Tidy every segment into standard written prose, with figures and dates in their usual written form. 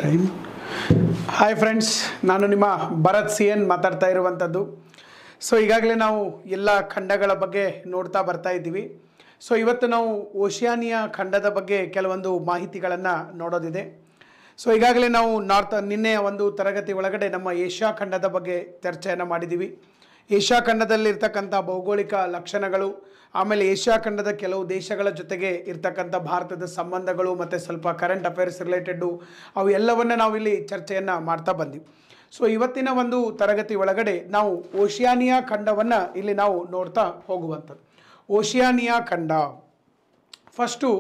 Time. Hi friends, ನಾನು ನಿಮ್ಮ Bharat C N ಮಾತಾಡ್ತಾ ಇರುವಂಥದ್ದು. ಸೊ ಈಗಾಗಲೇ ನಾವು ಎಲ್ಲ ಖಂಡಗಳ ಬಗ್ಗೆ ನೋಡ್ತಾ ಬರ್ತಾ ಇದ್ದೀವಿ. ಸೊ ಇವತ್ತು ನಾವು ಓಷಿಯಾನಿಯಾ ಖಂಡದ ಬಗ್ಗೆ ಕೆಲವೊಂದು ಮಾಹಿತಿಗಳನ್ನು ನೋಡೋದಿದೆ. ಸೊ ಈಗಾಗಲೇ ನಾವು ನಿನ್ನೆ ಒಂದು ತರಗತಿ ಒಳಗಡೆ ನಮ್ಮ ಏಷ್ಯಾ ಖಂಡದ ಬಗ್ಗೆ ಚರ್ಚೆಯನ್ನು ಮಾಡಿದ್ದೀವಿ. ಏಷ್ಯಾ ಖಂಡದಲ್ಲಿರ್ತಕ್ಕಂಥ ಭೌಗೋಳಿಕ ಲಕ್ಷಣಗಳು, ಆಮೇಲೆ ಏಷ್ಯಾ ಖಂಡದ ಕೆಲವು ದೇಶಗಳ ಜೊತೆಗೆ ಇರ್ತಕ್ಕಂಥ ಭಾರತದ ಸಂಬಂಧಗಳು ಮತ್ತು ಸ್ವಲ್ಪ ಕರೆಂಟ್ ಅಫೇರ್ಸ್ ರಿಲೇಟೆಡ್ಡು ಅವು ಎಲ್ಲವನ್ನು ನಾವಿಲ್ಲಿ ಚರ್ಚೆಯನ್ನು ಮಾಡ್ತಾ ಬಂದ್ವಿ. ಸೊ ಇವತ್ತಿನ ಒಂದು ತರಗತಿ ಒಳಗಡೆ ನಾವು ಓಷಿಯಾನಿಯಾ ಖಂಡವನ್ನು ಇಲ್ಲಿ ನಾವು ನೋಡ್ತಾ ಹೋಗುವಂಥದ್ದು. ಓಷಿಯಾನಿಯಾ ಖಂಡ, ಫಸ್ಟು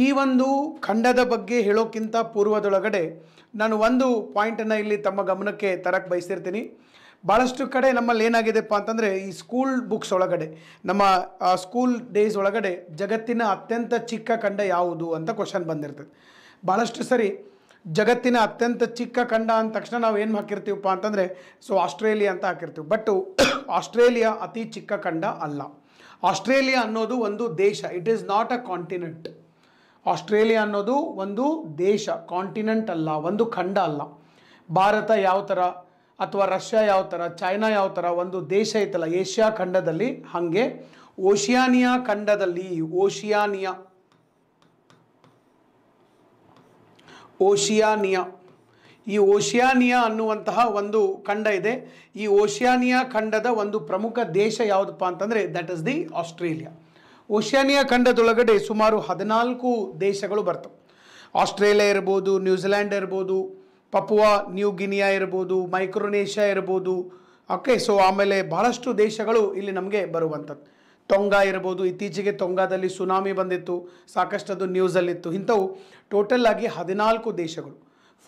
ಈ ಒಂದು ಖಂಡದ ಬಗ್ಗೆ ಹೇಳೋಕ್ಕಿಂತ ಪೂರ್ವದೊಳಗಡೆ ನಾನು ಒಂದು ಪಾಯಿಂಟನ್ನು ಇಲ್ಲಿ ತಮ್ಮ ಗಮನಕ್ಕೆ ತರಕ್ಕೆ ಬಯಸಿರ್ತೀನಿ. ಭಾಳಷ್ಟು ಕಡೆ ನಮ್ಮಲ್ಲಿ ಏನಾಗಿದೆಪ್ಪ ಅಂತಂದರೆ, ಈ ಸ್ಕೂಲ್ ಬುಕ್ಸ್ ಒಳಗಡೆ, ನಮ್ಮ ಸ್ಕೂಲ್ ಡೇಸ್ ಒಳಗಡೆ ಜಗತ್ತಿನ ಅತ್ಯಂತ ಚಿಕ್ಕ ಖಂಡ ಯಾವುದು ಅಂತ ಕ್ವಶನ್ ಬಂದಿರ್ತದೆ. ಭಾಳಷ್ಟು ಸರಿ ಜಗತ್ತಿನ ಅತ್ಯಂತ ಚಿಕ್ಕ ಖಂಡ ಅಂದ ತಕ್ಷಣ ನಾವು ಏನು ಹಾಕಿರ್ತೀವಪ್ಪ ಅಂತಂದರೆ ಆಸ್ಟ್ರೇಲಿಯಾ ಅಂತ ಹಾಕಿರ್ತೀವಿ. ಬಟ್ ಆಸ್ಟ್ರೇಲಿಯಾ ಅತಿ ಚಿಕ್ಕ ಖಂಡ ಅಲ್ಲ. ಆಸ್ಟ್ರೇಲಿಯಾ ಅನ್ನೋದು ಒಂದು ದೇಶ, it is not a continent. Australia ಅನ್ನೋದು ಒಂದು ದೇಶ, ಕಾಂಟಿನೆಂಟ್ ಅಲ್ಲ, ಒಂದು ಖಂಡ ಅಲ್ಲ. ಭಾರತ ಯಾವ ಥರ ಅಥವಾ ರಷ್ಯಾ ಯಾವ ಥರ, ಚೈನಾ ಯಾವ ಥರ ಒಂದು ದೇಶ ಐತಲ್ಲ ಏಷ್ಯಾ ಖಂಡದಲ್ಲಿ, ಹಾಗೆ ಓಷಿಯಾನಿಯಾ ಖಂಡದಲ್ಲಿ ಈ ಓಷಿಯಾನಿಯಾ ಅನ್ನುವಂತಹ ಒಂದು ಖಂಡ ಇದೆ. ಈ ಓಷಿಯಾನಿಯಾ ಖಂಡದ ಒಂದು ಪ್ರಮುಖ ದೇಶ ಯಾವುದಪ್ಪ ಅಂತಂದರೆ that is the Australia. Oceania ಖಂಡದೊಳಗಡೆ ಸುಮಾರು 14 ದೇಶಗಳು ಬರ್ತವೆ. ಆಸ್ಟ್ರೇಲಿಯಾ ಇರ್ಬೋದು, ನ್ಯೂಜಿಲ್ಯಾಂಡ್ ಇರ್ಬೋದು, ಪಪುವಾ ನ್ಯೂ ಗಿನಿಯಾ ಇರ್ಬೋದು, ಮೈಕ್ರೋನೇಷಿಯಾ ಇರ್ಬೋದು. ಓಕೆ, ಸೊ ಆಮೇಲೆ ಬಹಳಷ್ಟು ದೇಶಗಳು ಇಲ್ಲಿ ನಮಗೆ ಬರುವಂಥದ್ದು. ತೊಂಗಾ ಇರ್ಬೋದು, ಇತ್ತೀಚೆಗೆ ತೊಂಗಾದಲ್ಲಿ ಸುನಾಮಿ ಬಂದಿತ್ತು, ಸಾಕಷ್ಟು ಅದು ನ್ಯೂಸಲ್ಲಿತ್ತು. ಇಂಥವು ಟೋಟಲ್ ಆಗಿ 14 ದೇಶಗಳು,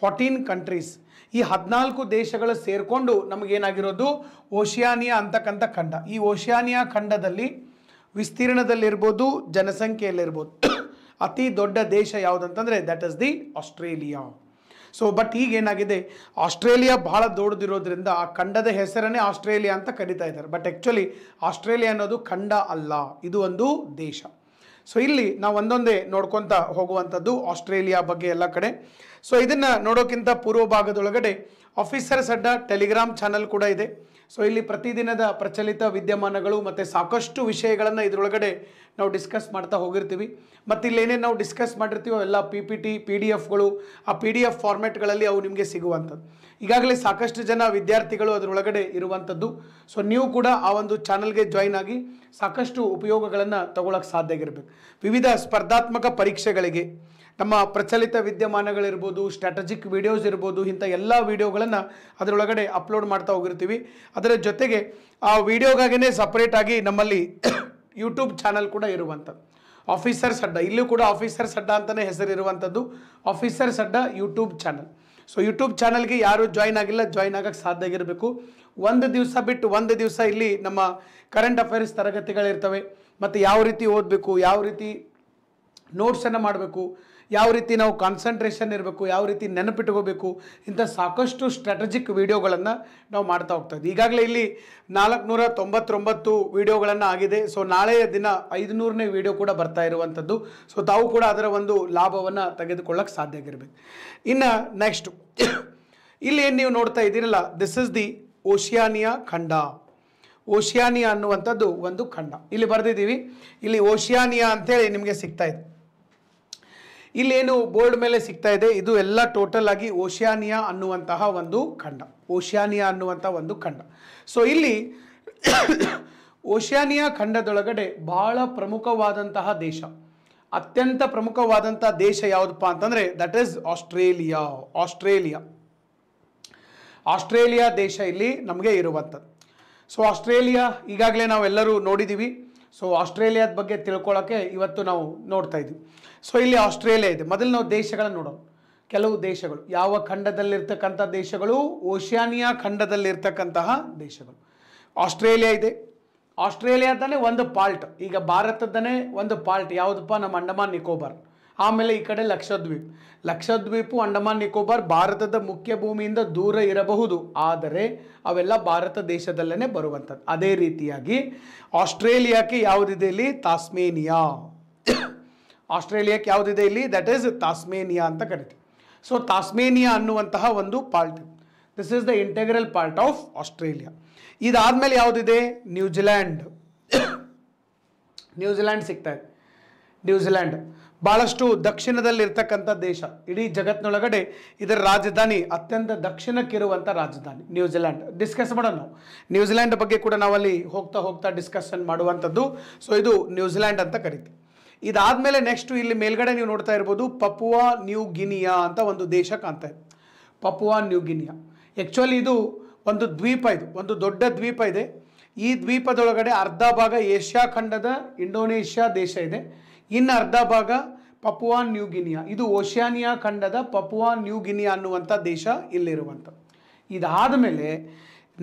14 ಕಂಟ್ರೀಸ್. ಈ 14 ದೇಶಗಳು ಸೇರಿಕೊಂಡು ನಮಗೇನಾಗಿರೋದು ಓಷಿಯಾನಿಯಾ ಅಂತಕ್ಕಂಥ ಖಂಡ. ಈ ಓಷಿಯಾನಿಯಾ ಖಂಡದಲ್ಲಿ ವಿಸ್ತೀರ್ಣದಲ್ಲಿರ್ಬೋದು, ಜನಸಂಖ್ಯೆಯಲ್ಲಿರ್ಬೋದು ಅತಿ ದೊಡ್ಡ ದೇಶ ಯಾವುದಂತಂದರೆ that is the Australia. So but ಈಗೇನಾಗಿದೆ, ಆಸ್ಟ್ರೇಲಿಯಾ ಭಾಳ ದೊಡ್ಡದಿರೋದ್ರಿಂದ ಆ ಖಂಡದ ಹೆಸರನ್ನೇ ಆಸ್ಟ್ರೇಲಿಯಾ ಅಂತ ಕರಿತಾ ಇದ್ದಾರೆ. ಬಟ್ ಆ್ಯಕ್ಚುಲಿ ಆಸ್ಟ್ರೇಲಿಯಾ ಅನ್ನೋದು ಖಂಡ ಅಲ್ಲ, ಇದು ಒಂದು ದೇಶ. ಸೊ ಇಲ್ಲಿ ನಾವು ಒಂದೊಂದೇ ನೋಡ್ಕೊತ ಹೋಗುವಂಥದ್ದು ಆಸ್ಟ್ರೇಲಿಯಾ ಬಗ್ಗೆ ಎಲ್ಲ ಕಡೆ. ಸೊ ಇದನ್ನು ನೋಡೋಕ್ಕಿಂತ ಪೂರ್ವ ಭಾಗದೊಳಗಡೆ ಆಫೀಸರ್ಸ್ ಅಡ್ಡ ಟೆಲಿಗ್ರಾಮ್ ಚಾನಲ್ ಕೂಡ ಇದೆ. ಸೊ ಇಲ್ಲಿ ಪ್ರತಿದಿನದ ಪ್ರಚಲಿತ ವಿದ್ಯಮಾನಗಳು ಮತ್ತು ಸಾಕಷ್ಟು ವಿಷಯಗಳನ್ನು ಇದರೊಳಗಡೆ ನಾವು ಡಿಸ್ಕಸ್ ಮಾಡ್ತಾ ಹೋಗಿರ್ತೀವಿ. ಮತ್ತು ಇಲ್ಲಿ ಏನೇನು ನಾವು ಡಿಸ್ಕಸ್ ಮಾಡಿರ್ತೀವೋ ಎಲ್ಲ PPT PDF ಗಳು, ಆ PDF ಫಾರ್ಮೆಟ್ಗಳಲ್ಲಿ ಅವು ನಿಮಗೆ ಸಿಗುವಂಥದ್ದು. ಈಗಾಗಲೇ ಸಾಕಷ್ಟು ಜನ ವಿದ್ಯಾರ್ಥಿಗಳು ಅದರೊಳಗಡೆ ಇರುವಂಥದ್ದು. ಸೊ ನೀವು ಕೂಡ ಆ ಒಂದು ಚಾನಲ್ಗೆ ಜಾಯ್ನ್ ಆಗಿ ಸಾಕಷ್ಟು ಉಪಯೋಗಗಳನ್ನು ತಗೊಳ್ಳೋಕ್ಕೆ ಸಾಧ್ಯ ಆಗಿರಬೇಕು. ವಿವಿಧ ಸ್ಪರ್ಧಾತ್ಮಕ ಪರೀಕ್ಷೆಗಳಿಗೆ ನಮ್ಮ ಪ್ರಚಲಿತ ವಿದ್ಯಮಾನಗಳಿರ್ಬೋದು, ಸ್ಟ್ರಾಟಜಿಕ್ ವಿಡಿಯೋಸ್ ಇರ್ಬೋದು, ಇಂಥ ಎಲ್ಲ ವಿಡಿಯೋಗಳನ್ನು ಅದರೊಳಗಡೆ ಅಪ್ಲೋಡ್ ಮಾಡ್ತಾ ಹೋಗಿರ್ತೀವಿ. ಅದರ ಜೊತೆಗೆ ಆ ವಿಡಿಯೋಗಾಗಿಯೇ ಸಪ್ರೇಟಾಗಿ ನಮ್ಮಲ್ಲಿ ಯೂಟ್ಯೂಬ್ ಚಾನಲ್ ಕೂಡ ಇರುವಂಥದ್ದು ಆಫೀಸರ್ಸ್ ಅಡ್ಡ. ಇಲ್ಲೂ ಕೂಡ ಆಫೀಸರ್ಸ್ ಅಡ್ಡ ಅಂತಲೇ ಹೆಸರಿರುವಂಥದ್ದು, ಆಫೀಸರ್ಸ್ ಅಡ್ಡ ಯೂಟ್ಯೂಬ್ ಚಾನಲ್. ಸೊ ಯೂಟ್ಯೂಬ್ ಚಾನಲ್ಗೆ ಯಾರು ಜಾಯ್ನ್ ಆಗಿಲ್ಲ, ಜಾಯ್ನ್ ಆಗೋಕ್ಕೆ ಸಾಧ್ಯ ಆಗಿರಬೇಕು. ಒಂದು ದಿವಸ ಬಿಟ್ಟು ಒಂದು ದಿವಸ ಇಲ್ಲಿ ನಮ್ಮ ಕರೆಂಟ್ ಅಫೇರ್ಸ್ ತರಗತಿಗಳಿರ್ತವೆ. ಮತ್ತು ಯಾವ ರೀತಿ ಓದಬೇಕು, ಯಾವ ರೀತಿ ನೋಟ್ಸನ್ನು ಮಾಡಬೇಕು, ಯಾವ ರೀತಿ ನಾವು ಕಾನ್ಸಂಟ್ರೇಷನ್ ಇರಬೇಕು, ಯಾವ ರೀತಿ ನೆನಪಿಟ್ಕೋಬೇಕು, ಇಂಥ ಸಾಕಷ್ಟು ಸ್ಟ್ರಾಟಜಿಕ್ ವಿಡಿಯೋಗಳನ್ನು ನಾವು ಮಾಡ್ತಾ ಹೋಗ್ತಾಯಿದ್ವಿ. ಈಗಾಗಲೇ ಇಲ್ಲಿ 499 ವಿಡಿಯೋಗಳನ್ನು ಆಗಿದೆ. ಸೊ ನಾಳೆಯ ದಿನ 500ನೇ ವಿಡಿಯೋ ಕೂಡ ಬರ್ತಾ ಇರುವಂಥದ್ದು. ಸೊ ತಾವು ಕೂಡ ಅದರ ಒಂದು ಲಾಭವನ್ನು ತೆಗೆದುಕೊಳ್ಳೋಕ್ಕೆ ಸಾಧ್ಯ ಆಗಿರಬೇಕು. ಇನ್ನು ನೆಕ್ಸ್ಟು ಇಲ್ಲಿ ಏನು ನೀವು ನೋಡ್ತಾ ಇದ್ದೀರಲ್ಲ, ದಿಸ್ ಇಸ್ ದಿ ಓಷಿಯಾನಿಯಾ ಖಂಡ. ಓಷಿಯಾನಿಯಾ ಅನ್ನುವಂಥದ್ದು ಒಂದು ಖಂಡ. ಇಲ್ಲಿ ಬರೆದಿದ್ದೀವಿ, ಇಲ್ಲಿ ಓಷಿಯಾನಿಯಾ ಅಂತೇಳಿ ನಿಮಗೆ ಸಿಗ್ತಾ ಇದೆ. ಇಲ್ಲೇನು ಬೋರ್ಡ್ ಮೇಲೆ ಸಿಗ್ತಾ ಇದೆ, ಇದು ಎಲ್ಲ ಟೋಟಲ್ ಆಗಿ ಓಷಿಯಾನಿಯಾ ಅನ್ನುವಂತಹ ಒಂದು ಖಂಡ. ಓಷಿಯಾನಿಯಾ ಅನ್ನುವಂಥ ಒಂದು ಖಂಡ. ಸೊ ಇಲ್ಲಿ ಓಷಿಯಾನಿಯಾ ಖಂಡದೊಳಗಡೆ ಬಹಳ ಪ್ರಮುಖವಾದಂತಹ ದೇಶ, ಅತ್ಯಂತ ಪ್ರಮುಖವಾದಂಥ ದೇಶ ಯಾವುದಪ್ಪ ಅಂತಂದರೆ ದಟ್ ಈಸ್ ಆಸ್ಟ್ರೇಲಿಯಾ ದೇಶ ಇಲ್ಲಿ ನಮಗೆ ಇರುವಂಥದ್ದು. ಸೊ ಆಸ್ಟ್ರೇಲಿಯಾ ಈಗಾಗಲೇ ನಾವೆಲ್ಲರೂ ನೋಡಿದ್ದೀವಿ. ಸೊ ಆಸ್ಟ್ರೇಲಿಯಾದ ಬಗ್ಗೆ ತಿಳ್ಕೊಳ್ಳೋಕ್ಕೆ ಇವತ್ತು ನಾವು ನೋಡ್ತಾ ಇದ್ವಿ. ಸೊ ಇಲ್ಲಿ ಆಸ್ಟ್ರೇಲಿಯಾ ಇದೆ. ಮೊದಲು ನಾವು ದೇಶಗಳನ್ನು ನೋಡೋಣ. ಕೆಲವು ದೇಶಗಳು, ಯಾವ ಖಂಡದಲ್ಲಿರ್ತಕ್ಕಂಥ ದೇಶಗಳು, ಓಷಿಯಾನಿಯಾ ಖಂಡದಲ್ಲಿರ್ತಕ್ಕಂತಹ ದೇಶಗಳು. ಆಸ್ಟ್ರೇಲಿಯಾ ಇದೆ. ಆಸ್ಟ್ರೇಲಿಯಾದನೇ ಒಂದು ಪಾರ್ಟ್, ಈಗ ಭಾರತದನೇ ಒಂದು ಪಾರ್ಟ್ ಯಾವುದಪ್ಪ, ನಮ್ಮ ಅಂಡಮಾನ್ ನಿಕೋಬಾರ್. ಆಮೇಲೆ ಈ ಕಡೆ ಲಕ್ಷದ್ವೀಪು ಅಂಡಮಾನ್ ನಿಕೋಬಾರ್ ಭಾರತದ ಮುಖ್ಯ ಭೂಮಿಯಿಂದ ದೂರ ಇರಬಹುದು, ಆದರೆ ಅವೆಲ್ಲ ಭಾರತ ದೇಶದಲ್ಲೇ ಬರುವಂಥದ್ದು. ಅದೇ ರೀತಿಯಾಗಿ ಆಸ್ಟ್ರೇಲಿಯಾಕ್ಕೆ ಯಾವುದಿದೆ ಇಲ್ಲಿ, ತಾಸ್ಮೇನಿಯಾ. ಆಸ್ಟ್ರೇಲಿಯಾಕ್ಕೆ ಯಾವುದಿದೆ ಇಲ್ಲಿ, ದಟ್ ಈಸ್ ತಾಸ್ಮೇನಿಯಾ ಅಂತ ಕರಿತೀವಿ. ಸೊ ತಾಸ್ಮೇನಿಯಾ ಅನ್ನುವಂತಹ ಒಂದು part, this is the integral part of Australia. ಇದಾದಮೇಲೆ ಯಾವುದಿದೆ? ನ್ಯೂಜಿಲ್ಯಾಂಡ್. ನ್ಯೂಜಿಲ್ಯಾಂಡ್ ಸಿಗ್ತಾ ಇದೆ. ನ್ಯೂಜಿಲ್ಯಾಂಡ್ ಭಾಳಷ್ಟು ದಕ್ಷಿಣದಲ್ಲಿರ್ತಕ್ಕಂಥ ದೇಶ. ಇಡೀ ಜಗತ್ತಿನೊಳಗಡೆ ಇದರ ರಾಜಧಾನಿ ಅತ್ಯಂತ ದಕ್ಷಿಣಕ್ಕಿರುವಂಥ ರಾಜಧಾನಿ ನ್ಯೂಜಿಲ್ಯಾಂಡ್. ಡಿಸ್ಕಸ್ ಮಾಡೋಣ ನಾವು ನ್ಯೂಜಿಲ್ಯಾಂಡ್ ಬಗ್ಗೆ ಕೂಡ ನಾವಲ್ಲಿ ಹೋಗ್ತಾ ಹೋಗ್ತಾ ಡಿಸ್ಕಷನ್ ಮಾಡುವಂಥದ್ದು. ಸೊ ಇದು ನ್ಯೂಜಿಲ್ಯಾಂಡ್ ಅಂತ ಕರಿತೀವಿ. ಇದಾದಮೇಲೆ ನೆಕ್ಸ್ಟು ಇಲ್ಲಿ ಮೇಲ್ಗಡೆ ನೀವು ನೋಡ್ತಾ ಇರ್ಬೋದು ಪಪುವಾ ನ್ಯೂ ಗಿನಿಯಾ ಅಂತ ಒಂದು ದೇಶ ಕಾಣ್ತಾ ಇದೆ. ಪಪುವಾ ನ್ಯೂ ಗಿನಿಯಾ ಆ್ಯಕ್ಚುಲಿ ಇದು ಒಂದು ದ್ವೀಪ, ಇದು ಒಂದು ದೊಡ್ಡ ದ್ವೀಪ ಇದೆ. ಈ ದ್ವೀಪದೊಳಗಡೆ ಅರ್ಧ ಭಾಗ ಏಷ್ಯಾ ಖಂಡದ ಇಂಡೋನೇಷ್ಯಾ ದೇಶ ಇದೆ, ಇನ್ನು ಅರ್ಧ ಭಾಗ ಪಪುವಾ ನ್ಯೂ ಗಿನಿಯಾ, ಇದು ಓಷಿಯಾನಿಯಾ ಖಂಡದ ಪಪುವಾ ನ್ಯೂ ಗಿನಿಯಾ ಅನ್ನುವಂಥ ದೇಶ ಇಲ್ಲಿರುವಂಥ. ಇದಾದ ಮೇಲೆ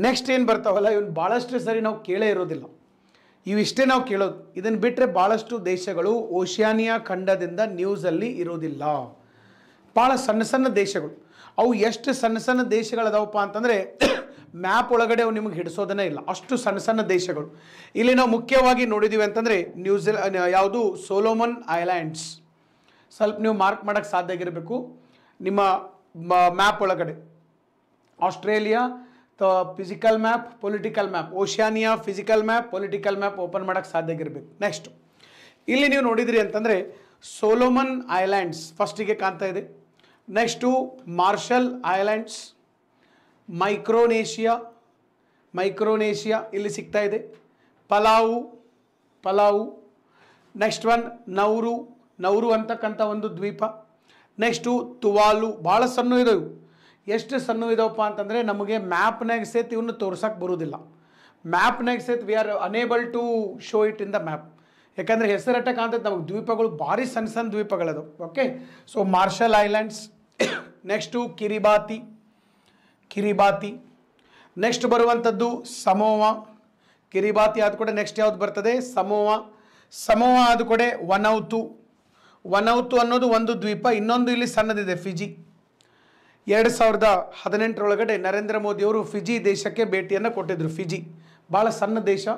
ನೆಕ್ಸ್ಟ್ ಏನು ಬರ್ತಾವಲ್ಲ ಇವನು ಭಾಳಷ್ಟು ಸರಿ ನಾವು ಕೇಳೇ ಇರೋದಿಲ್ಲ, ಇವಿಷ್ಟೇ ನಾವು ಕೇಳೋದು. ಇದನ್ನು ಬಿಟ್ಟರೆ ಭಾಳಷ್ಟು ದೇಶಗಳು ಓಷಿಯಾನಿಯಾ ಖಂಡದಿಂದ ನ್ಯೂಸಲ್ಲಿ ಇರೋದಿಲ್ಲ. ಭಾಳ ಸಣ್ಣ ಸಣ್ಣ ದೇಶಗಳು. ಅವು ಎಷ್ಟು ಸಣ್ಣ ಸಣ್ಣ ದೇಶಗಳದಾವಪ್ಪ ಅಂತಂದರೆ ಮ್ಯಾಪ್ ಒಳಗಡೆ ಅವು ನಿಮಗೆ ಹಿಡಿಸೋದನ್ನೇ ಇಲ್ಲ, ಅಷ್ಟು ಸಣ್ಣ ಸಣ್ಣ ದೇಶಗಳು. ಇಲ್ಲಿ ನಾವು ಮುಖ್ಯವಾಗಿ ನೋಡಿದ್ದೀವಿ ಅಂತಂದರೆ ಯಾವುದು ಸೋಲೋಮನ್ ಐಲ್ಯಾಂಡ್ಸ್. ಸ್ವಲ್ಪ ನೀವು ಮಾರ್ಕ್ ಮಾಡೋಕ್ಕೆ ಸಾಧ್ಯ ಆಗಿರಬೇಕು ನಿಮ್ಮ ಮ್ಯಾಪ್ ಒಳಗಡೆ. Australia physical map, political map, Oceania physical map, political map open ಮಾಡೋಕ್ಕೆ ಸಾಧ್ಯ ಆಗಿರಬೇಕು. ನೆಕ್ಸ್ಟ್ ಇಲ್ಲಿ ನೀವು ನೋಡಿದ್ರಿ ಅಂತಂದರೆ ಸೋಲೋಮನ್ ಐಲ್ಯಾಂಡ್ಸ್ ಫಸ್ಟಿಗೆ ಕಾಣ್ತಾ ಇದೆ. ನೆಕ್ಸ್ಟು ಮಾರ್ಷಲ್ ಐಲ್ಯಾಂಡ್ಸ್, ಮೈಕ್ರೋನೇಷಿಯಾ ಇಲ್ಲಿ ಸಿಗ್ತಾ ಇದೆ. ಪಲಾವು. ನೆಕ್ಸ್ಟ್ ಒನ್ ನೌರು ಅಂತಕ್ಕಂಥ ಒಂದು ದ್ವೀಪ. ನೆಕ್ಸ್ಟು ತುವಾಲು. ಭಾಳ ಸಣ್ಣ ಇದಾವೆ. ಎಷ್ಟು ಸಣ್ಣ ಇದಾವಪ್ಪ ಅಂತಂದರೆ ನಮಗೆ ಮ್ಯಾಪ್ನಾಗ ಸೇತ್ ಇವನ್ನ ತೋರ್ಸಕ್ಕೆ ಬರೋದಿಲ್ಲ. ಮ್ಯಾಪ್ನಾಗ ಸೇತ್ we are unable to show it in the map. ಯಾಕಂದರೆ ಹೆಸರಟ್ಟ ಕಾಣ್ತೈತೆ ನಮಗೆ ದ್ವೀಪಗಳು ಭಾರಿ ಸಣ್ಣ ಸಣ್ಣ ದ್ವೀಪಗಳದು. Okay, so Marshall Islands. Next Kiribati. Next ಬರುವಂಥದ್ದು ಸಮೋವಾ. ಕಿರಿಬಾತಿ ಆದ ಕೂಡ ನೆಕ್ಸ್ಟ್ ಯಾವ್ದು ಬರ್ತದೆ? ಸಮೋವಾ ಆದ ಕೂಡ ವನೌತು ಅನ್ನೋದು ಒಂದು ದ್ವೀಪ. ಇನ್ನೊಂದು ಇಲ್ಲಿ ಸಣ್ಣದಿದೆ ಫಿಜಿ. 2018 ನರೇಂದ್ರ ಮೋದಿಯವರು ಫಿಜಿ ದೇಶಕ್ಕೆ ಭೇಟಿಯನ್ನು ಕೊಟ್ಟಿದ್ದರು. ಫಿಜಿ ಭಾಳ ಸಣ್ಣ ದೇಶ.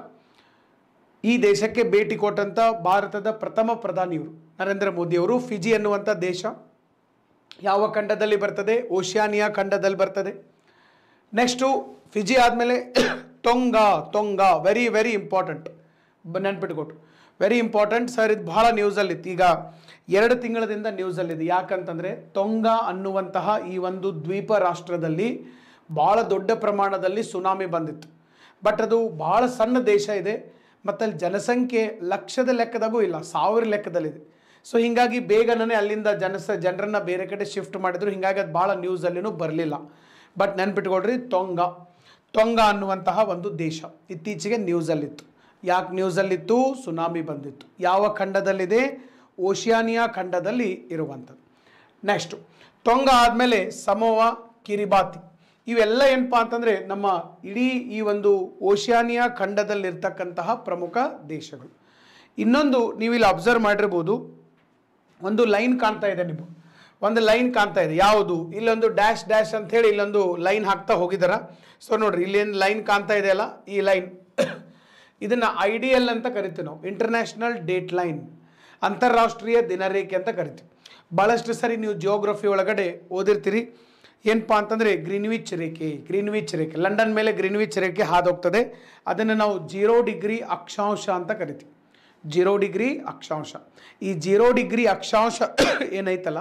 ಈ ದೇಶಕ್ಕೆ ಭೇಟಿ ಕೊಟ್ಟಂಥ ಭಾರತದ ಪ್ರಥಮ ಪ್ರಧಾನಿಯವರು ನರೇಂದ್ರ ಮೋದಿಯವರು. ಫಿಜಿ ಅನ್ನುವಂಥ ದೇಶ ಯಾವ ಖಂಡದಲ್ಲಿ ಬರ್ತದೆ? ಓಷಿಯಾನಿಯಾ ಖಂಡದಲ್ಲಿ ಬರ್ತದೆ. ನೆಕ್ಸ್ಟು ಫಿಜಿ ಆದಮೇಲೆ ತೊಂಗಾ. ವೆರಿ ವೆರಿ ಇಂಪಾರ್ಟೆಂಟ್, ನೆನ್ಪಿಟ್ಕೊಟ್ಟು, ವೆರಿ ಇಂಪಾರ್ಟೆಂಟ್ ಸರ್. ಇದು ಭಾಳ ನ್ಯೂಸಲ್ಲಿತ್ತು, ಈಗ 2 ತಿಂಗಳದಿಂದ ನ್ಯೂಸಲ್ಲಿದೆ. ಯಾಕಂತಂದರೆ ತೊಂಗಾ ಅನ್ನುವಂತಹ ಈ ಒಂದು ದ್ವೀಪ ರಾಷ್ಟ್ರದಲ್ಲಿ ಭಾಳ ದೊಡ್ಡ ಪ್ರಮಾಣದಲ್ಲಿ ಸುನಾಮಿ ಬಂದಿತ್ತು. ಬಟ್ ಅದು ಭಾಳ ಸಣ್ಣ ದೇಶ ಇದೆ ಮತ್ತು ಅಲ್ಲಿ ಜನಸಂಖ್ಯೆ ಲಕ್ಷದ ಲೆಕ್ಕದಾಗೂ ಇಲ್ಲ, 1000 ಲೆಕ್ಕದಲ್ಲಿದೆ. ಸೊ ಹೀಗಾಗಿ ಬೇಗನೆ ಅಲ್ಲಿಂದ ಜನರನ್ನು ಬೇರೆ ಕಡೆ ಶಿಫ್ಟ್ ಮಾಡಿದ್ರು. ಹೀಗಾಗಿ ಅದು ಭಾಳ ನ್ಯೂಸಲ್ಲಿನೂ ಬರಲಿಲ್ಲ. ಬಟ್ ನೆನ್ಪಿಟ್ಕೊಳ್ರಿ, ತೊಂಗಾ ಅನ್ನುವಂತಹ ಒಂದು ದೇಶ ಇತ್ತೀಚೆಗೆ ನ್ಯೂಸಲ್ಲಿತ್ತು. ಯಾಕೆ ನ್ಯೂಸಲ್ಲಿತ್ತು? ಸುನಾಮಿ ಬಂದಿತ್ತು. ಯಾವ ಖಂಡದಲ್ಲಿದೆ? ಓಷಿಯಾನಿಯಾ ಖಂಡದಲ್ಲಿ ಇರುವಂಥದ್ದು. ನೆಕ್ಸ್ಟು ತೊಂಗಾ ಆದಮೇಲೆ ಸಮೋವಾ, ಕಿರಿಬಾತಿ. ಇವೆಲ್ಲ ಏನಪ್ಪ ಅಂತಂದರೆ ನಮ್ಮ ಇಡೀ ಈ ಒಂದು ಓಷಿಯಾನಿಯಾ ಖಂಡದಲ್ಲಿರ್ತಕ್ಕಂತಹ ಪ್ರಮುಖ ದೇಶಗಳು. ಇನ್ನೊಂದು ನೀವು ಇಲ್ಲಿ ಅಬ್ಸರ್ವ್ ಮಾಡಿರ್ಬೋದು, ಒಂದು ಲೈನ್ ಕಾಣ್ತಾ ಇದೆ, ನೀವು ಒಂದು ಲೈನ್ ಕಾಣ್ತಾ ಇದೆ. ಯಾವುದು? ಇಲ್ಲೊಂದು ಡ್ಯಾಶ್ ಅಂಥೇಳಿ ಇಲ್ಲೊಂದು ಲೈನ್ ಹಾಕ್ತಾ ಹೋಗಿದಾರ. ಸೊ ನೋಡ್ರಿ, ಇಲ್ಲೇನು ಲೈನ್ ಕಾಣ್ತಾ ಇದೆಯಲ್ಲ, ಈ ಲೈನ್ ಇದನ್ನು IDL ಅಂತ ಕರಿತೀವಿ ನಾವು, ಇಂಟರ್ನ್ಯಾಷನಲ್ ಡೇಟ್ ಲೈನ್, ಅಂತಾರಾಷ್ಟ್ರೀಯ ದಿನರೇಖೆ ಅಂತ ಕರಿತೀವಿ. ಭಾಳಷ್ಟು ಸರಿ ನೀವು ಜಿಯೋಗ್ರಫಿ ಒಳಗಡೆ ಓದಿರ್ತೀರಿ. ಏನಪ್ಪ ಅಂತಂದರೆ ಗ್ರೀನ್ವಿಚ್ ರೇಖೆ, ಲಂಡನ್ ಮೇಲೆ ಗ್ರೀನ್ವಿಚ್ ರೇಖೆ ಹಾದೋಗ್ತದೆ. ಅದನ್ನು ನಾವು 0 ಡಿಗ್ರಿ ಅಕ್ಷಾಂಶ ಅಂತ ಕರಿತೀವಿ. 0 ಡಿಗ್ರಿ ಅಕ್ಷಾಂಶ. ಈ 0 ಡಿಗ್ರಿ ಅಕ್ಷಾಂಶ ಏನೈತಲ್ಲ,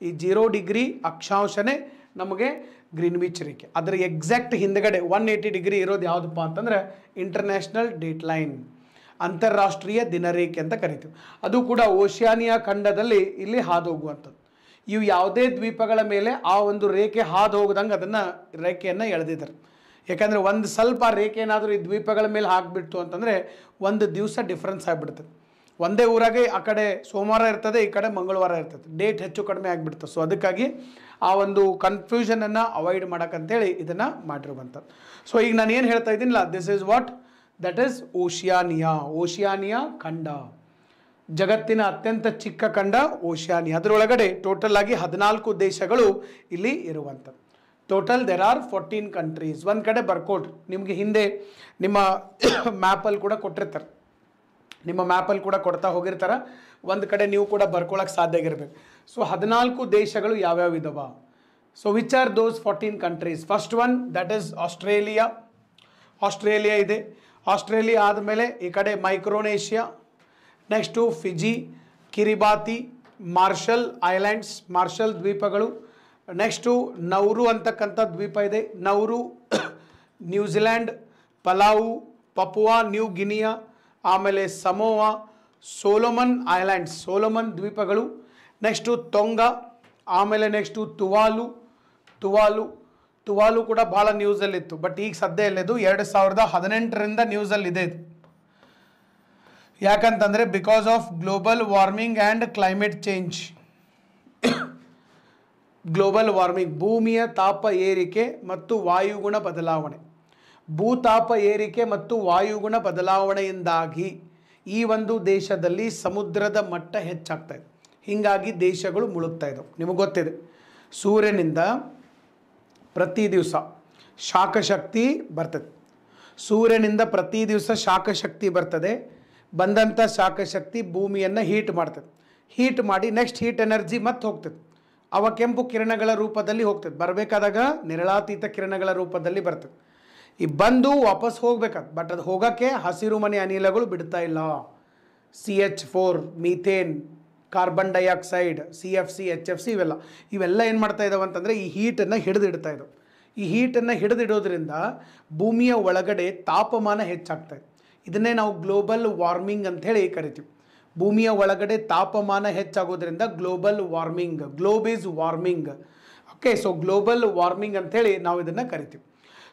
ಈ 0 ಡಿಗ್ರಿ ಅಕ್ಷಾಂಶನೇ ನಮಗೆ ಗ್ರೀನ್ವಿಚ್ ರೇಖೆ. ಅದರ ಎಕ್ಸಾಕ್ಟ್ ಹಿಂದ್ಗಡೆ 180 ಡಿಗ್ರಿ ಇರೋದು ಯಾವುದಪ್ಪ ಅಂತಂದರೆ ಇಂಟರ್ನ್ಯಾಷನಲ್ ಡೇಟ್ ಲೈನ್, ಅಂತಾರಾಷ್ಟ್ರೀಯ ದಿನರೇಖೆ ಅಂತ ಕರಿತೀವಿ. ಅದು ಕೂಡ ಓಷಿಯಾನಿಯಾ ಖಂಡದಲ್ಲಿ ಇಲ್ಲಿ ಹಾದು ಹೋಗುವಂಥದ್ದು. ಇವು ಯಾವುದೇ ದ್ವೀಪಗಳ ಮೇಲೆ ಆ ಒಂದು ರೇಖೆ ಹಾದು ಹೋಗದಂಗೆ ಅದನ್ನು ರೇಖೆಯನ್ನು ಎಳೆದಿದ್ದಾರೆ. ಯಾಕಂದರೆ ಒಂದು ಸ್ವಲ್ಪ ರೇಖೆ ಏನಾದರೂ ಈ ದ್ವೀಪಗಳ ಮೇಲೆ ಹಾಕಿಬಿಡ್ತು ಅಂತಂದರೆ ಒಂದು ದಿವಸ ಡಿಫ್ರೆನ್ಸ್ ಆಗಿಬಿಡ್ತದೆ. ಒಂದೇ ಊರಾಗೆ ಆ ಕಡೆ ಸೋಮವಾರ ಇರ್ತದೆ, ಈ ಕಡೆ ಮಂಗಳವಾರ ಇರ್ತದೆ, ಡೇಟ್ ಹೆಚ್ಚು ಕಡಿಮೆ ಆಗಿಬಿಡ್ತದೆ. ಸೊ ಅದಕ್ಕಾಗಿ ಆ ಒಂದು ಕನ್ಫ್ಯೂಷನನ್ನು ಅವಾಯ್ಡ್ ಮಾಡೋಕ್ಕಂತೇಳಿ ಇದನ್ನು ಮಾಡಿರುವಂಥದ್ದು. ಸೊ ಈಗ ನಾನು ಏನು ಹೇಳ್ತಾ ಇದ್ದೀನಿಲ್ಲ, this is what that is Oceania ಖಂಡ. ಜಗತ್ತಿನ ಅತ್ಯಂತ ಚಿಕ್ಕ ಖಂಡ ಓಷಿಯಾನಿಯಾ. ಅದರೊಳಗಡೆ ಟೋಟಲ್ ಆಗಿ 14 ದೇಶಗಳು ಇಲ್ಲಿ ಇರುವಂಥದ್ದು. Total there are 14 countries. ಒಂದು ಕಡೆ ಬರ್ಕೊಡ್ರಿ, ನಿಮಗೆ ಹಿಂದೆ ನಿಮ್ಮ ಮ್ಯಾಪಲ್ಲಿ ಕೂಡ ಕೊಟ್ಟಿರ್ತಾರೆ, ನಿಮ್ಮ ಮ್ಯಾಪಲ್ಲಿ ಕೂಡ ಕೊಡ್ತಾ ಹೋಗಿರ್ತಾರೆ. ಒಂದು ಕಡೆ ನೀವು ಕೂಡ ಬರ್ಕೊಳ್ಳೋಕೆ ಸಾಧ್ಯ ಆಗಿರ್ಬೇಕು. ಸೊ 14 ದೇಶಗಳು ಯಾವ್ಯಾವ ಇದಾವ? So which are those 14 countries? First one that is Australia. Australia ಇದೆ. ಆಸ್ಟ್ರೇಲಿಯಾ ಆದಮೇಲೆ ಈ ಕಡೆ Micronesia, next Fiji, Kiribati, Marshall Islands, Marshall ದ್ವೀಪಗಳು, ನೆಕ್ಸ್ಟು ನೌರು ಅಂತಕ್ಕಂಥ ದ್ವೀಪ ಇದೆ, Nauru, New Zealand, Palau, Papua New Guinea, ಆಮೇಲೆ ಸಮೋವಾ, ಸೋಲೊಮನ್ ಐಲ್ಯಾಂಡ್ಸ್, ಸೋಲೊಮನ್ ದ್ವೀಪಗಳು, ನೆಕ್ಸ್ಟು ತೊಂಗಾ, ಆಮೇಲೆ ನೆಕ್ಸ್ಟು ತುವಾಲು. ತುವಾಲು ಕೂಡ ಭಾಳ ನ್ಯೂಸಲ್ಲಿತ್ತು, ಬಟ್ ಈಗ ಸದ್ಯ ಇಲ್ಲದು 2018ರಿಂದ ನ್ಯೂಸಲ್ಲಿದೆ ಇದು. ಯಾಕಂತಂದರೆ because of global warming and climate change. Global warming, ಭೂಮಿಯ ತಾಪ ಏರಿಕೆ ಮತ್ತು ವಾಯುಗುಣ ಬದಲಾವಣೆ. ಭೂತಾಪ ಏರಿಕೆ ಮತ್ತು ವಾಯುಗುಣ ಬದಲಾವಣೆಯಿಂದಾಗಿ ಈ ಒಂದು ದೇಶದಲ್ಲಿ ಸಮುದ್ರದ ಮಟ್ಟ ಹೆಚ್ಚಾಗ್ತಾ ಇದೆ. ಹೀಗಾಗಿ ದೇಶಗಳು ಮುಳುಗ್ತಾ ಇದ್ದಾವೆ. ನಿಮಗೆ ಗೊತ್ತಿದೆ, ಸೂರ್ಯನಿಂದ ಪ್ರತಿ ದಿವಸ ಶಾಖಶಕ್ತಿ ಬರ್ತದೆ. ಸೂರ್ಯನಿಂದ ಪ್ರತಿ ದಿವಸ ಶಾಖಶಕ್ತಿ ಬರ್ತದೆ. ಬಂದಂಥ ಶಾಖಶಕ್ತಿ ಭೂಮಿಯನ್ನು ಹೀಟ್ ಮಾಡ್ತದೆ. ಹೀಟ್ ಮಾಡಿ ನೆಕ್ಸ್ಟ್ ಹೀಟ್ ಎನರ್ಜಿ ಮತ್ತೆ ಹೋಗ್ತದೆ. ಅವ ಕೆಂಪು ಕಿರಣಗಳ ರೂಪದಲ್ಲಿ ಹೋಗ್ತದೆ. ಬರಬೇಕಾದಾಗ ನಿರಳಾತೀತ ಕಿರಣಗಳ ರೂಪದಲ್ಲಿ ಬರ್ತದೆ. ಈ ಬಂದು ವಾಪಸ್ ಹೋಗ್ಬೇಕಾದ, ಬಟ್ ಅದು ಹೋಗೋಕ್ಕೆ ಹಸಿರು ಮನೆ ಅನಿಲಗಳು ಬಿಡ್ತಾ ಇಲ್ಲ. CH4, methane, carbon dioxide, CFC, HFC ಇವೆಲ್ಲ ಏನು ಮಾಡ್ತಾ ಇದ್ದಾವೆ ಅಂತಂದರೆ ಈ ಹೀಟನ್ನು ಹಿಡಿದಿಡ್ತಾ ಇದ್ದಾವೆ. ಈ ಹೀಟನ್ನು ಹಿಡಿದಿಡೋದ್ರಿಂದ ಭೂಮಿಯ ಒಳಗಡೆ ತಾಪಮಾನ ಹೆಚ್ಚಾಗ್ತಾಯಿದೆ. ಇದನ್ನೇ ನಾವು ಗ್ಲೋಬಲ್ ವಾರ್ಮಿಂಗ್ ಅಂಥೇಳಿ ಕರಿತೀವಿ. ಭೂಮಿಯ ಒಳಗಡೆ ತಾಪಮಾನ ಹೆಚ್ಚಾಗೋದ್ರಿಂದ global warming, globe is warming. Okay, so global warming ಅಂಥೇಳಿ ನಾವು ಇದನ್ನು ಕರಿತೀವಿ.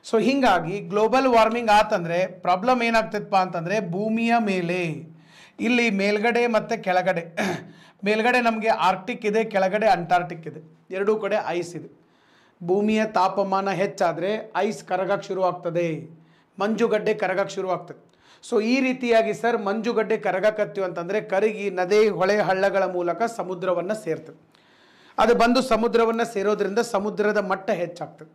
ಸೊ ಹೀಗಾಗಿ ಗ್ಲೋಬಲ್ ವಾರ್ಮಿಂಗ್ ಆತಂದರೆ ಪ್ರಾಬ್ಲಮ್ ಏನಾಗ್ತದಪ್ಪ ಅಂತಂದರೆ ಭೂಮಿಯ ಮೇಲೆ ಇಲ್ಲಿ ಮೇಲ್ಗಡೆ ಮತ್ತು ಕೆಳಗಡೆ, ಮೇಲ್ಗಡೆ ನಮಗೆ ಆರ್ಕ್ಟಿಕ್ ಇದೆ, ಕೆಳಗಡೆ ಅಂಟಾರ್ಟಿಕ್ ಇದೆ, ಎರಡೂ ಕಡೆ ಐಸ್ ಇದೆ. ಭೂಮಿಯ ತಾಪಮಾನ ಹೆಚ್ಚಾದರೆ ಐಸ್ ಕರಗಕ್ಕೆ ಶುರುವಾಗ್ತದೆ, ಮಂಜುಗಡ್ಡೆ ಕರಗಕ್ಕೆ ಶುರುವಾಗ್ತದೆ. ಸೊ ಈ ರೀತಿಯಾಗಿ ಸರ್ ಮಂಜುಗಡ್ಡೆ ಕರಗಕತ್ತೀವಿ ಅಂತಂದರೆ ಕರಗಿ ನದಿ, ಹೊಳೆ, ಹಳ್ಳಗಳ ಮೂಲಕ ಸಮುದ್ರವನ್ನು ಸೇರ್ತದೆ. ಅದು ಬಂದು ಸಮುದ್ರವನ್ನು ಸೇರೋದ್ರಿಂದ ಸಮುದ್ರದ ಮಟ್ಟ ಹೆಚ್ಚಾಗ್ತದೆ.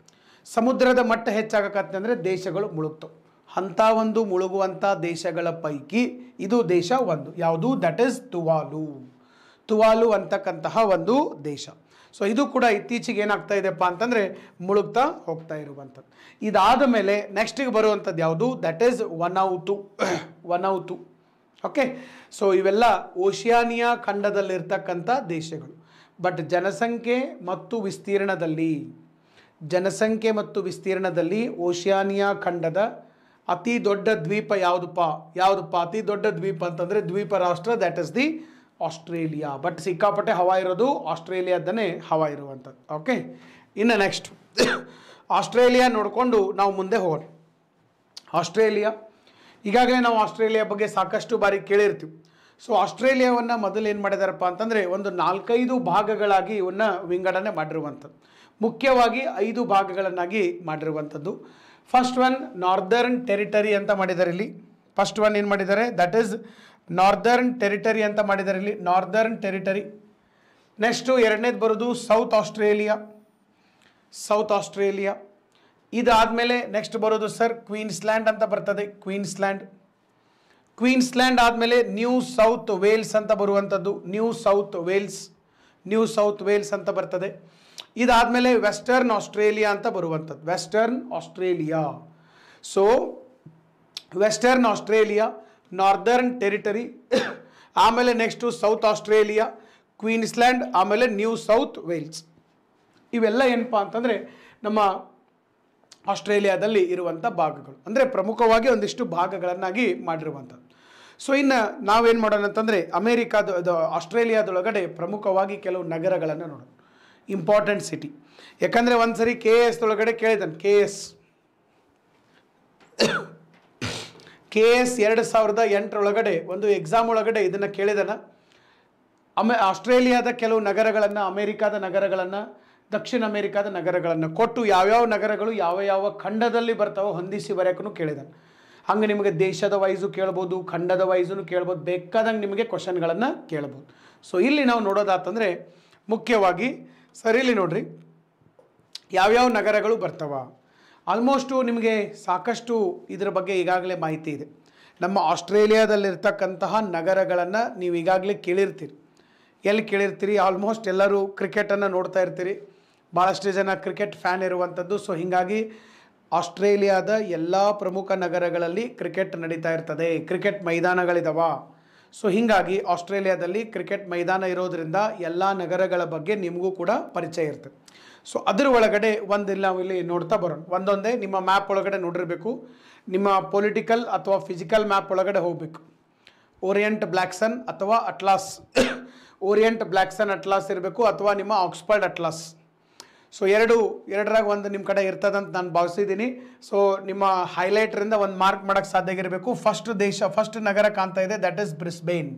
ಸಮುದ್ರದ ಮಟ್ಟ ಹೆಚ್ಚಾಗಕತ್ತೆ ಅಂದರೆ ದೇಶಗಳು ಮುಳುಗ್ತವೆ. ಅಂಥ ಒಂದು ಮುಳುಗುವಂಥ ದೇಶಗಳ ಪೈಕಿ ಇದು ದೇಶ ಒಂದು. ಯಾವುದು? ದಟ್ ಈಸ್ ತುವಾಲು ಅಂತಕ್ಕಂತಹ ಒಂದು ದೇಶ. ಸೊ ಇದು ಕೂಡ ಇತ್ತೀಚೆಗೆ ಏನಾಗ್ತಾ ಇದೆಪ್ಪ ಅಂತಂದರೆ ಮುಳುಗ್ತಾ ಹೋಗ್ತಾ ಇರುವಂಥದ್ದು. ಇದಾದ ಮೇಲೆ ನೆಕ್ಸ್ಟಿಗೆ ಬರುವಂಥದ್ದು ಯಾವುದು? That is Vanuatu. Okay, so ಇವೆಲ್ಲ ಓಷಿಯಾನಿಯಾ ಖಂಡದಲ್ಲಿರ್ತಕ್ಕಂಥ ದೇಶಗಳು. ಬಟ್ ಜನಸಂಖ್ಯೆ ಮತ್ತು ವಿಸ್ತೀರ್ಣದಲ್ಲಿ ಓಷಿಯಾನಿಯಾ ಖಂಡದ ಅತಿ ದೊಡ್ಡ ದ್ವೀಪ ಯಾವುದಪ್ಪ? ಅತಿ ದೊಡ್ಡ ದ್ವೀಪ ಅಂತಂದರೆ ದ್ವೀಪ ರಾಷ್ಟ್ರ, that is the Australia. But ಸಿಕ್ಕಾಪಟ್ಟೆ ಹವಾ ಇರೋದು ಆಸ್ಟ್ರೇಲಿಯಾದನೇ ಹವಾ ಇರುವಂಥದ್ದು. ಓಕೆ, ಇನ್ನು ನೆಕ್ಸ್ಟ್ ಆಸ್ಟ್ರೇಲಿಯಾ ನೋಡಿಕೊಂಡು ನಾವು ಮುಂದೆ ಹೋಗೋಣ. ಆಸ್ಟ್ರೇಲಿಯಾ, ಈಗಾಗಲೇ ನಾವು ಆಸ್ಟ್ರೇಲಿಯಾ ಬಗ್ಗೆ ಸಾಕಷ್ಟು ಬಾರಿ ಕೇಳಿರ್ತೀವಿ. ಸೊ ಆಸ್ಟ್ರೇಲಿಯಾವನ್ನು ಮೊದಲು ಏನು ಮಾಡಿದಾರಪ್ಪ ಅಂತಂದರೆ ಒಂದು 4-5 ಭಾಗಗಳಾಗಿ ಇವನ್ನ ವಿಂಗಡಣೆ ಮಾಡಿರುವಂಥದ್ದು. ಮುಖ್ಯವಾಗಿ 5 ಭಾಗಗಳನ್ನಾಗಿ ಮಾಡಿರುವಂಥದ್ದು. ಫಸ್ಟ್ ಒನ್ ನಾರ್ದರ್ನ್ ಟೆರಿಟರಿ ಅಂತ ಮಾಡಿದ್ದಾರೆ. ಇಲ್ಲಿ ಫಸ್ಟ್ ಒನ್ ಏನು ಮಾಡಿದ್ದಾರೆ? ದಟ್ ಈಸ್ ನಾರ್ದರ್ನ್ ಟೆರಿಟರಿ ಅಂತ ಮಾಡಿದ್ದಾರೆ ಇಲ್ಲಿ, ನಾರ್ದರ್ನ್ ಟೆರಿಟರಿ. ನೆಕ್ಸ್ಟು ಎರಡನೇದು ಬರೋದು ಸೌತ್ ಆಸ್ಟ್ರೇಲಿಯಾ. ಇದಾದಮೇಲೆ ನೆಕ್ಸ್ಟ್ ಬರೋದು ಸರ್ ಕ್ವೀನ್ಸ್ಲ್ಯಾಂಡ್ ಅಂತ ಬರ್ತದೆ, ಕ್ವೀನ್ಸ್ಲ್ಯಾಂಡ್ ಆದಮೇಲೆ ನ್ಯೂ ಸೌತ್ ವೇಲ್ಸ್ ಅಂತ ಬರುವಂಥದ್ದು, ನ್ಯೂ ಸೌತ್ ವೇಲ್ಸ್ ಅಂತ ಬರ್ತದೆ. ಇದಾದಮೇಲೆ ವೆಸ್ಟರ್ನ್ ಆಸ್ಟ್ರೇಲಿಯಾ ಅಂತ ಬರುವಂಥದ್ದು, western Australia. So western Australia, northern territory, ಆಮೇಲೆ ನೆಕ್ಸ್ಟು ಸೌತ್ ಆಸ್ಟ್ರೇಲಿಯಾ, ಕ್ವೀನ್ಸ್ಲ್ಯಾಂಡ್, ಆಮೇಲೆ ನ್ಯೂ ಸೌತ್ ವೇಲ್ಸ್. ಇವೆಲ್ಲ ಏನಪ್ಪ ಅಂತಂದರೆ ನಮ್ಮ ಆಸ್ಟ್ರೇಲಿಯಾದಲ್ಲಿ ಇರುವಂಥ ಭಾಗಗಳು. ಅಂದರೆ ಪ್ರಮುಖವಾಗಿ ಒಂದಿಷ್ಟು ಭಾಗಗಳನ್ನಾಗಿ ಮಾಡಿರುವಂಥದ್ದು. ಸೊ ಇನ್ನು ನಾವೇನು ಮಾಡೋಣ ಅಂತಂದರೆ ಆಸ್ಟ್ರೇಲಿಯಾದೊಳಗಡೆ ಪ್ರಮುಖವಾಗಿ ಕೆಲವು ನಗರಗಳನ್ನು ನೋಡೋಣ, ಇಂಪಾರ್ಟೆಂಟ್ ಸಿಟಿ. ಯಾಕಂದರೆ ಒಂದು ಸರಿ KS ಒಳಗಡೆ ಕೇಳಿದ್ದಾನೆ, KS 2008 ಒಳಗಡೆ ಒಂದು ಎಕ್ಸಾಮ್ ಒಳಗಡೆ ಇದನ್ನು ಕೇಳಿದಾನ. ಆಸ್ಟ್ರೇಲಿಯಾದ ಕೆಲವು ನಗರಗಳನ್ನು, ಅಮೇರಿಕಾದ ನಗರಗಳನ್ನು, ದಕ್ಷಿಣ ಅಮೇರಿಕಾದ ನಗರಗಳನ್ನು ಕೊಟ್ಟು ಯಾವ್ಯಾವ ನಗರಗಳು ಯಾವ ಖಂಡದಲ್ಲಿ ಬರ್ತಾವೋ ಹೊಂದಿಸಿ ಬರೆಯೋಕ್ಕೂ ಕೇಳಿದಾನೆ. ಹಂಗೆ ನಿಮಗೆ ದೇಶದ ವೈಸು ಕೇಳ್ಬೋದು, ಖಂಡದ ವೈಸು ಕೇಳ್ಬೋದು, ಬೇಕಾದಂಗೆ ನಿಮಗೆ ಕ್ವಶನ್ಗಳನ್ನು ಕೇಳ್ಬೋದು. ಸೊ ಇಲ್ಲಿ ನಾವು ನೋಡೋದಾತಂದರೆ ಮುಖ್ಯವಾಗಿ ಸರ್ ಇಲ್ಲಿ ನೋಡ್ರಿ ಯಾವ್ಯಾವ ನಗರಗಳು ಬರ್ತಾವ. ಆಲ್ಮೋಸ್ಟು ನಿಮಗೆ ಸಾಕಷ್ಟು ಇದರ ಬಗ್ಗೆ ಈಗಾಗಲೇ ಮಾಹಿತಿ ಇದೆ. ನಮ್ಮ ಆಸ್ಟ್ರೇಲಿಯಾದಲ್ಲಿರ್ತಕ್ಕಂತಹ ನಗರಗಳನ್ನು ನೀವು ಈಗಾಗಲೇ ಕೇಳಿರ್ತೀರಿ. ಎಲ್ಲಿ ಕೇಳಿರ್ತೀರಿ? ಆಲ್ಮೋಸ್ಟ್ ಎಲ್ಲರೂ ಕ್ರಿಕೆಟನ್ನು ನೋಡ್ತಾ ಇರ್ತೀರಿ, ಭಾಳಷ್ಟು ಜನ ಕ್ರಿಕೆಟ್ ಫ್ಯಾನ್ ಇರುವಂಥದ್ದು. ಸೊ ಹೀಗಾಗಿ ಆಸ್ಟ್ರೇಲಿಯಾದ ಎಲ್ಲ ಪ್ರಮುಖ ನಗರಗಳಲ್ಲಿ ಕ್ರಿಕೆಟ್ ನಡೀತಾ ಇರ್ತದೆ, ಕ್ರಿಕೆಟ್ ಮೈದಾನಗಳಿದಾವ. ಸೊ ಹೀಗಾಗಿ ಆಸ್ಟ್ರೇಲಿಯಾದಲ್ಲಿ ಕ್ರಿಕೆಟ್ ಮೈದಾನ ಇರೋದರಿಂದ ಎಲ್ಲ ನಗರಗಳ ಬಗ್ಗೆ ನಿಮಗೂ ಕೂಡ ಪರಿಚಯ ಇರ್ತದೆ. ಸೊ ಅದರ ಒಳಗಡೆ ನಾವು ಇಲ್ಲಿ ನೋಡ್ತಾ ಬರೋಣ. ಒಂದೊಂದೇ ನಿಮ್ಮ ಮ್ಯಾಪ್ ಒಳಗಡೆ ನೋಡಿರಬೇಕು. ನಿಮ್ಮ ಪೊಲಿಟಿಕಲ್ ಅಥವಾ ಫಿಸಿಕಲ್ ಮ್ಯಾಪ್ ಒಳಗಡೆ ಹೋಗಬೇಕು. ಓರಿಯೆಂಟ್ ಬ್ಲ್ಯಾಕ್ ಸನ್ ಅಥವಾ ಅಟ್ಲಾಸ್ ಓರಿಯೆಂಟ್ ಬ್ಲ್ಯಾಕ್ ಸನ್ ಅಟ್ಲಾಸ್ ಇರಬೇಕು, ಅಥವಾ ನಿಮ್ಮ ಆಕ್ಸ್ಫರ್ಡ್ ಅಟ್ಲಾಸ್. ಸೊ ಎರಡರಾಗ ಒಂದು ನಿಮ್ಮ ಕಡೆ ಇರ್ತದಂತ ನಾನು ಭಾವಿಸಿದ್ದೀನಿ. ಸೊ ನಿಮ್ಮ ಹೈಲೈಟ್ರಿಂದ ಒಂದು ಮಾರ್ಕ್ ಮಾಡೋಕ್ಕೆ ಸಾಧ್ಯ ಆಗಿರಬೇಕು. ಫಸ್ಟ್ ನಗರ ಕಾಣ್ತಾ ಇದೆ, that is Brisbane.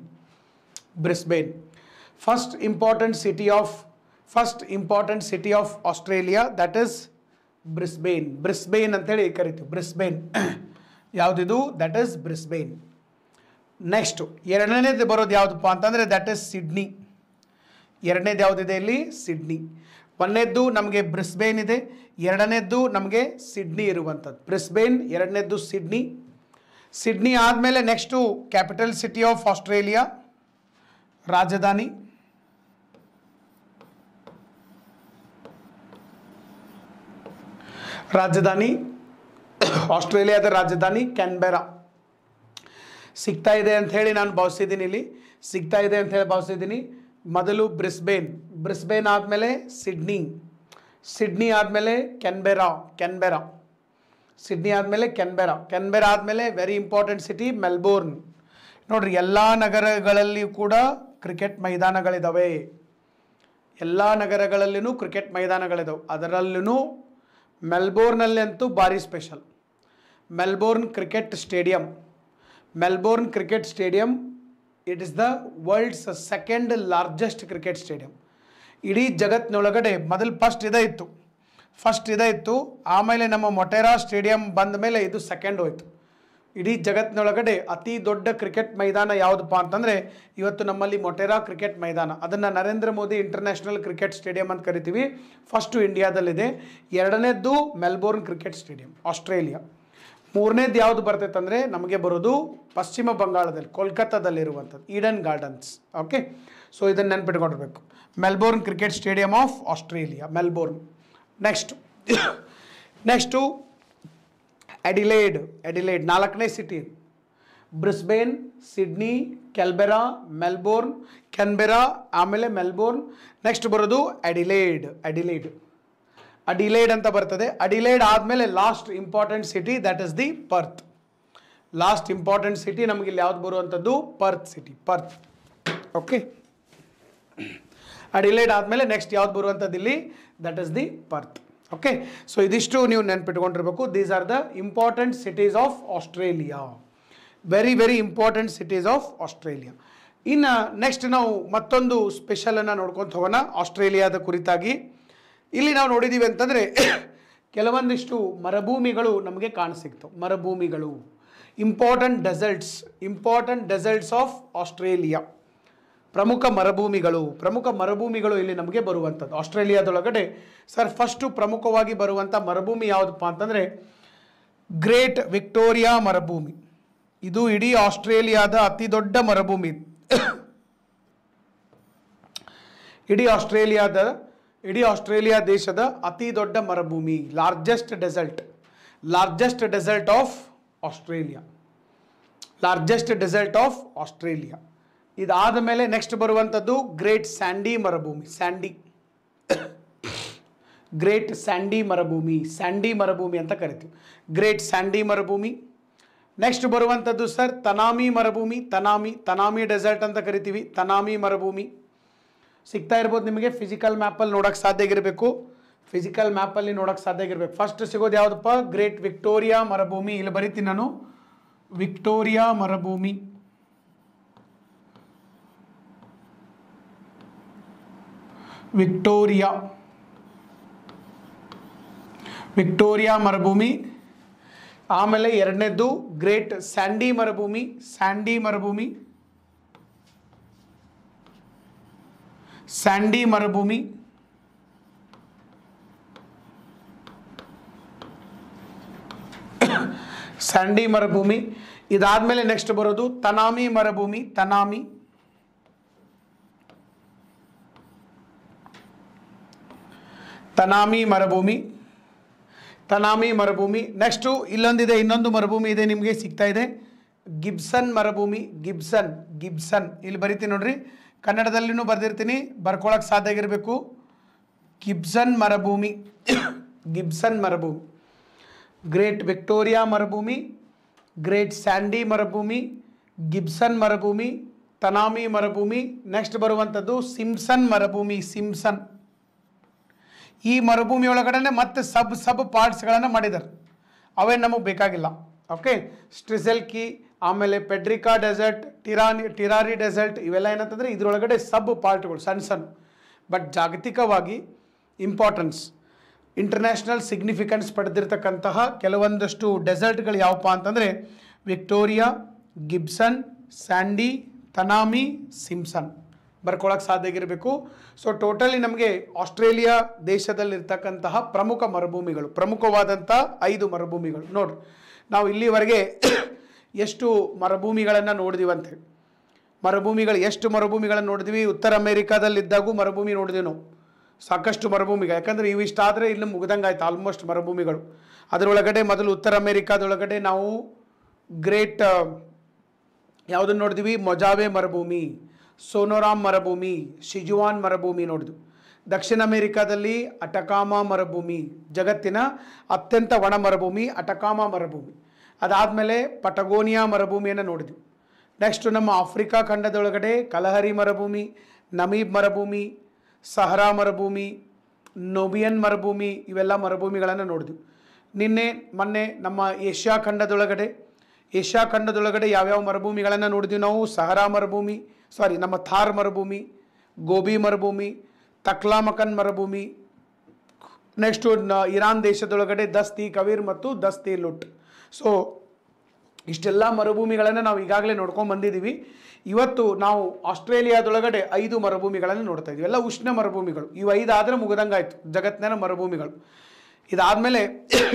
First important city of Australia, that is Brisbane ಅಂತೇಳಿ ಕರಿತೀವಿ. ಬ್ರಿಸ್ಬೇನ್ ಯಾವುದಿದು? That is Brisbane. ನೆಕ್ಸ್ಟು ಎರಡನೇದು ಬರೋದು ಯಾವುದಪ್ಪ ಅಂತಂದರೆ ದಟ್ ಈಸ್ ಸಿಡ್ನಿ. ಎರಡನೇದು ಯಾವುದಿದೆ ಇಲ್ಲಿ? ಸಿಡ್ನಿ. ಒಂದನೇದ್ದು ನಮಗೆ ಬ್ರಿಸ್ಬೇನ್ ಇದೆ, ಎರಡನೇದ್ದು ನಮಗೆ ಸಿಡ್ನಿ ಇರುವಂಥದ್ದು. ಬ್ರಿಸ್ಬೇನ್, ಎರಡನೇದ್ದು ಸಿಡ್ನಿ. ಸಿಡ್ನಿ ಆದಮೇಲೆ next capital city of Australia, ರಾಜಧಾನಿ. ಆಸ್ಟ್ರೇಲಿಯಾದ ರಾಜಧಾನಿ ಕ್ಯಾನ್ಬೆರಾ. ಸಿಗ್ತಾ ಇದೆ ಅಂತ ಹೇಳಿ ನಾನು ಭಾವಿಸಿದ್ದೀನಿ. ಮೊದಲು ಬ್ರಿಸ್ಬೇನ್ ಆದಮೇಲೆ ಸಿಡ್ನಿ ಆದಮೇಲೆ ಕ್ಯಾನ್ಬೆರಾ. ಕ್ಯಾನ್ಬೆರಾ ಆದಮೇಲೆ ವೆರಿ ಇಂಪಾರ್ಟೆಂಟ್ ಸಿಟಿ ಮೆಲ್ಬೋರ್ನ್. ನೋಡ್ರಿ, ಎಲ್ಲ ನಗರಗಳಲ್ಲಿಯೂ ಕೂಡ ಕ್ರಿಕೆಟ್ ಮೈದಾನಗಳಿದ್ದಾವೆ. ಎಲ್ಲ ನಗರಗಳಲ್ಲಿನೂ ಕ್ರಿಕೆಟ್ ಮೈದಾನಗಳಿದ್ದಾವೆ. ಅದರಲ್ಲೂ ಮೆಲ್ಬೋರ್ನಲ್ಲಂತೂ ಭಾರಿ special. Melbourne cricket stadium it is the world's second largest cricket stadium. ಇಡೀ ಜಗತ್ತಿನೊಳಗಡೆ ಮೊದಲು ಫಸ್ಟ್ ಇದಾಯಿತು. ಆಮೇಲೆ ನಮ್ಮ ಮೊಟೆರಾ ಸ್ಟೇಡಿಯಂ ಬಂದ ಮೇಲೆ ಇದು ಸೆಕೆಂಡ್ ಹೋಯಿತು. ಇಡೀ ಜಗತ್ತಿನೊಳಗಡೆ ಅತಿ ದೊಡ್ಡ ಕ್ರಿಕೆಟ್ ಮೈದಾನ ಯಾವುದಪ್ಪ ಅಂತಂದರೆ ಇವತ್ತು ನಮ್ಮಲ್ಲಿ ಮೊಟೆರಾ ಕ್ರಿಕೆಟ್ ಮೈದಾನ. ಅದನ್ನು Narendra Modi international cricket stadium ಅಂತ ಕರಿತೀವಿ. ಫಸ್ಟು ಇಂಡಿಯಾದಲ್ಲಿದೆ. ಎರಡನೇದ್ದು ಮೆಲ್ಬೋರ್ನ್ ಕ್ರಿಕೆಟ್ ಸ್ಟೇಡಿಯಂ ಆಸ್ಟ್ರೇಲಿಯಾ. ಮೂರನೇದು ಯಾವುದು ಬರ್ತೈತೆ ಅಂದರೆ ನಮಗೆ ಬರೋದು ಪಶ್ಚಿಮ ಬಂಗಾಳದಲ್ಲಿ ಕೋಲ್ಕತ್ತಾದಲ್ಲಿರುವಂಥದ್ದು ಈಡನ್ ಗಾರ್ಡನ್ಸ್. ಓಕೆ, ಸೊ ಇದನ್ನು ನೆನ್ಪಿಟ್ಕೊಂಡಿರ್ಬೇಕು. Melbourne cricket stadium of Australia, Melbourne. Next Adelaide. ನಾಲ್ಕನೇ ಸಿಟಿ. ಬ್ರಿಸ್ಬೇನ್, ಸಿಡ್ನಿ, ಕ್ಯಾನ್ಬೆರಾ, ಆಮೇಲೆ ಮೆಲ್ಬೋರ್ನ್. ನೆಕ್ಸ್ಟ್ ಬರೋದು ಅಡಿಲೇಡ್ ಅಂತ ಬರ್ತದೆ. ಅಡಿಲೇಡ್ ಆದಮೇಲೆ last important city that is the ಪರ್ತ್. Last important city ನಮಗೆ ಇಲ್ಲಿ ಯಾವ್ದು ಬರುವಂಥದ್ದು? ಪರ್ತ್ ಸಿಟಿ. ಓಕೆ, ಅಡಿಲೇಡ್ ಆದಮೇಲೆ ನೆಕ್ಸ್ಟ್ ಯಾವ್ದು ಬರುವಂಥದ್ದು ಇಲ್ಲಿ? That is the ಪರ್ತ್. Okay, so ಇದಿಷ್ಟು ನೀವು ನೆನ್ಪಿಟ್ಕೊಂಡಿರ್ಬೇಕು. These are the important cities of Australia. Very very important cities of Australia. ಇನ್ನು ನೆಕ್ಸ್ಟ್ ನಾವು ಮತ್ತೊಂದು ಸ್ಪೆಷಲನ್ನು ನೋಡ್ಕೊತ ಹೋಗೋಣ ಆಸ್ಟ್ರೇಲಿಯಾದ ಕುರಿತಾಗಿ. ಇಲ್ಲಿ ನಾವು ನೋಡಿದ್ದೀವಿ ಅಂತಂದರೆ ಕೆಲವೊಂದಿಷ್ಟು ಮರುಭೂಮಿಗಳು ನಮಗೆ ಕಾಣಸಿಗ್ತವೆ. ಮರುಭೂಮಿಗಳು, ಇಂಪಾರ್ಟೆಂಟ್ ಡೆಸರ್ಟ್ಸ್ ಆಫ್ ಆಸ್ಟ್ರೇಲಿಯಾ. ಪ್ರಮುಖ ಮರುಭೂಮಿಗಳು ಇಲ್ಲಿ ನಮಗೆ ಬರುವಂಥದ್ದು ಆಸ್ಟ್ರೇಲಿಯಾದೊಳಗಡೆ. ಸರ್, ಫಸ್ಟು ಪ್ರಮುಖವಾಗಿ ಬರುವಂಥ ಮರುಭೂಮಿ ಯಾವುದಪ್ಪ ಅಂತಂದರೆ ಗ್ರೇಟ್ ವಿಕ್ಟೋರಿಯಾ ಮರುಭೂಮಿ. ಇದು ಇಡೀ ಆಸ್ಟ್ರೇಲಿಯಾದ ಅತಿ ದೊಡ್ಡ ಮರುಭೂಮಿ. ಇಡೀ ಆಸ್ಟ್ರೇಲಿಯಾ ದೇಶದ ಅತಿ ದೊಡ್ಡ ಮರುಭೂಮಿ, ಲಾರ್ಜೆಸ್ಟ್ ಡೆಸರ್ಟ್ ಆಫ್ ಆಸ್ಟ್ರೇಲಿಯಾ. ಇದಾದ ಮೇಲೆ ನೆಕ್ಸ್ಟ್ ಬರುವಂಥದ್ದು ಗ್ರೇಟ್ ಸ್ಯಾಂಡಿ ಮರುಭೂಮಿ. ಸ್ಯಾಂಡಿ ಮರುಭೂಮಿ ಅಂತ ಕರಿತೀವಿ, ಗ್ರೇಟ್ ಸ್ಯಾಂಡಿ ಮರುಭೂಮಿ. ನೆಕ್ಸ್ಟ್ ಬರುವಂಥದ್ದು ಸರ್ ತನಾಮಿ ಮರುಭೂಮಿ. ತನಾಮಿ ಡೆಸರ್ಟ್ ಅಂತ ಕರಿತೀವಿ. ತನಾಮಿ ಮರುಭೂಮಿ ಸಿಗ್ತಾ ಇರ್ಬೋದು ನಿಮಗೆ. ಫಿಸಿಕಲ್ ಮ್ಯಾಪಲ್ಲಿ ನೋಡೋಕ್ಕೆ ಸಾಧ್ಯ ಆಗಿರಬೇಕು. ಫಸ್ಟ್ ಸಿಗೋದು ಯಾವುದಪ್ಪ? ಗ್ರೇಟ್ ವಿಕ್ಟೋರಿಯಾ ಮರುಭೂಮಿ. ಇಲ್ಲಿ ಬರೀತೀನಿ ನಾನು, ವಿಕ್ಟೋರಿಯಾ ಮರುಭೂಮಿ. ವಿಕ್ಟೋರಿಯಾ ಮರುಭೂಮಿ. ಆಮೇಲೆ ಎರಡನೇದ್ದು ಗ್ರೇಟ್ ಸ್ಯಾಂಡಿ ಮರುಭೂಮಿ. ಇದಾದ್ಮೇಲೆ ನೆಕ್ಸ್ಟ್ ಬರೋದು ತನಾಮಿ ಮರುಭೂಮಿ. ತನಾಮಿ ಮರುಭೂಮಿ, ತನಾಮಿ ಮರುಭೂಮಿ. ನೆಕ್ಸ್ಟು ಇಲ್ಲೊಂದಿದೆ, ಇನ್ನೊಂದು ಮರುಭೂಮಿ ಇದೆ ನಿಮಗೆ ಸಿಗ್ತಾ ಇದೆ, ಗಿಬ್ಸನ್ ಮರುಭೂಮಿ. ಗಿಬ್ಸನ್, ಗಿಬ್ಸನ್ ಇಲ್ಲಿ ಬರಿತೀನಿ ನೋಡ್ರಿ, ಕನ್ನಡದಲ್ಲಿನೂ ಬರೆದಿರ್ತೀನಿ, ಬರ್ಕೊಳಕ್ಕೆ ಸಾಧ್ಯ ಆಗಿರಬೇಕು. ಗಿಬ್ಸನ್ ಮರುಭೂಮಿ, ಗಿಬ್ಸನ್ ಮರುಭೂಮಿ. ಗ್ರೇಟ್ ವಿಕ್ಟೋರಿಯಾ ಮರುಭೂಮಿ, ಗ್ರೇಟ್ ಸ್ಯಾಂಡಿ ಮರುಭೂಮಿ, ಗಿಬ್ಸನ್ ಮರುಭೂಮಿ, ತನಾಮಿ ಮರುಭೂಮಿ. ನೆಕ್ಸ್ಟ್ ಬರುವಂಥದ್ದು ಸಿಂಪ್ಸನ್ ಮರುಭೂಮಿ, ಸಿಂಪ್ಸನ್. ಈ ಮರುಭೂಮಿ ಒಳಗಡೆ ಮತ್ತೆ ಸಬ್ ಪಾರ್ಟ್ಸ್ಗಳನ್ನು ಮಾಡಿದ್ದಾರೆ, ಅವೇ ನಮಗೆ ಬೇಕಾಗಿಲ್ಲ. ಓಕೆ, ಸ್ಟ್ರಿಸೆಲ್ಕಿ, ಆಮೇಲೆ ಪೆಡ್ರಿಕಾ ಡೆಸರ್ಟ್, ಟಿರಾರಿ ಡೆಸರ್ಟ್, ಇವೆಲ್ಲ ಏನಂತಂದರೆ ಇದರೊಳಗಡೆ ಸಬ್ ಪಾರ್ಟ್ಗಳು ಸಣ್ಣ ಸಣ್ಣ. ಬಟ್ ಜಾಗತಿಕವಾಗಿ ಇಂಪಾರ್ಟೆನ್ಸ್, ಇಂಟರ್ನ್ಯಾಷನಲ್ ಸಿಗ್ನಿಫಿಕೆನ್ಸ್ ಪಡೆದಿರ್ತಕ್ಕಂತಹ ಕೆಲವೊಂದಷ್ಟು ಡೆಸರ್ಟ್ಗಳು ಯಾವಪ್ಪ ಅಂತಂದರೆ ವಿಕ್ಟೋರಿಯಾ, ಗಿಬ್ಸನ್, ಸ್ಯಾಂಡಿ, ತನಾಮಿ, ಸಿಂಪ್ಸನ್. ಬರ್ಕೊಳ್ಳೋಕೆ ಸಾಧ್ಯ ಆಗಿರಬೇಕು. ಸೊ ಟೋಟಲಿ ನಮಗೆ ಆಸ್ಟ್ರೇಲಿಯಾ ದೇಶದಲ್ಲಿರ್ತಕ್ಕಂತಹ ಪ್ರಮುಖ ಮರುಭೂಮಿಗಳು, ಪ್ರಮುಖವಾದಂಥ 5 ಮರುಭೂಮಿಗಳು. ನೋಡ್ರಿ, ನಾವು ಇಲ್ಲಿವರೆಗೆ ಎಷ್ಟು ಮರುಭೂಮಿಗಳನ್ನು ನೋಡಿದೀವಂತೆ, ಮರುಭೂಮಿಗಳು ಎಷ್ಟು ಮರುಭೂಮಿಗಳನ್ನು ನೋಡಿದ್ವಿ. ಉತ್ತರ ಅಮೇರಿಕಾದಲ್ಲಿದ್ದಾಗೂ ಮರುಭೂಮಿ ನೋಡಿದ್ವಿ ನಾವು, ಸಾಕಷ್ಟು ಮರುಭೂಮಿಗಳು. ಯಾಕಂದರೆ ಇವಿಷ್ಟಾದರೆ ಇಲ್ಲಿ ಮುಗ್ದಂಗೆ ಆಯ್ತು ಆಲ್ಮೋಸ್ಟ್ ಮರುಭೂಮಿಗಳು. ಅದರೊಳಗಡೆ ಮೊದಲು ಉತ್ತರ ಅಮೇರಿಕಾದೊಳಗಡೆ ನಾವು ಗ್ರೇಟ್ ಯಾವುದನ್ನು ನೋಡಿದ್ವಿ, ಮೊಜಾವೆ ಮರುಭೂಮಿ, ಸೋನೋರಾಮ್ ಮರುಭೂಮಿ, ಶಿಜುವಾನ್ ಮರುಭೂಮಿ ನೋಡಿದ್ವಿ. ದಕ್ಷಿಣ ಅಮೇರಿಕಾದಲ್ಲಿ ಅಟಕಾಮಾ ಮರುಭೂಮಿ, ಜಗತ್ತಿನ ಅತ್ಯಂತ ಒಣ ಮರುಭೂಮಿ ಅಟಕಾಮಾ ಮರುಭೂಮಿ. ಅದಾದಮೇಲೆ ಪಟಗೋನಿಯಾ ಮರುಭೂಮಿಯನ್ನು ನೋಡಿದ್ವಿ. ನೆಕ್ಸ್ಟು ನಮ್ಮ ಆಫ್ರಿಕಾ ಖಂಡದೊಳಗಡೆ ಕಲಹರಿ ಮರುಭೂಮಿ, ನಮೀಬ್ ಮರುಭೂಮಿ, ಸಹರಾ ಮರುಭೂಮಿ, ನೋಬಿಯನ್ ಮರುಭೂಮಿ, ಇವೆಲ್ಲ ಮರುಭೂಮಿಗಳನ್ನು ನೋಡಿದ್ವಿ. ಮೊನ್ನೆ ನಮ್ಮ ಏಷ್ಯಾ ಖಂಡದೊಳಗಡೆ ಯಾವ್ಯಾವ ಮರುಭೂಮಿಗಳನ್ನು ನೋಡಿದ್ವಿ ನಾವು, ಸಹರಾ ಮರುಭೂಮಿ, ನಮ್ಮ ಥಾರ್ ಮರುಭೂಮಿ, ಗೋಬಿ ಮರುಭೂಮಿ, ತಕ್ಲಾಮಕನ್ ಮರುಭೂಮಿ. ನೆಕ್ಸ್ಟು ಇರಾನ್ ದೇಶದೊಳಗಡೆ ದಸ್ತಿ ಕವೀರ್ ಮತ್ತು ದಸ್ತಿ ಲುಟ್. ಸೊ ಇಷ್ಟೆಲ್ಲ ಮರುಭೂಮಿಗಳನ್ನು ನಾವು ಈಗಾಗಲೇ ನೋಡ್ಕೊಂಡು ಬಂದಿದ್ದೀವಿ. ಇವತ್ತು ನಾವು ಆಸ್ಟ್ರೇಲಿಯಾದೊಳಗಡೆ 5 ಮರುಭೂಮಿಗಳನ್ನು ನೋಡ್ತಾ ಇದ್ವಿ, ಎಲ್ಲ ಉಷ್ಣ ಮರುಭೂಮಿಗಳು. ಇವು 5 ಆದರೆ ಮುಗಿದಂಗಾಯ್ತು ಜಗತ್ತಿನ ಮರುಭೂಮಿಗಳು. ಇದಾದಮೇಲೆ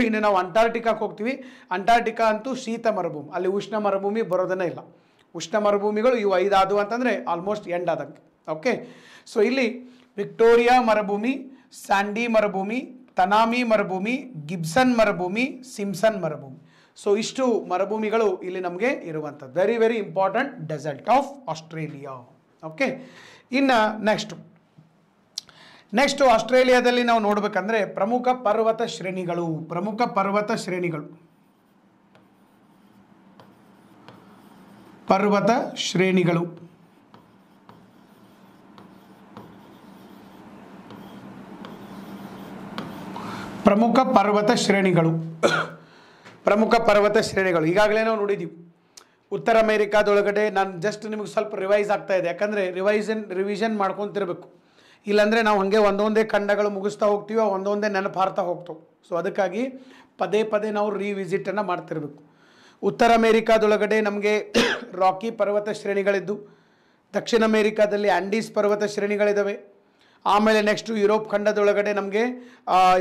ಇನ್ನು ನಾವು ಅಂಟಾರ್ಟಿಕಾಕ್ಕೆ ಹೋಗ್ತೀವಿ. ಅಂಟಾರ್ಟಿಕಾ ಅಂತೂ ಶೀತ ಮರುಭೂಮಿ, ಅಲ್ಲಿ ಉಷ್ಣ ಮರುಭೂಮಿ ಬರೋದನ್ನೇ ಇಲ್ಲ. ಉಷ್ಣ ಮರುಭೂಮಿಗಳು ಇವು 5 ಆದವು ಅಂತಂದರೆ ಆಲ್ಮೋಸ್ಟ್ ಎಂಡ್ ಆದಂಗೆ. ಓಕೆ, ಸೊ ಇಲ್ಲಿ ವಿಕ್ಟೋರಿಯಾ ಮರುಭೂಮಿ, ಸ್ಯಾಂಡಿ ಮರುಭೂಮಿ, ತನಾಮಿ ಮರುಭೂಮಿ, ಗಿಬ್ಸನ್ ಮರುಭೂಮಿ, ಸಿಂಪ್ಸನ್ ಮರುಭೂಮಿ. ಸೊ ಇಷ್ಟು ಮರುಭೂಮಿಗಳು ಇಲ್ಲಿ ನಮಗೆ ಇರುವಂಥದ್ದು. Very very important desert of Australia. Okay, ಇನ್ನು ನೆಕ್ಸ್ಟು ಆಸ್ಟ್ರೇಲಿಯಾದಲ್ಲಿ ನಾವು ನೋಡಬೇಕಂದ್ರೆ ಪ್ರಮುಖ ಪರ್ವತ ಶ್ರೇಣಿಗಳು. ಪ್ರಮುಖ ಪರ್ವತ ಶ್ರೇಣಿಗಳು ಪ್ರಮುಖ ಪರ್ವತ ಶ್ರೇಣಿಗಳು ಈಗಾಗಲೇ ನಾವು ನೋಡಿದ್ದೀವಿ. ಉತ್ತರ ಅಮೇರಿಕಾದೊಳಗಡೆ ನಾನು ಜಸ್ಟ್ ನಿಮಗೆ ಸ್ವಲ್ಪ ರಿವೈಸ್ ಆಗ್ತಾ ಇದೆ, ಯಾಕಂದರೆ ರಿವಿಷನ್ ಮಾಡ್ಕೊತಿರ್ಬೇಕು. ಇಲ್ಲಾಂದರೆ ನಾವು ಹಾಗೆ ಒಂದೊಂದೇ ಖಂಡಗಳು ಮುಗಿಸ್ತಾ ಹೋಗ್ತೀವಿ, ಒಂದೊಂದೇ ನೆನಪು ಹಾರ್ತಾ ಹೋಗ್ತವೆ. ಸೊ ಅದಕ್ಕಾಗಿ ಪದೇ ನಾವು ರಿವಿಸಿಟನ್ನು ಮಾಡ್ತಿರ್ಬೇಕು. ಉತ್ತರ ಅಮೇರಿಕಾದೊಳಗಡೆ ನಮಗೆ ರಾಕಿ ಪರ್ವತ ಶ್ರೇಣಿಗಳಿದ್ದು, ದಕ್ಷಿಣ ಅಮೇರಿಕಾದಲ್ಲಿ ಆ್ಯಂಡೀಸ್ ಪರ್ವತ ಶ್ರೇಣಿಗಳಿದ್ದಾವೆ. ಆಮೇಲೆ ನೆಕ್ಸ್ಟು ಯುರೋಪ್ ಖಂಡದೊಳಗಡೆ ನಮಗೆ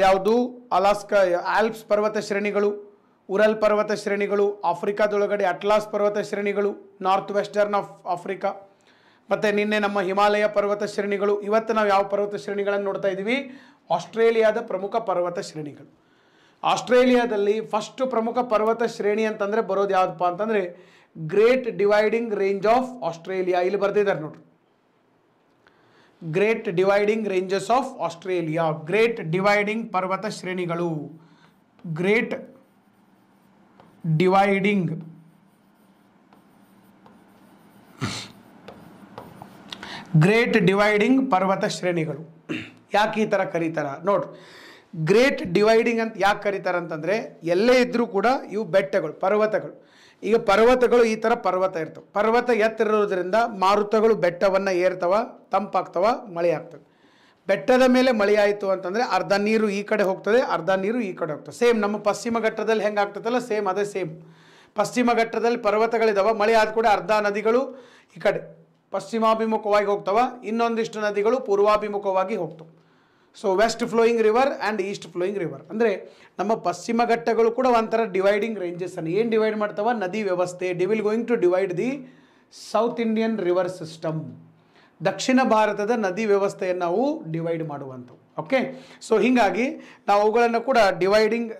ಯಾವುದು ಅಲಾಸ್ಕಾ ಆಲ್ಪ್ಸ್ ಪರ್ವತ ಶ್ರೇಣಿಗಳು, ಉರಲ್ ಪರ್ವತ ಶ್ರೇಣಿಗಳು, ಆಫ್ರಿಕಾದೊಳಗಡೆ ಅಟ್ಲಾಸ್ ಪರ್ವತ ಶ್ರೇಣಿಗಳು, ನಾರ್ತ್ ವೆಸ್ಟರ್ನ್ ಆಫ್ ಆಫ್ರಿಕಾ, ಮತ್ತು ನಿನ್ನೆ ನಮ್ಮ ಹಿಮಾಲಯ ಪರ್ವತ ಶ್ರೇಣಿಗಳು. ಇವತ್ತು ನಾವು ಯಾವ ಪರ್ವತ ಶ್ರೇಣಿಗಳನ್ನು ನೋಡ್ತಾ ಇದ್ದೀವಿ, ಆಸ್ಟ್ರೇಲಿಯಾದ ಪ್ರಮುಖ ಪರ್ವತ ಶ್ರೇಣಿಗಳು. ಆಸ್ಟ್ರೇಲಿಯಾದಲ್ಲಿ ಫಸ್ಟ್ ಪ್ರಮುಖ ಪರ್ವತ ಶ್ರೇಣಿ ಅಂತಂದರೆ ಬರೋದು ಯಾವುದಪ್ಪ ಅಂತಂದರೆ great dividing range of Australia. ಇಲ್ಲಿ ಬರ್ತಿದ್ದಾರೆ ನೋಡ್ರಿ, great dividing ranges of Australia. Great dividing ಪರ್ವತ ಶ್ರೇಣಿಗಳು, ಗ್ರೇಟ್ ಡಿವೈಡಿಂಗ್ ಪರ್ವತ ಶ್ರೇಣಿಗಳು. ಯಾಕೆ ಈ ಥರ ಕರೀತಾರ ನೋಡ್ರಿ, ಗ್ರೇಟ್ ಡಿವೈಡಿಂಗ್ ಅಂತ ಯಾಕೆ ಕರೀತಾರೆ ಅಂತಂದರೆ ಎಲ್ಲೇ ಇದ್ದರೂ ಕೂಡ ಇವು ಬೆಟ್ಟಗಳು, ಪರ್ವತಗಳು. ಈಗ ಪರ್ವತಗಳು ಈ ಥರ ಪರ್ವತ ಇರ್ತವೆ. ಪರ್ವತ ಎತ್ತರಿರೋದ್ರಿಂದ ಮಾರುತಗಳು ಬೆಟ್ಟವನ್ನು ಏರ್ತವ, ತಂಪಾಗ್ತವ, ಮಳೆ ಆಗ್ತದೆ. ಬೆಟ್ಟದ ಮೇಲೆ ಮಳೆ ಆಯಿತು ಅಂತಂದರೆ ಅರ್ಧ ನೀರು ಈ ಕಡೆ ಹೋಗ್ತದೆ, ಅರ್ಧ ನೀರು ಈ ಕಡೆ ಹೋಗ್ತದೆ. ಸೇಮ್ ನಮ್ಮ ಪಶ್ಚಿಮ ಘಟ್ಟದಲ್ಲಿ ಹೆಂಗೆ ಆಗ್ತದಲ್ಲ, ಸೇಮ್ ಅದೇ ಸೇಮ್. ಪಶ್ಚಿಮ ಘಟ್ಟದಲ್ಲಿ ಪರ್ವತಗಳಿದ್ದಾವೆ, ಮಳೆ ಆದ ಕೂಡ ಅರ್ಧ ನದಿಗಳು ಈ ಕಡೆ ಪಶ್ಚಿಮಾಭಿಮುಖವಾಗಿ ಹೋಗ್ತವೆ, ಇನ್ನೊಂದಿಷ್ಟು ನದಿಗಳು ಪೂರ್ವಾಭಿಮುಖವಾಗಿ ಹೋಗ್ತವೆ. So west flowing river and east flowing river. ಅಂದರೆ ನಮ್ಮ ಪಶ್ಚಿಮ ಘಟ್ಟಗಳು ಕೂಡ ಒಂಥರ ಡಿವೈಡಿಂಗ್ ರೇಂಜಸ್ ಅನ್ನು ಏನು ಡಿವೈಡ್ ಮಾಡ್ತಾವ, ನದಿ ವ್ಯವಸ್ಥೆ. They will going to divide the South Indian river system. ದಕ್ಷಿಣ ಭಾರತದ ನದಿ ವ್ಯವಸ್ಥೆಯನ್ನು ನಾವು ಡಿವೈಡ್ ಮಾಡುವಂಥವು. ಓಕೆ, ಸೊ ಹೀಗಾಗಿ ನಾವು ಅವುಗಳನ್ನು ಕೂಡ ಡಿವೈಡಿಂಗ್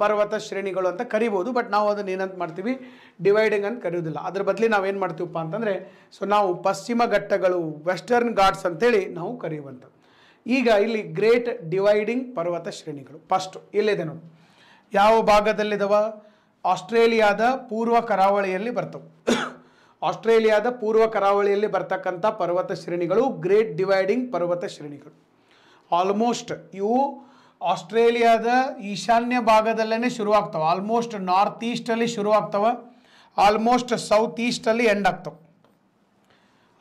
ಪರ್ವತ ಶ್ರೇಣಿಗಳು ಅಂತ ಕರಿಬೋದು. ಬಟ್ ನಾವು ಅದನ್ನು ಏನಂತ ಮಾಡ್ತೀವಿ, ಡಿವೈಡಿಂಗ್ ಅಂತ ಕರೆಯೋದಿಲ್ಲ. ಅದ್ರ ಬದಲಿ ನಾವೇನು ಮಾಡ್ತೀವಪ್ಪ ಅಂತಂದರೆ, ಸೊ ನಾವು ಪಶ್ಚಿಮ ಘಟ್ಟಗಳು, ವೆಸ್ಟರ್ನ್ ಘಾಟ್ಸ್ ಅಂತೇಳಿ ನಾವು ಕರೆಯುವಂಥದ್ದು. ಈಗ ಇಲ್ಲಿ ಗ್ರೇಟ್ ಡಿವೈಡಿಂಗ್ ಪರ್ವತ ಶ್ರೇಣಿಗಳು ಫಸ್ಟ್ ಇಲ್ಲಿದೆ ನೋಡಿ. ಯಾವ ಭಾಗದಲ್ಲಿದ್ದಾವ? ಆಸ್ಟ್ರೇಲಿಯಾದ ಪೂರ್ವ ಕರಾವಳಿಯಲ್ಲಿ ಬರ್ತವೆ. ಆಸ್ಟ್ರೇಲಿಯಾದ ಪೂರ್ವ ಕರಾವಳಿಯಲ್ಲಿ ಬರ್ತಕ್ಕಂಥ ಪರ್ವತ ಶ್ರೇಣಿಗಳು ಗ್ರೇಟ್ ಡಿವೈಡಿಂಗ್ ಪರ್ವತ ಶ್ರೇಣಿಗಳು. ಆಲ್ಮೋಸ್ಟ್ ಇವು ಆಸ್ಟ್ರೇಲಿಯಾದ ಈಶಾನ್ಯ ಭಾಗದಲ್ಲೇ ಶುರುವಾಗ್ತವೆ. ಆಲ್ಮೋಸ್ಟ್ ನಾರ್ತ್ ಈಸ್ಟಲ್ಲಿ ಶುರುವಾಗ್ತವೆ, ಆಲ್ಮೋಸ್ಟ್ ಸೌತ್ ಈಸ್ಟಲ್ಲಿ ಎಂಡ್ ಆಗ್ತವೆ.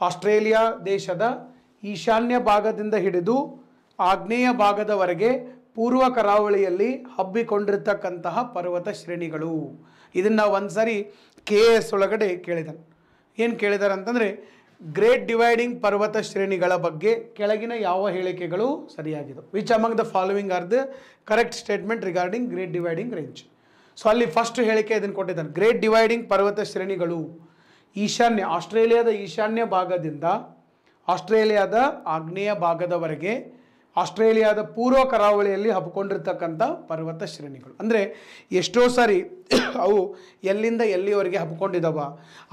ಆಸ್ಟ್ರೇಲಿಯಾ ದೇಶದ ಈಶಾನ್ಯ ಭಾಗದಿಂದ ಹಿಡಿದು ಆಗ್ನೇಯ ಭಾಗದವರೆಗೆ ಪೂರ್ವ ಕರಾವಳಿಯಲ್ಲಿ ಹಬ್ಬಿಕೊಂಡಿರ್ತಕ್ಕಂತಹ ಪರ್ವತ ಶ್ರೇಣಿಗಳು. ಇದನ್ನು ಒಂದು ಸಾರಿ KS ಒಳಗಡೆ ಕೇಳಿದಾನೆ. ಏನು ಕೇಳಿದಾರೆ ಅಂತಂದರೆ, ಗ್ರೇಟ್ ಡಿವೈಡಿಂಗ್ ಪರ್ವತ ಶ್ರೇಣಿಗಳ ಬಗ್ಗೆ ಕೆಳಗಿನ ಯಾವ ಹೇಳಿಕೆಗಳು ಸರಿಯಾಗಿದೆ? Which among the following are the correct statement regarding great dividing range? So ಅಲ್ಲಿ ಫಸ್ಟ್ ಹೇಳಿಕೆ ಇದನ್ನು ಕೊಟ್ಟಿದ್ದಾನೆ. ಗ್ರೇಟ್ ಡಿವೈಡಿಂಗ್ ಪರ್ವತ ಶ್ರೇಣಿಗಳು ಈಶಾನ್ಯ, ಆಸ್ಟ್ರೇಲಿಯಾದ ಈಶಾನ್ಯ ಭಾಗದಿಂದ ಆಸ್ಟ್ರೇಲಿಯಾದ ಆಗ್ನೇಯ ಭಾಗದವರೆಗೆ ಆಸ್ಟ್ರೇಲಿಯಾದ ಪೂರ್ವ ಕರಾವಳಿಯಲ್ಲಿ ಹಬ್ಕೊಂಡಿರ್ತಕ್ಕಂಥ ಪರ್ವತ ಶ್ರೇಣಿಗಳು. ಅಂದರೆ ಎಷ್ಟೋ ಸಾರಿ ಅವು ಎಲ್ಲಿಂದ ಎಲ್ಲಿವರೆಗೆ ಹಬ್ಕೊಂಡಿದ್ದಾವ,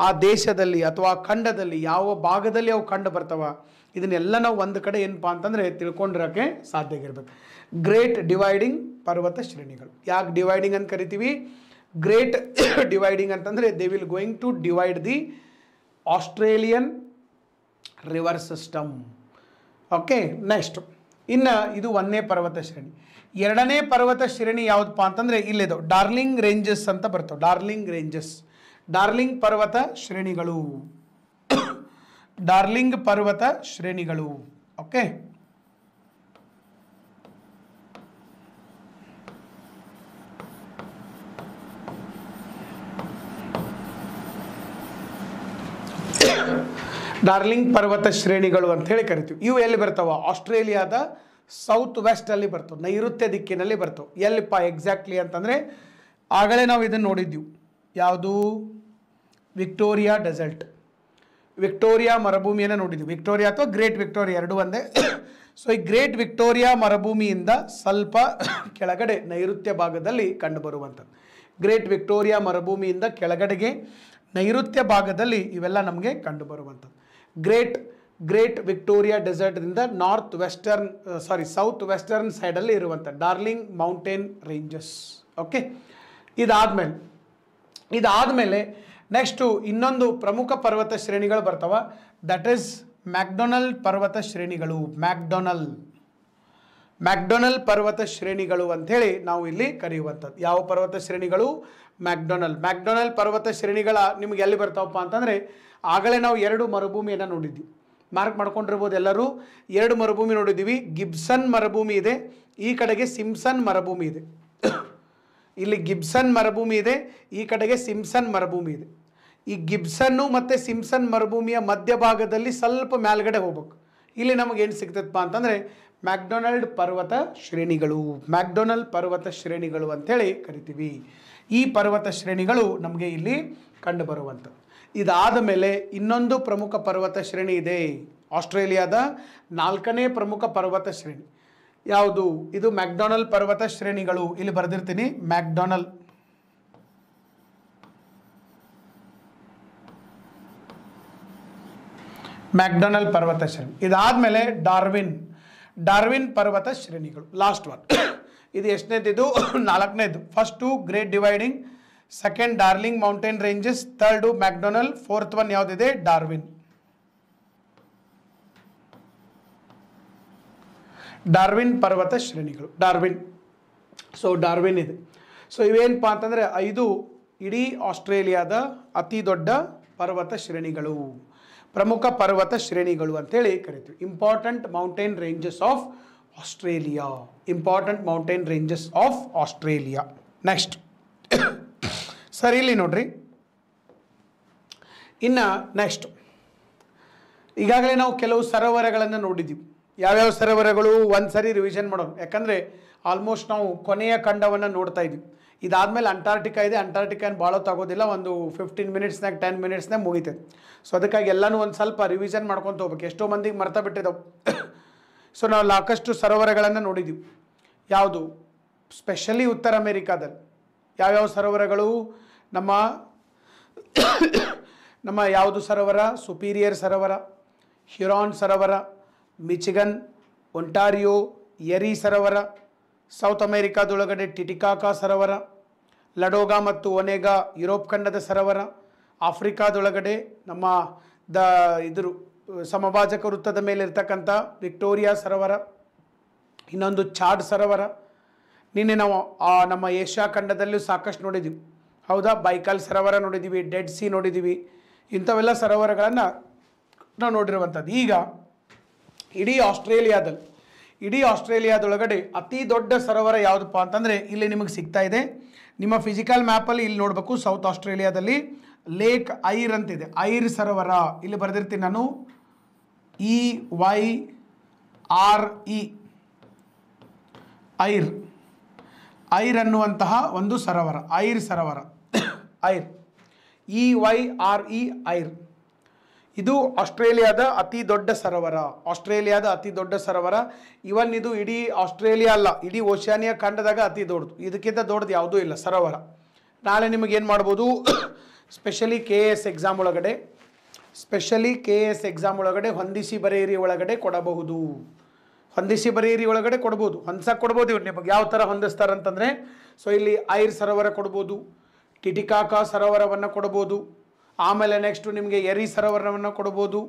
ಆ ದೇಶದಲ್ಲಿ ಅಥವಾ ಖಂಡದಲ್ಲಿ ಯಾವ ಭಾಗದಲ್ಲಿ ಅವು ಕಂಡು ಬರ್ತಾವ, ಇದನ್ನೆಲ್ಲ ನಾವು ಒಂದು ಕಡೆ ಏನಪ್ಪ ಅಂತಂದರೆ ತಿಳ್ಕೊಂಡಿರೋಕ್ಕೆ ಸಾಧ್ಯ ಆಗಿರ್ಬೇಕು. ಗ್ರೇಟ್ ಡಿವೈಡಿಂಗ್ ಪರ್ವತ ಶ್ರೇಣಿಗಳು ಯಾಕೆ ಡಿವೈಡಿಂಗ್ ಅಂತ ಕರಿತೀವಿ? ಗ್ರೇಟ್ ಡಿವೈಡಿಂಗ್ ಅಂತಂದರೆ they will going to divide the Australian river system. Okay, next ಇನ್ನು ಇದು ಒಂದನೇ ಪರ್ವತ ಶ್ರೇಣಿ. ಎರಡನೇ ಪರ್ವತ ಶ್ರೇಣಿ ಯಾವುದಪ್ಪ ಅಂತಂದರೆ ಇಲ್ಲಿದು ಡಾರ್ಲಿಂಗ್ ರೇಂಜಸ್ ಅಂತ ಬರ್ತವೆ. ಡಾರ್ಲಿಂಗ್ ರೇಂಜಸ್, ಡಾರ್ಲಿಂಗ್ ಪರ್ವತ ಶ್ರೇಣಿಗಳು, ಡಾರ್ಲಿಂಗ್ ಪರ್ವತ ಶ್ರೇಣಿಗಳು. ಓಕೆ, ಡಾರ್ಲಿಂಗ್ ಪರ್ವತ ಶ್ರೇಣಿಗಳು ಅಂತ ಹೇಳಿ ಕರಿತೀವಿ. ಇವು ಎಲ್ಲಿ ಬರ್ತಾವ? ಆಸ್ಟ್ರೇಲಿಯಾದ ಸೌತ್ ವೆಸ್ಟ್ ಅಲ್ಲಿ ಬರ್ತವೆ, ನೈಋತ್ಯ ದಿಕ್ಕಿನಲ್ಲಿ ಬರ್ತವೆ. ಎಲ್ಲಿಪ್ಪ ಎಕ್ಸಾಕ್ಟ್ಲಿ ಅಂತಂದರೆ ಆಗಲೇ ನಾವು ಇದನ್ನು ನೋಡಿದ್ದೀವಿ. ಯಾವುದು? ವಿಕ್ಟೋರಿಯಾ ಡೆಸರ್ಟ್, ವಿಕ್ಟೋರಿಯಾ ಮರುಭೂಮಿಯನ್ನು ನೋಡಿದ್ವಿ. ವಿಕ್ಟೋರಿಯಾ ಅಥವಾ ಗ್ರೇಟ್ ವಿಕ್ಟೋರಿಯಾ ಎರಡೂ ಒಂದೇ. ಸೊ ಈ ಗ್ರೇಟ್ ವಿಕ್ಟೋರಿಯಾ ಮರುಭೂಮಿಯಿಂದ ಸ್ವಲ್ಪ ಕೆಳಗಡೆ ನೈಋತ್ಯ ಭಾಗದಲ್ಲಿ ಕಂಡುಬರುವಂಥದ್ದು. ಗ್ರೇಟ್ ವಿಕ್ಟೋರಿಯಾ ಮರುಭೂಮಿಯಿಂದ ಕೆಳಗಡೆಗೆ ನೈಋತ್ಯ ಭಾಗದಲ್ಲಿ ಇವೆಲ್ಲ ನಮಗೆ ಕಂಡುಬರುವಂಥದ್ದು. ಗ್ರೇಟ್ ವಿಕ್ಟೋರಿಯಾ ಡೆಸರ್ಟ್ದಿಂದ ನಾರ್ತ್ ವೆಸ್ಟರ್ನ್ ಸೌತ್ ವೆಸ್ಟರ್ನ್ ಸೈಡಲ್ಲಿ ಇರುವಂಥ ಡಾರ್ಲಿಂಗ್ ಮೌಂಟೇನ್ ರೇಂಜಸ್. ಓಕೆ, ಇದಾದಮೇಲೆ ನೆಕ್ಸ್ಟು ಇನ್ನೊಂದು ಪ್ರಮುಖ ಪರ್ವತ ಶ್ರೇಣಿಗಳು ಬರ್ತಾವ. ದಟ್ ಈಸ್ ಮ್ಯಾಕ್ಡೊನಲ್ಡ್ ಪರ್ವತ ಶ್ರೇಣಿಗಳು. ಮ್ಯಾಕ್ಡೊನಲ್ಡ್ ಪರ್ವತ ಶ್ರೇಣಿಗಳು ಅಂಥೇಳಿ ನಾವು ಇಲ್ಲಿ ಕರೆಯುವಂಥದ್ದು. ಯಾವ ಪರ್ವತ ಶ್ರೇಣಿಗಳು? ಮ್ಯಾಕ್ಡೊನಲ್ಡ್ ಪರ್ವತ ಶ್ರೇಣಿಗಳ ನಿಮ್ಗೆ ಎಲ್ಲಿ ಬರ್ತಾವಪ್ಪ ಅಂತಂದರೆ ಆಗಲೇ ನಾವು ಎರಡು ಮರುಭೂಮಿಯನ್ನು ನೋಡಿದ್ವಿ. ಮಾರ್ಕ್ ಮಾಡ್ಕೊಂಡಿರ್ಬೋದು ಎಲ್ಲರೂ. ಎರಡು ಮರುಭೂಮಿ ನೋಡಿದ್ದೀವಿ. ಗಿಬ್ಸನ್ ಮರುಭೂಮಿ ಇದೆ, ಈ ಕಡೆಗೆ ಸಿಂಪ್ಸನ್ ಮರುಭೂಮಿ ಇದೆ. ಇಲ್ಲಿ ಗಿಬ್ಸನ್ ಮರುಭೂಮಿ ಇದೆ, ಈ ಕಡೆಗೆ ಸಿಂಪ್ಸನ್ ಮರುಭೂಮಿ ಇದೆ. ಈ ಗಿಬ್ಸನ್ನು ಮತ್ತು ಸಿಂಪ್ಸನ್ ಮರುಭೂಮಿಯ ಮಧ್ಯಭಾಗದಲ್ಲಿ ಸ್ವಲ್ಪ ಮೇಲ್ಗಡೆ ಹೋಗ್ಬೇಕು. ಇಲ್ಲಿ ನಮಗೇನು ಸಿಗ್ತದಪ್ಪ ಅಂತಂದರೆ ಮ್ಯಾಕ್ಡೊನಲ್ಡ್ ಪರ್ವತ ಶ್ರೇಣಿಗಳು. ಮ್ಯಾಕ್ಡೊನಲ್ಡ್ ಪರ್ವತ ಶ್ರೇಣಿಗಳು ಅಂಥೇಳಿ ಕರಿತೀವಿ. ಈ ಪರ್ವತ ಶ್ರೇಣಿಗಳು ನಮಗೆ ಇಲ್ಲಿ ಕಂಡುಬರುವಂಥದ್ದು. ಇದಾದ ಮೇಲೆ ಇನ್ನೊಂದು ಪ್ರಮುಖ ಪರ್ವತ ಶ್ರೇಣಿ ಇದೆ. ಆಸ್ಟ್ರೇಲಿಯಾದ 4ನೇ ಪ್ರಮುಖ ಪರ್ವತ ಶ್ರೇಣಿ ಯಾವುದು? ಇದು ಮ್ಯಾಕ್ಡೊನಲ್ಡ್ ಪರ್ವತ ಶ್ರೇಣಿಗಳು. ಇಲ್ಲಿ ಬರೆದಿರ್ತೀನಿ, ಮ್ಯಾಕ್ಡೊನಲ್ಡ್ ಪರ್ವತ ಶ್ರೇಣಿ. ಇದಾದಮೇಲೆ ಡಾರ್ವಿನ್ ಪರ್ವತ ಶ್ರೇಣಿಗಳು. Last one. ಇದು ಎಷ್ಟನೇದು? ಇದು 4ನೇದು. First great dividing, second Darling mountain ranges, third MacDonnell, fourth one ಯಾವುದಿದೆ? ಡಾರ್ವಿನ್ ಪರ್ವತ ಶ್ರೇಣಿಗಳು. ಡಾರ್ವಿನ್ ಇದೆ. ಸೊ ಇವೇನಪ್ಪ ಅಂತಂದರೆ 5 ಇಡೀ ಆಸ್ಟ್ರೇಲಿಯಾದ ಅತಿ ದೊಡ್ಡ ಪರ್ವತ ಶ್ರೇಣಿಗಳು, ಪ್ರಮುಖ ಪರ್ವತ ಶ್ರೇಣಿಗಳು ಅಂತೇಳಿ ಕರಿತೀವಿ. Important mountain ranges of Australia. Next sir ಇಲ್ಲಿ ನೋಡ್ರಿ. ಇನ್ನು ನೆಕ್ಸ್ಟ್ ಈಗಾಗಲೇ ನಾವು ಕೆಲವು ಸರೋವರಗಳನ್ನು ನೋಡಿದ್ದೀವಿ. ಯಾವ್ಯಾವ ಸರೋವರಗಳು? ಒಂದು ಸರಿ ರಿವಿಷನ್ ಮಾಡೋಣ, ಯಾಕಂದರೆ ಆಲ್ಮೋಸ್ಟ್ ನಾವು ಕೊನೆಯ ಖಂಡವನ್ನು ನೋಡ್ತಾ ಇದ್ದೀವಿ. ಇದಾದಮೇಲೆ ಅಂಟಾರ್ಟಿಕಾ ಇದೆ. ಅಂಟಾರ್ಟಿಕಾ ಏನು ಭಾಳ ತಗೋದಿಲ್ಲ, ಒಂದು 15 ಮಿನಿಟ್ಸ್ನಾಗ 10 ಮಿನಿಟ್ಸ್ನಾಗ ಮುಗಿತೈತೆ. ಸೊ ಅದಕ್ಕಾಗಿ ಎಲ್ಲನೂ ಒಂದು ಸ್ವಲ್ಪ ರಿವಿಷನ್ ಮಾಡ್ಕೊತ ಹೋಗ್ಬೇಕು. ಎಷ್ಟೋ ಮಂದಿಗೆ ಮರ್ತಾ ಬಿಟ್ಟಿದ್ದಾವೆ. ಸೊ ನಾವು ಸಾಕಷ್ಟು ಸರೋವರಗಳನ್ನು ನೋಡಿದ್ದೀವಿ. ಯಾವುದು ಸ್ಪೆಷಲಿ ಉತ್ತರ ಅಮೇರಿಕಾದಲ್ಲಿ ಯಾವ್ಯಾವ ಸರೋವರಗಳು? ನಮ್ಮ ಯಾವುದು ಸರೋವರ? ಸುಪೀರಿಯರ್ ಸರೋವರ, ಹ್ಯುರಾನ್ ಸರೋವರ, ಮಿಚಿಗನ್, ಒಂಟಾರಿಯೋ, ಎರಿ ಸರೋವರ. ಸೌತ್ ಅಮೇರಿಕಾದೊಳಗಡೆ ಟಿಟಿಕಾಕಾ ಸರೋವರ, ಲಡೋಗಾ ಮತ್ತು ಒನೆಗಾ ಯುರೋಪ್ ಖಂಡದ ಸರೋವರ. ಆಫ್ರಿಕಾದೊಳಗಡೆ ನಮ್ಮ ಇದ್ರ ಸಮಭಾಜಕ ವೃತ್ತದ ಮೇಲೆ ಇರ್ತಕ್ಕಂಥ ವಿಕ್ಟೋರಿಯಾ ಸರೋವರ, ಇನ್ನೊಂದು ಚಾಡ್ ಸರೋವರ. ನಿನ್ನೆ ನಾವು ನಮ್ಮ ಏಷ್ಯಾ ಖಂಡದಲ್ಲೂ ಸಾಕಷ್ಟು ನೋಡಿದ್ದೀವಿ, ಹೌದಾ? ಬೈಕಾಲ್ ಸರೋವರ ನೋಡಿದ್ದೀವಿ, ಡೆಡ್ ಸಿ ನೋಡಿದ್ದೀವಿ. ಇಂಥವೆಲ್ಲ ಸರೋವರಗಳನ್ನು ನಾವು ನೋಡಿರುವಂಥದ್ದು. ಈಗ ಇಡೀ ಆಸ್ಟ್ರೇಲಿಯಾದೊಳಗಡೆ ಅತಿ ದೊಡ್ಡ ಸರೋವರ ಯಾವುದಪ್ಪ ಅಂತಂದರೆ ಇಲ್ಲಿ ನಿಮಗೆ ಸಿಗ್ತಾ ಇದೆ. ನಿಮ್ಮ ಫಿಸಿಕಲ್ ಮ್ಯಾಪಲ್ಲಿ ಇಲ್ಲಿ ನೋಡಬೇಕು. ಸೌತ್ ಆಸ್ಟ್ರೇಲಿಯಾದಲ್ಲಿ ಲೇಕ್ ಐರ್ ಅಂತಿದೆ. ಐರ್ ಸರೋವರ ಇಲ್ಲಿ ಬರೆದಿರ್ತೀನಿ ನಾನು, EYRE, ಐರ್ ಅನ್ನುವಂತಹ ಒಂದು ಸರೋವರ, ಐರ್ ಸರೋವರ, ಐರ್, EYRE, ಐರ್. ಇದು ಆಸ್ಟ್ರೇಲಿಯಾದ ಅತಿ ದೊಡ್ಡ ಸರೋವರ. ಇವನ್ ಇದು ಇಡೀ ಆಸ್ಟ್ರೇಲಿಯಾ ಅಲ್ಲ, ಇಡೀ ಓಷಾನಿಯಾ ಖಂಡದಾಗ ಅತಿ ದೊಡ್ಡದು. ಇದಕ್ಕಿಂತ ದೊಡ್ಡದು ಯಾವುದೂ ಇಲ್ಲ ಸರೋವರ. ನಾಳೆ ನಿಮಗೆ ಏನು ಮಾಡ್ಬೋದು, ಸ್ಪೆಷಲಿ KS ಎಕ್ಸಾಮ್ ಒಳಗಡೆ ಹೊಂದಿಸಿ ಬರೆಯಿರಿ ಒಳಗಡೆ ಕೊಡಬಹುದು. ಹೊಂದಸಕ್ಕೆ ಕೊಡ್ಬೋದು. ಇವ್ರು ನಿಮಗೆ ಯಾವ ಥರ ಹೊಂದಿಸ್ತಾರಂತಂದರೆ, ಸೊ ಇಲ್ಲಿ ಐರ್ ಸರೋವರ ಕೊಡ್ಬೋದು, ಟಿಟಿಕಾಕಾ ಸರೋವರವನ್ನು ಕೊಡ್ಬೋದು, ಆಮೇಲೆ ನೆಕ್ಸ್ಟು ನಿಮಗೆ ಎರಿ ಸರೋವರವನ್ನು ಕೊಡ್ಬೋದು,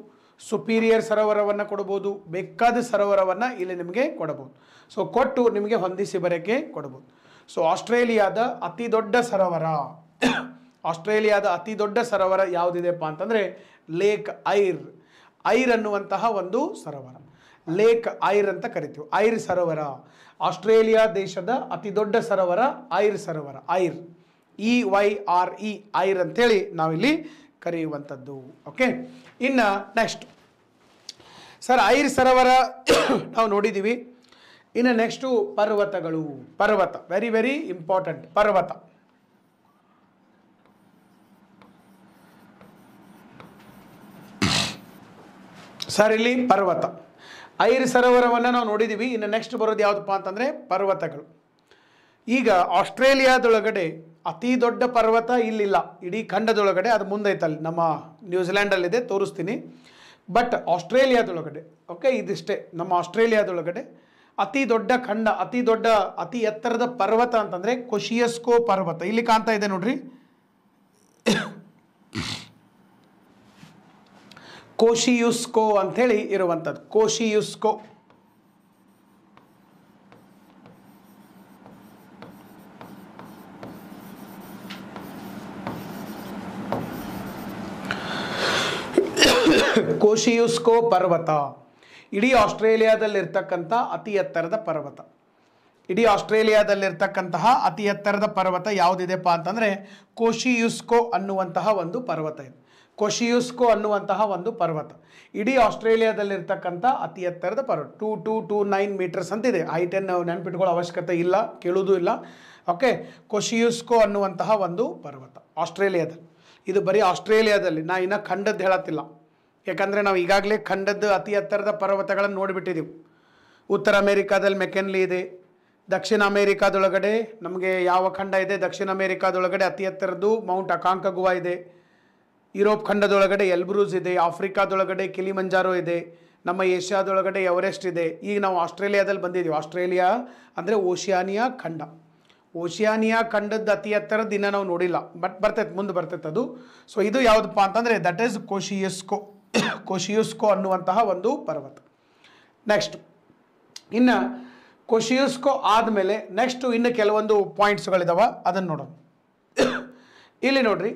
ಸುಪೀರಿಯರ್ ಸರೋವರವನ್ನು ಕೊಡ್ಬೋದು, ಬೇಕಾದ ಸರೋವರವನ್ನು ಇಲ್ಲಿ ನಿಮಗೆ ಕೊಡಬಹುದು. ಸೊ ಕೊಟ್ಟು ನಿಮಗೆ ಹೊಂದಿಸಿ ಬರೋಕ್ಕೆ ಕೊಡ್ಬೋದು. ಸೊ ಆಸ್ಟ್ರೇಲಿಯಾದ ಅತಿ ದೊಡ್ಡ ಸರೋವರ ಯಾವುದಿದೆಪ್ಪ ಅಂತಂದರೆ ಲೇಕ್ ಐರ್ ಅನ್ನುವಂತಹ ಒಂದು ಸರೋವರ. ಲೇಕ್ ಐರ್ ಅಂತ ಕರಿತೀವಿ. ಐರ್ ಸರೋವರ ಆಸ್ಟ್ರೇಲಿಯಾ ದೇಶದ ಅತಿ ದೊಡ್ಡ ಸರೋವರ, ಐರ್ ಸರೋವರ, ಐರ್, EYRE, ಐರ್ ಅಂತೇಳಿ ನಾವಿಲ್ಲಿ ಕರೆಯುವಂಥದ್ದು. ಓಕೆ, ಇನ್ನು ನೆಕ್ಸ್ಟ್ ಸರ್ ಐರ್ ಸರೋವರ ನಾವು ನೋಡಿದ್ದೀವಿ. ಇನ್ನು ನೆಕ್ಸ್ಟು ಪರ್ವತ, ವೆರಿ ವೆರಿ ಇಂಪಾರ್ಟೆಂಟ್. ಪರ್ವತ ಸರ್, ಇಲ್ಲಿ ಪರ್ವತ ಐರ್ ಸರೋವರವನ್ನು ನಾವು ನೋಡಿದ್ದೀವಿ. ಇನ್ನು ನೆಕ್ಸ್ಟ್ ಬರೋದು ಯಾವುದಪ್ಪ ಅಂತಂದರೆ ಪರ್ವತಗಳು. ಈಗ ಆಸ್ಟ್ರೇಲಿಯಾದೊಳಗಡೆ ಅತಿ ದೊಡ್ಡ ಪರ್ವತ ಇಲ್ಲಿಲ್ಲ ಇಡೀ ಖಂಡದೊಳಗಡೆ, ಅದು ಮುಂದೈತಲ್ಲಿ ನಮ್ಮ ನ್ಯೂಜಿಲ್ಯಾಂಡಲ್ಲಿದೆ, ತೋರಿಸ್ತೀನಿ. ಬಟ್ ಆಸ್ಟ್ರೇಲಿಯಾದೊಳಗಡೆ, ಓಕೆ, ಇದಿಷ್ಟೇ. ನಮ್ಮ ಆಸ್ಟ್ರೇಲಿಯಾದೊಳಗಡೆ ಅತಿ ದೊಡ್ಡ ಖಂಡ, ಅತಿ ಎತ್ತರದ ಪರ್ವತ ಅಂತಂದರೆ ಕೊಶಿಯಸ್ಕೋ ಪರ್ವತ. ಇಲ್ಲಿ ಕಾಣ್ತಾ ಇದೆ ನೋಡ್ರಿ, ಕೋಶಿಯುಸ್ಕೋ ಅಂಥೇಳಿ ಇರುವಂಥದ್ದು. ಕೋಶಿಯುಸ್ಕೋ ಪರ್ವತ ಇಡೀ ಆಸ್ಟ್ರೇಲಿಯಾದಲ್ಲಿರ್ತಕ್ಕಂಥ ಅತಿ ಎತ್ತರದ ಪರ್ವತ. ಯಾವುದಿದೆಪ್ಪ ಅಂತಂದರೆ ಕೋಶಿಯುಸ್ಕೋ ಅನ್ನುವಂತಹ ಒಂದು ಪರ್ವತ ಇದೆ. ಇಡೀ ಆಸ್ಟ್ರೇಲಿಯಾದಲ್ಲಿರ್ತಕ್ಕಂಥ ಅತಿ ಎತ್ತರದ ಪರ್ವತ. 2229 ಮೀಟರ್ಸ್ ಅಂತಿದೆ. ಹೈಟನ್ನು ನೆನಪಿಟ್ಕೊಳ್ಳೋ ಅವಶ್ಯಕತೆ ಇಲ್ಲ, ಕೇಳೋದು ಇಲ್ಲ. ಓಕೆ, ಕೋಶಿಯುಸ್ಕೋ ಅನ್ನುವಂತಹ ಒಂದು ಪರ್ವತ ಆಸ್ಟ್ರೇಲಿಯಾದಲ್ಲಿ. ಇದು ಬರೀ ಆಸ್ಟ್ರೇಲಿಯಾದಲ್ಲಿ, ನಾ ಇನ್ನು ಖಂಡದ್ದು ಹೇಳತ್ತಿಲ್ಲ. ಯಾಕಂದರೆ ನಾವು ಈಗಾಗಲೇ ಖಂಡದ ಅತಿ ಎತ್ತರದ ಪರ್ವತಗಳನ್ನು ನೋಡಿಬಿಟ್ಟಿದ್ದೀವಿ. ಉತ್ತರ ಅಮೇರಿಕಾದಲ್ಲಿ ಮೆಕೆನ್ಲಿ ಇದೆ. ದಕ್ಷಿಣ ಅಮೇರಿಕಾದೊಳಗಡೆ ನಮಗೆ ಯಾವ ಖಂಡ ಇದೆ? ದಕ್ಷಿಣ ಅಮೇರಿಕಾದೊಳಗಡೆ ಅತಿ ಎತ್ತರದ್ದು ಮೌಂಟ್ ಅಕಾಂಕಗುವಾ ಇದೆ. ಯುರೋಪ್ ಖಂಡದೊಳಗಡೆ ಎಲ್ಬ್ರೂಸ್ ಇದೆ. ಆಫ್ರಿಕಾದೊಳಗಡೆ ಕಿಲಿಮಂಜಾರೋ ಇದೆ. ನಮ್ಮ ಏಷ್ಯಾದೊಳಗಡೆ ಎವರೆಸ್ಟ್ ಇದೆ. ಈಗ ನಾವು ಆಸ್ಟ್ರೇಲಿಯಾದಲ್ಲಿ ಬಂದಿದ್ದೀವಿ. ಆಸ್ಟ್ರೇಲಿಯಾ ಅಂದರೆ ಓಷಿಯಾನಿಯಾ ಖಂಡದ ಅತಿ ಎತ್ತರದ ಇನ್ನೂ ನಾವು ನೋಡಿಲ್ಲ, ಬಟ್ ಮುಂದೆ ಬರ್ತೈತೆ ಅದು. ಸೊ ಇದು ಯಾವುದಪ್ಪ ಅಂತಂದರೆ ದಟ್ ಈಸ್ ಕೋಶಿಯುಸ್ಕೋ ಅನ್ನುವಂತಹ ಒಂದು ಪರ್ವತ. ನೆಕ್ಸ್ಟ್ ಇನ್ನು ಕೋಶಿಯುಸ್ಕೋ ಆದಮೇಲೆ ನೆಕ್ಸ್ಟು ಇನ್ನು ಕೆಲವೊಂದು ಪಾಯಿಂಟ್ಸ್ಗಳಿದಾವೆ, ಅದನ್ನು ನೋಡೋಣ. ಇಲ್ಲಿ ನೋಡ್ರಿ,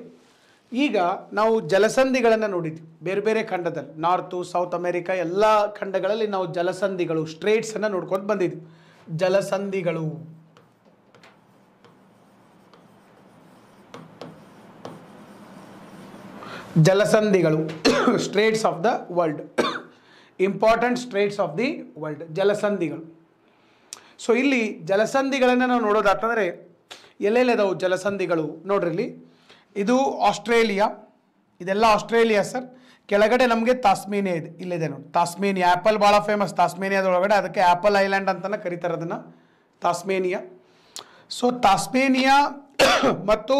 ಈಗ ನಾವು ಜಲಸಂಧಿಗಳನ್ನು ನೋಡಿದ್ವಿ ಬೇರೆ ಬೇರೆ ಖಂಡದಲ್ಲಿ. ನಾರ್ತು, ಸೌತ್ ಅಮೇರಿಕಾ ಎಲ್ಲ ಖಂಡಗಳಲ್ಲಿ ನಾವು ಜಲಸಂಧಿಗಳು, ಸ್ಟ್ರೇಟ್ಸನ್ನು ನೋಡ್ಕೊಂಡು ಬಂದಿದ್ವಿ. ಜಲಸಂಧಿಗಳು straits of the world, important straits of the world, ಜಲಸಂಧಿಗಳು. ಸೊ ಇಲ್ಲಿ ಜಲಸಂಧಿಗಳನ್ನು ನಾವು ನೋಡೋದಾತಂದರೆ ಎಲ್ಲೆಲ್ಲಿದಾವು ಜಲಸಂಧಿಗಳು ನೋಡ್ರಿ ಇಲ್ಲಿ. ಇದು ಆಸ್ಟ್ರೇಲಿಯಾ, ಇದೆಲ್ಲ ಆಸ್ಟ್ರೇಲಿಯಾ ಸರ್. ಕೆಳಗಡೆ ನಮಗೆ ತಾಸ್ಮೇನಿಯಾ ಇದೆ, ಇಲ್ಲಿದೆ ನೋಡಿ ತಾಸ್ಮೇನಿಯಾ. ಆ್ಯಪಲ್ ಭಾಳ ಫೇಮಸ್ ತಾಸ್ಮೇನಿಯಾದೊಳಗಡೆ, ಅದಕ್ಕೆ ಆ್ಯಪಲ್ ಐಲ್ಯಾಂಡ್ ಅಂತಲೇ ಕರೀತಾರೆ ಅದನ್ನು, ತಾಸ್ಮೇನಿಯಾ. ಸೊ ತಾಸ್ಮೇನಿಯಾ ಮತ್ತು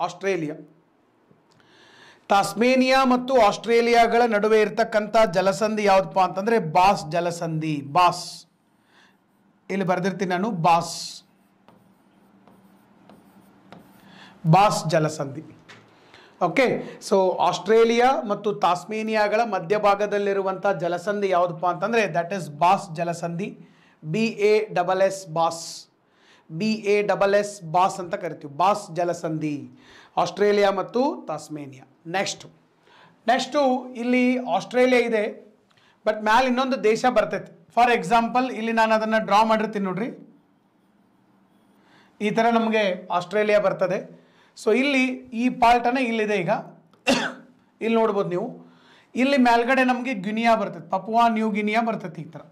ಆಸ್ಟ್ರೇಲಿಯಾ, ತಾಸ್ಮೇನಿಯಾ ಮತ್ತು ಆಸ್ಟ್ರೇಲಿಯಾಗಳ ನಡುವೆ ಇರತಕ್ಕಂಥ ಜಲಸಂಧಿ ಯಾವುದಪ್ಪ ಅಂತಂದರೆ ಬಾಸ್ ಜಲಸಂಧಿ. ಬಾಸ್ ಇಲ್ಲಿ ಬರೆದಿರ್ತೀನಿ ನಾನು, ಬಾಸ್ ಜಲಸಂಧಿ. ಓಕೆ, ಸೊ ಆಸ್ಟ್ರೇಲಿಯಾ ಮತ್ತು ತಾಸ್ಮೇನಿಯಾಗಳ ಮಧ್ಯಭಾಗದಲ್ಲಿರುವಂಥ ಜಲಸಂಧಿ ಯಾವುದಪ್ಪ ಅಂತಂದರೆ ದಟ್ ಈಸ್ ಬಾಸ್ ಜಲಸಂಧಿ. BASS ಬಾಸ್, BASS ಬಾಸ್ ಅಂತ ಕರಿತೀವಿ, ಬಾಸ್ ಜಲಸಂಧಿ, ಆಸ್ಟ್ರೇಲಿಯಾ ಮತ್ತು ತಾಸ್ಮೇನಿಯಾ. ನೆಕ್ಸ್ಟು ಇಲ್ಲಿ ಆಸ್ಟ್ರೇಲಿಯಾ ಇದೆ, ಬಟ್ ಮ್ಯಾಲೆ ಇನ್ನೊಂದು ದೇಶ ಬರ್ತೈತೆ. ಫಾರ್ ಎಕ್ಸಾಂಪಲ್ ಇಲ್ಲಿ ನಾನು ಅದನ್ನು ಡ್ರಾ ಮಾಡಿರ್ತೀನಿ ನೋಡ್ರಿ, ಈ ಥರ ನಮಗೆ ಆಸ್ಟ್ರೇಲಿಯಾ ಬರ್ತದೆ. ಸೊ ಇಲ್ಲಿ ಈ ಪಾರ್ಟನೇ ಇಲ್ಲಿದೆ. ಈಗ ಇಲ್ಲಿ ನೋಡ್ಬೋದು ನೀವು, ಇಲ್ಲಿ ಮೇಲ್ಗಡೆ ನಮಗೆ ಗಿನಿಯಾ ಬರ್ತದೆ, ಪಪುವಾ ನ್ಯೂ ಗಿನಿಯಾ ಬರ್ತೈತಿ ಈ ಥರ.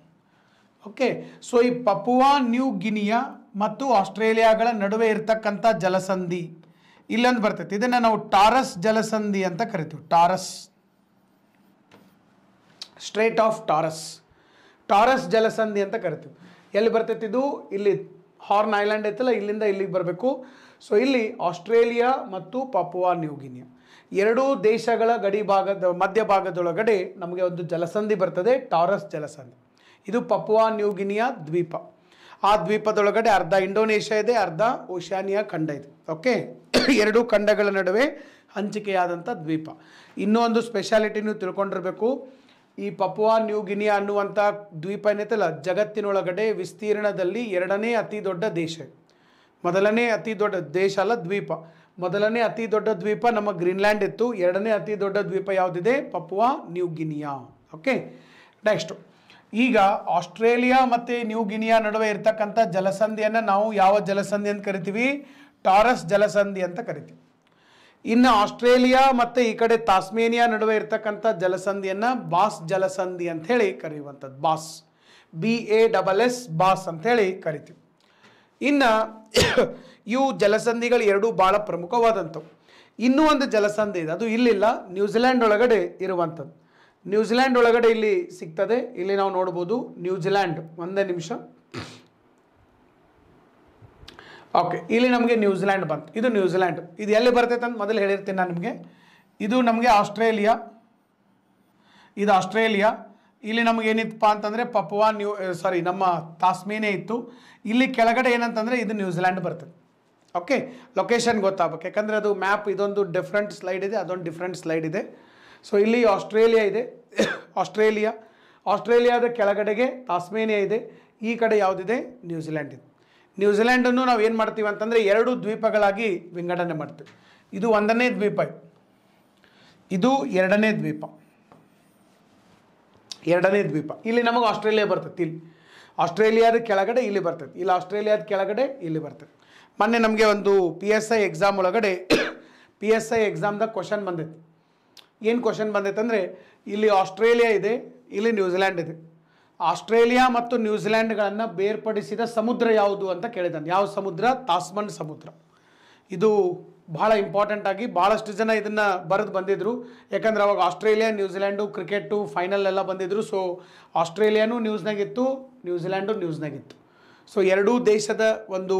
ಓಕೆ, ಸೊ ಈ ಪಪುವಾ ನ್ಯೂ ಗಿನಿಯಾ ಮತ್ತು ಆಸ್ಟ್ರೇಲಿಯಾಗಳ ನಡುವೆ ಇರ್ತಕ್ಕಂಥ ಜಲಸಂಧಿ ಇಲ್ಲೊಂದು ಬರ್ತೈತಿ. ಇದನ್ನು ನಾವು ಟಾರಸ್ ಜಲಸಂಧಿ ಅಂತ ಕರಿತೀವಿ. ಟಾರಸ್, ಸ್ಟ್ರೇಟ್ ಆಫ್ ಟಾರಸ್ ಜಲಸಂಧಿ ಅಂತ ಕರಿತೀವಿ. ಎಲ್ಲಿ ಬರ್ತೈತಿ ಇದು? ಇಲ್ಲಿ ಹಾರ್ನ್ ಐಲ್ಯಾಂಡ್ ಐತಲ್ಲ, ಇಲ್ಲಿಂದ ಇಲ್ಲಿಗೆ ಬರಬೇಕು. ಸೊ ಇಲ್ಲಿ ಆಸ್ಟ್ರೇಲಿಯಾ ಮತ್ತು ಪಪುವಾ ನ್ಯೂ ಗಿನಿಯಾ ಎರಡೂ ದೇಶಗಳ ಗಡಿ ಭಾಗದ ಮಧ್ಯಭಾಗದೊಳಗಡೆ ನಮಗೆ ಒಂದು ಜಲಸಂಧಿ ಬರ್ತದೆ, ಟಾರಸ್ ಜಲಸಂಧಿ. ಇದು ಪಪುವಾ ನ್ಯೂ ಗಿನಿಯಾ ದ್ವೀಪ. ಆ ದ್ವೀಪದೊಳಗಡೆ ಅರ್ಧ ಇಂಡೋನೇಷ್ಯಾ ಇದೆ, ಅರ್ಧ ಓಷಾನಿಯಾ ಖಂಡ ಇದೆ. ಓಕೆ, ಎರಡೂ ಖಂಡಗಳ ನಡುವೆ ಹಂಚಿಕೆಯಾದಂಥ ದ್ವೀಪ. ಇನ್ನೂ ಒಂದು ಸ್ಪೆಷಾಲಿಟಿ ನೀವು ತಿಳ್ಕೊಂಡಿರಬೇಕು, ಈ ಪಪುವಾ ನ್ಯೂ ಗಿನಿಯಾ ಅನ್ನುವಂಥ ದ್ವೀಪ ಏನೈತಲ್ಲ, ಜಗತ್ತಿನೊಳಗಡೆ ವಿಸ್ತೀರ್ಣದಲ್ಲಿ ಎರಡನೇ ಅತಿ ದೊಡ್ಡ ದೇಶ. ಮೊದಲನೇ ಅತಿ ದೊಡ್ಡ ದೇಶ ಅಲ್ಲ, ದ್ವೀಪ. ಮೊದಲನೇ ಅತಿ ದೊಡ್ಡ ದ್ವೀಪ ನಮ್ಮ ಗ್ರೀನ್ಲ್ಯಾಂಡ್ ಇತ್ತು, ಎರಡನೇ ಅತಿ ದೊಡ್ಡ ದ್ವೀಪ ಯಾವುದಿದೆ? Papua New Guinea. Okay, next ಈಗ ಆಸ್ಟ್ರೇಲಿಯಾ ಮತ್ತು ನ್ಯೂ ಗಿನಿಯಾ ನಡುವೆ ಇರ್ತಕ್ಕಂಥ ಜಲಸಂಧಿಯನ್ನು ನಾವು ಯಾವ ಜಲಸಂಧಿ ಅಂತ ಕರಿತೀವಿ? ಟಾರಸ್ ಜಲಸಂಧಿ ಅಂತ ಕರಿತೀವಿ. ಇನ್ನು ಆಸ್ಟ್ರೇಲಿಯಾ ಮತ್ತು ಈ ಕಡೆ ತಾಸ್ಮೇನಿಯಾ ನಡುವೆ ಇರ್ತಕ್ಕಂಥ ಜಲಸಂಧಿಯನ್ನು ಬಾಸ್ ಜಲಸಂಧಿ ಅಂಥೇಳಿ ಕರೆಯುವಂಥದ್ದು. ಬಾಸ್, BASS ಬಾಸ್ ಅಂಥೇಳಿ ಕರಿತೀವಿ. ಇನ್ನು ಇವು ಜಲಸಂಧಿಗಳು ಎರಡೂ ಭಾಳ ಪ್ರಮುಖವಾದಂಥವು. ಇನ್ನೂ ಒಂದು ಜಲಸಂಧಿ ಇದೆ, ಅದು ಇಲ್ಲಿಲ್ಲ, ನ್ಯೂಜಿಲ್ಯಾಂಡ್ ಒಳಗಡೆ ಇರುವಂಥದ್ದು. ನ್ಯೂಜಿಲ್ಯಾಂಡ್ ಒಳಗಡೆ ಇಲ್ಲಿ ಸಿಗ್ತದೆ, ಇಲ್ಲಿ ನಾವು ನೋಡ್ಬೋದು ನ್ಯೂಜಿಲ್ಯಾಂಡ್. ಒಂದೇ ನಿಮಿಷ. ಓಕೆ, ಇಲ್ಲಿ ನಮಗೆ ನ್ಯೂಜಿಲ್ಯಾಂಡ್ ಬಂತು. ಇದು ನ್ಯೂಜಿಲ್ಯಾಂಡ್. ಇದು ಎಲ್ಲಿ ಬರ್ತೈತೆ ಅಂತ ಮೊದಲು ಹೇಳಿರ್ತೀನಿ ನಾನು ನಿಮಗೆ. ಇದು ನಮಗೆ ಆಸ್ಟ್ರೇಲಿಯಾ, ಇದು ಆಸ್ಟ್ರೇಲಿಯಾ. ಇಲ್ಲಿ ನಮಗೆ ಏನಿತ್ತಪ್ಪ ಅಂತಂದರೆ ಪಪುವಾ ನಮ್ಮ ತಾಸ್ಮೇನಿಯಾ ಇತ್ತು. ಇಲ್ಲಿ ಕೆಳಗಡೆ ಏನಂತಂದರೆ ಇದು ನ್ಯೂಜಿಲ್ಯಾಂಡ್ ಬರ್ತದೆ. ಓಕೆ, ಲೊಕೇಶನ್ ಗೊತ್ತಾಗಬೇಕು, ಯಾಕಂದರೆ ಅದು ಮ್ಯಾಪ್ ಇದೊಂದು ಡಿಫ್ರೆಂಟ್ ಸ್ಲೈಡ್ ಇದೆ, ಅದೊಂದು ಡಿಫ್ರೆಂಟ್ ಸ್ಲೈಡ್ ಇದೆ. ಸೊ ಇಲ್ಲಿ ಆಸ್ಟ್ರೇಲಿಯಾ ಇದೆ, ಆಸ್ಟ್ರೇಲಿಯಾದ ಕೆಳಗಡೆಗೆ ತಾಸ್ಮೇನಿಯಾ ಇದೆ, ಈ ಕಡೆ ಯಾವುದಿದೆ? ನ್ಯೂಜಿಲ್ಯಾಂಡ್ ಇದೆ. ನ್ಯೂಜಿಲ್ಯಾಂಡನ್ನು ನಾವು ಏನು ಮಾಡ್ತೀವಿ ಅಂತಂದರೆ ಎರಡು ದ್ವೀಪಗಳಾಗಿ ವಿಂಗಡಣೆ ಮಾಡ್ತೀವಿ. ಇದು ಒಂದನೇ ದ್ವೀಪ, ಇದು ಎರಡನೇ ದ್ವೀಪ. ಇಲ್ಲಿ ನಮಗೆ ಆಸ್ಟ್ರೇಲಿಯಾ ಬರ್ತೈತಿ, ಇಲ್ಲಿ ಆಸ್ಟ್ರೇಲಿಯಾದ ಕೆಳಗಡೆ ಇಲ್ಲಿ ಬರ್ತೈತಿ, ಇಲ್ಲಿ ಆಸ್ಟ್ರೇಲಿಯಾದ ಕೆಳಗಡೆ ಇಲ್ಲಿ ಬರ್ತೈತಿ. ಮೊನ್ನೆ ನಮಗೆ ಒಂದು PSI ಎಕ್ಸಾಮ್ ಒಳಗಡೆ PSI ಎಕ್ಸಾಮ್ದಾಗ ಕ್ವಶನ್ ಬಂದೈತಿ. ಏನು ಕ್ವಶನ್ ಬಂದೈತೆ ಅಂದರೆ, ಇಲ್ಲಿ ಆಸ್ಟ್ರೇಲಿಯಾ ಇದೆ, ಇಲ್ಲಿ ನ್ಯೂಜಿಲ್ಯಾಂಡ್ ಇದೆ. ಆಸ್ಟ್ರೇಲಿಯಾ ಮತ್ತು ನ್ಯೂಜಿಲ್ಯಾಂಡ್ಗಳನ್ನು ಬೇರ್ಪಡಿಸಿದ ಸಮುದ್ರ ಯಾವುದು ಅಂತ ಕೇಳಿದ್ದಾನೆ. ಯಾವ ಸಮುದ್ರ? ತಾಸ್ಮನ್ ಸಮುದ್ರ. ಇದು ಭಾಳ ಇಂಪಾರ್ಟೆಂಟ್ ಆಗಿ ಭಾಳಷ್ಟು ಜನ ಇದನ್ನು ಬರೆದು ಬಂದಿದ್ದರು. ಯಾಕಂದರೆ ಅವಾಗ ಆಸ್ಟ್ರೇಲಿಯಾ ನ್ಯೂಜಿಲ್ಯಾಂಡು ಕ್ರಿಕೆಟು ಫೈನಲ್ ಎಲ್ಲ ಬಂದಿದ್ದರು. ಸೊ ಆಸ್ಟ್ರೇಲಿಯಾನೂ ನ್ಯೂಸ್ನಾಗಿತ್ತು, ನ್ಯೂಜಿಲ್ಯಾಂಡು ನ್ಯೂಸ್ನಾಗಿತ್ತು. ಸೊ ಎರಡೂ ದೇಶದ ಒಂದು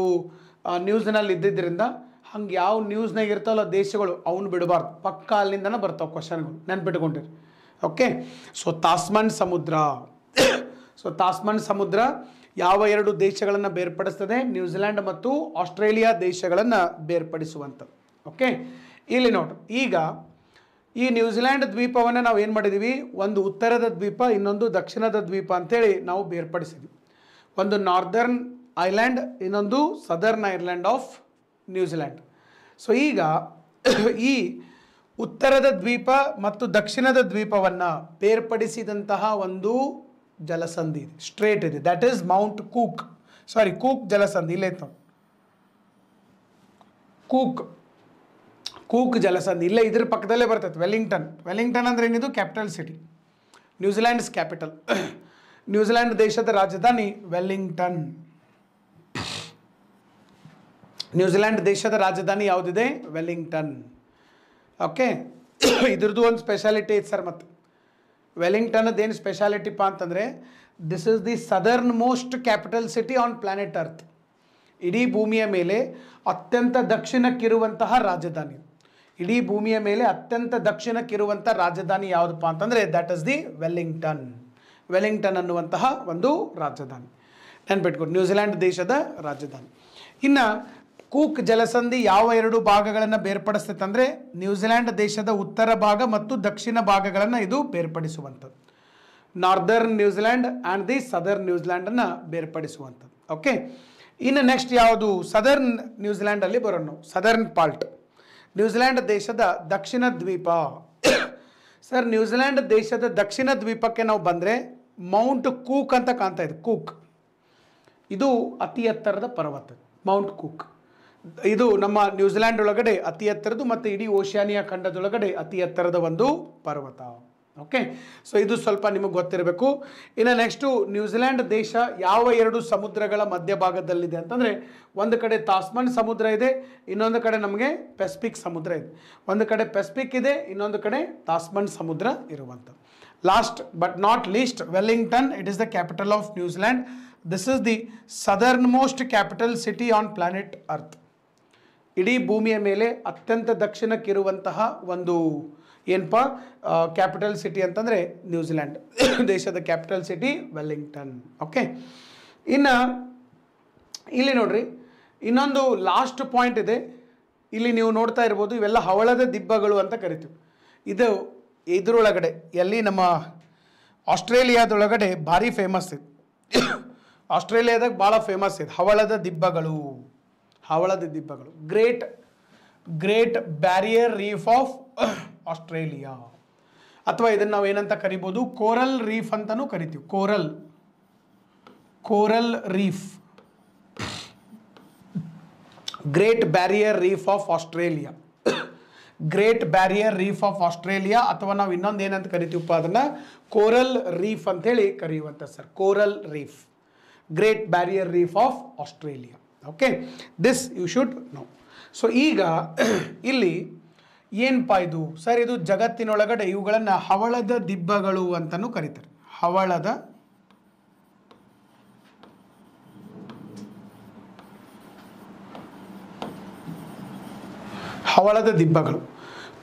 ನ್ಯೂಸ್ನಲ್ಲಿ ಇದ್ದಿದ್ದರಿಂದ ಹಂಗೆ ಯಾವ ನ್ಯೂಸ್ನಾಗ ಇರ್ತಾವಲ್ಲ ದೇಶಗಳು ಅವನು ಬಿಡಬಾರ್ದು, ಪಕ್ಕ ಅಲ್ಲಿಂದನೇ ಬರ್ತಾವೆ ಕ್ವಶನ್ಗಳು, ನೆನ್ಪಿಟ್ಕೊಂಡಿರಿ. ಓಕೆ, ಸೊ ತಾಸ್ಮನ್ ಸಮುದ್ರ ಯಾವ ಎರಡು ದೇಶಗಳನ್ನು ಬೇರ್ಪಡಿಸ್ತದೆ? ನ್ಯೂಜಿಲ್ಯಾಂಡ್ ಮತ್ತು ಆಸ್ಟ್ರೇಲಿಯಾ ದೇಶಗಳನ್ನು ಬೇರ್ಪಡಿಸುವಂಥದ್ದು. ಓಕೆ, ಇಲ್ಲಿ ನೋಡ್ರಿ, ಈಗ ಈ ನ್ಯೂಜಿಲ್ಯಾಂಡ್ ದ್ವೀಪವನ್ನು ನಾವು ಏನು ಮಾಡಿದ್ದೀವಿ? ಒಂದು ಉತ್ತರದ ದ್ವೀಪ, ಇನ್ನೊಂದು ದಕ್ಷಿಣದ ದ್ವೀಪ ಅಂತೇಳಿ ನಾವು ಬೇರ್ಪಡಿಸಿದ್ವಿ. ಒಂದು ನಾರ್ದರ್ನ್ ಐಲ್ಯಾಂಡ್, ಇನ್ನೊಂದು southern island of New Zealand. So ಈಗ ಈ ಉತ್ತರದ ದ್ವೀಪ ಮತ್ತು ದಕ್ಷಿಣದ ದ್ವೀಪವನ್ನು ಬೇರ್ಪಡಿಸಿದಂತಹ ಒಂದು ಜಲಸಂಧಿ ಇದೆ, ಸ್ಟ್ರೇಟ್ ಇದೆ, ದಟ್ ಈಸ್ ಕೂಕ್ ಜಲಸಂಧಿ. ಇಲ್ಲೇ ಇತ್ತು ಕೂಕ್ ಜಲಸಂಧಿ, ಇಲ್ಲೇ ಇದ್ರ ಪಕ್ಕದಲ್ಲೇ ಬರ್ತೈತೆ. ವೆಲ್ಲಿಂಗ್ಟನ್ ಅಂದ್ರೆ ಏನಿದು? Capital city, New Zealand's capital. New Zealand ದೇಶದ ರಾಜಧಾನಿ ವೆಲ್ಲಿಂಗ್ಟನ್. ನ್ಯೂಜಿಲ್ಯಾಂಡ್ ದೇಶದ ರಾಜಧಾನಿ ಯಾವುದಿದೆ? ವೆಲ್ಲಿಂಗ್ಟನ್. ಓಕೆ, ಇದ್ರದ್ದು ಒಂದು ಸ್ಪೆಷಾಲಿಟಿ ಐತೆ ಸರ್. ಮತ್ತು ವೆಲ್ಲಿಂಗ್ಟನ್ದು ಏನು ಸ್ಪೆಷಾಲಿಟಿಪ್ಪ ಅಂತಂದರೆ, this is the southern most capital city on planet earth. ಇಡೀ ಭೂಮಿಯ ಮೇಲೆ ಅತ್ಯಂತ ದಕ್ಷಿಣಕ್ಕಿರುವಂತಹ ರಾಜಧಾನಿ. ಇಡೀ ಭೂಮಿಯ ಮೇಲೆ ಅತ್ಯಂತ ದಕ್ಷಿಣಕ್ಕಿರುವಂಥ ರಾಜಧಾನಿ ಯಾವುದಪ್ಪ ಅಂತಂದರೆ that is the Wellington. Wellington ಅನ್ನುವಂತಹ ಒಂದು ರಾಜಧಾನಿ ನೆನ್ಪಿಟ್ಕೊಡಿ, ನ್ಯೂಜಿಲ್ಯಾಂಡ್ ದೇಶದ ರಾಜಧಾನಿ. ಇನ್ನು ಕೂಕ್ ಜಲಸಂಧಿ ಯಾವ ಎರಡು ಭಾಗಗಳನ್ನು ಬೇರ್ಪಡಿಸ್ತೈತೆ ಅಂದರೆ ನ್ಯೂಜಿಲ್ಯಾಂಡ್ ದೇಶದ ಉತ್ತರ ಭಾಗ ಮತ್ತು ದಕ್ಷಿಣ ಭಾಗಗಳನ್ನು ಇದು ಬೇರ್ಪಡಿಸುವಂಥದ್ದು. Northern New Zealand and the southern ನ್ಯೂಜಿಲ್ಯಾಂಡನ್ನು ಬೇರ್ಪಡಿಸುವಂಥದ್ದು. ಓಕೆ, ಇನ್ನು ನೆಕ್ಸ್ಟ್ ಯಾವುದು? ಸದರ್ನ್ ನ್ಯೂಜಿಲ್ಯಾಂಡಲ್ಲಿ ಬರೋಣ ನಾವು. ಸದರ್ನ್ ಪಾರ್ಟ್, ನ್ಯೂಜಿಲ್ಯಾಂಡ್ ದೇಶದ ದಕ್ಷಿಣ ದ್ವೀಪ. ಸರ್, ನ್ಯೂಜಿಲ್ಯಾಂಡ್ ದೇಶದ ದಕ್ಷಿಣ ದ್ವೀಪಕ್ಕೆ ನಾವು ಬಂದರೆ ಮೌಂಟ್ ಕೂಕ್ ಅಂತ ಕಾಣ್ತಾ ಇದೆ. ಕೂಕ್ ಇದು ಅತಿ ಎತ್ತರದ ಪರ್ವತ. ಮೌಂಟ್ ಕೂಕ್ ಇದು ನಮ್ಮ ನ್ಯೂಜಿಲ್ಯಾಂಡ್ ಒಳಗಡೆ ಅತಿ ಎತ್ತರದ್ದು ಮತ್ತು ಇಡೀ ಓಷಿಯಾನಿಯಾ ಖಂಡದೊಳಗಡೆ ಅತಿ ಎತ್ತರದ ಒಂದು ಪರ್ವತ. ಓಕೆ, ಸೊ ಇದು ಸ್ವಲ್ಪ ನಿಮಗೆ ಗೊತ್ತಿರಬೇಕು. ಇನ್ನು ನೆಕ್ಸ್ಟು, ನ್ಯೂಜಿಲ್ಯಾಂಡ್ ದೇಶ ಯಾವ ಎರಡು ಸಮುದ್ರಗಳ ಮಧ್ಯಭಾಗದಲ್ಲಿದೆ ಅಂತಂದರೆ, ಒಂದು ಕಡೆ ತಾಸ್ಮನ್ ಸಮುದ್ರ ಇದೆ, ಇನ್ನೊಂದು ಕಡೆ ನಮಗೆ ಪೆಸಿಫಿಕ್ ಸಮುದ್ರ ಇದೆ. ಒಂದು ಕಡೆ ಪೆಸಿಫಿಕ್ ಇದೆ, ಇನ್ನೊಂದು ಕಡೆ ತಾಸ್ಮನ್ ಸಮುದ್ರ ಇರುವಂಥದ್ದು. Last but not least, Wellington, it is the capital of New Zealand. This is the southern most capital city on planet earth. ಇಡೀ ಭೂಮಿಯ ಮೇಲೆ ಅತ್ಯಂತ ದಕ್ಷಿಣಕ್ಕಿರುವಂತಹ ಒಂದು ಏನಪ್ಪ ಕ್ಯಾಪಿಟಲ್ ಸಿಟಿ ಅಂತಂದರೆ ನ್ಯೂಜಿಲ್ಯಾಂಡ್ ದೇಶದ ಕ್ಯಾಪಿಟಲ್ ಸಿಟಿ ವೆಲ್ಲಿಂಗ್ಟನ್. ಓಕೆ, ಇನ್ನು ಇಲ್ಲಿ ನೋಡ್ರಿ, ಇನ್ನೊಂದು ಲಾಸ್ಟ್ ಪಾಯಿಂಟ್ ಇದೆ. ಇಲ್ಲಿ ನೀವು ನೋಡ್ತಾ ಇರ್ಬೋದು, ಇವೆಲ್ಲ ಹವಳದ ದಿಬ್ಬಗಳು ಅಂತ ಕರಿತೀವಿ. ಇದು ಇದರೊಳಗಡೆ ಎಲ್ಲಿ ನಮ್ಮ ಆಸ್ಟ್ರೇಲಿಯಾದೊಳಗಡೆ ಭಾರಿ ಫೇಮಸ್ ಇದೆ. ಆಸ್ಟ್ರೇಲಿಯಾದಾಗ ಭಾಳ ಫೇಮಸ್ ಇದೆ ಹವಳದ ದಿಬ್ಬಗಳು. ಹವಳದ ದಿಬ್ಬಗಳು, great barrier reef of Australia, ಅಥವಾ ಇದನ್ನು ನಾವು ಏನಂತ ಕರಿಬೋದು? ಕೋರಲ್ ರೀಫ್ ಅಂತಲೂ ಕರಿತೀವಿ. Coral reef, great barrier reef of Australia. Great barrier reef of Australia, ಅಥವಾ ನಾವು ಇನ್ನೊಂದು ಏನಂತ ಕರಿತೀವಪ್ಪ ಅದನ್ನು ಕೋರಲ್ ರೀಫ್ ಅಂಥೇಳಿ ಕರೆಯುವಂಥ sir. Coral reef, great barrier reef of Australia. Okay, this you should know. So ಈಗ ಇಲ್ಲಿ ಏನಪ್ಪ ಇದು ಸರ್? ಇದು ಜಗತ್ತಿನೊಳಗಡೆ ಇವುಗಳನ್ನು ಹವಳದ ದಿಬ್ಬಗಳು ಅಂತಲೂ ಕರೀತಾರೆ. ಹವಳದ ದಿಬ್ಬಗಳು,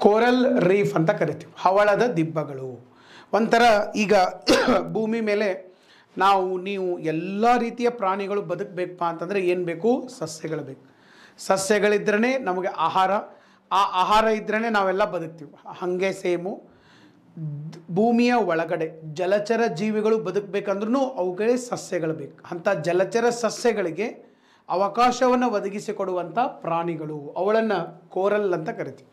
ಕೋರಲ್ ರೀಫ್ ಅಂತ ಕರಿತೀವಿ. ಹವಳದ ದಿಬ್ಬಗಳು ಒಂಥರ, ಈಗ ಭೂಮಿ ಮೇಲೆ ನೀವು ಎಲ್ಲ ರೀತಿಯ ಪ್ರಾಣಿಗಳು ಬದುಕಬೇಕಪ್ಪ ಅಂತಂದರೆ ಏನು ಬೇಕು? ಸಸ್ಯಗಳು ಬೇಕು. ಸಸ್ಯಗಳಿದ್ರೇ ನಮಗೆ ಆಹಾರ, ಆ ಆಹಾರ ಇದ್ರೇ ನಾವೆಲ್ಲ ಬದುಕ್ತೀವಿ. ಹಾಗೆ ಸೇಮು ಭೂಮಿಯ ಒಳಗಡೆ ಜಲಚರ ಜೀವಿಗಳು ಬದುಕಬೇಕಂದ್ರೂ ಅವುಗಳೇ ಸಸ್ಯಗಳು ಬೇಕು. ಅಂಥ ಜಲಚರ ಸಸ್ಯಗಳಿಗೆ ಅವಕಾಶವನ್ನು ಒದಗಿಸಿಕೊಡುವಂಥ ಪ್ರಾಣಿಗಳು, ಅವುಗಳನ್ನು ಕೋರಲ್ ಅಂತ ಕರಿತೀವಿ.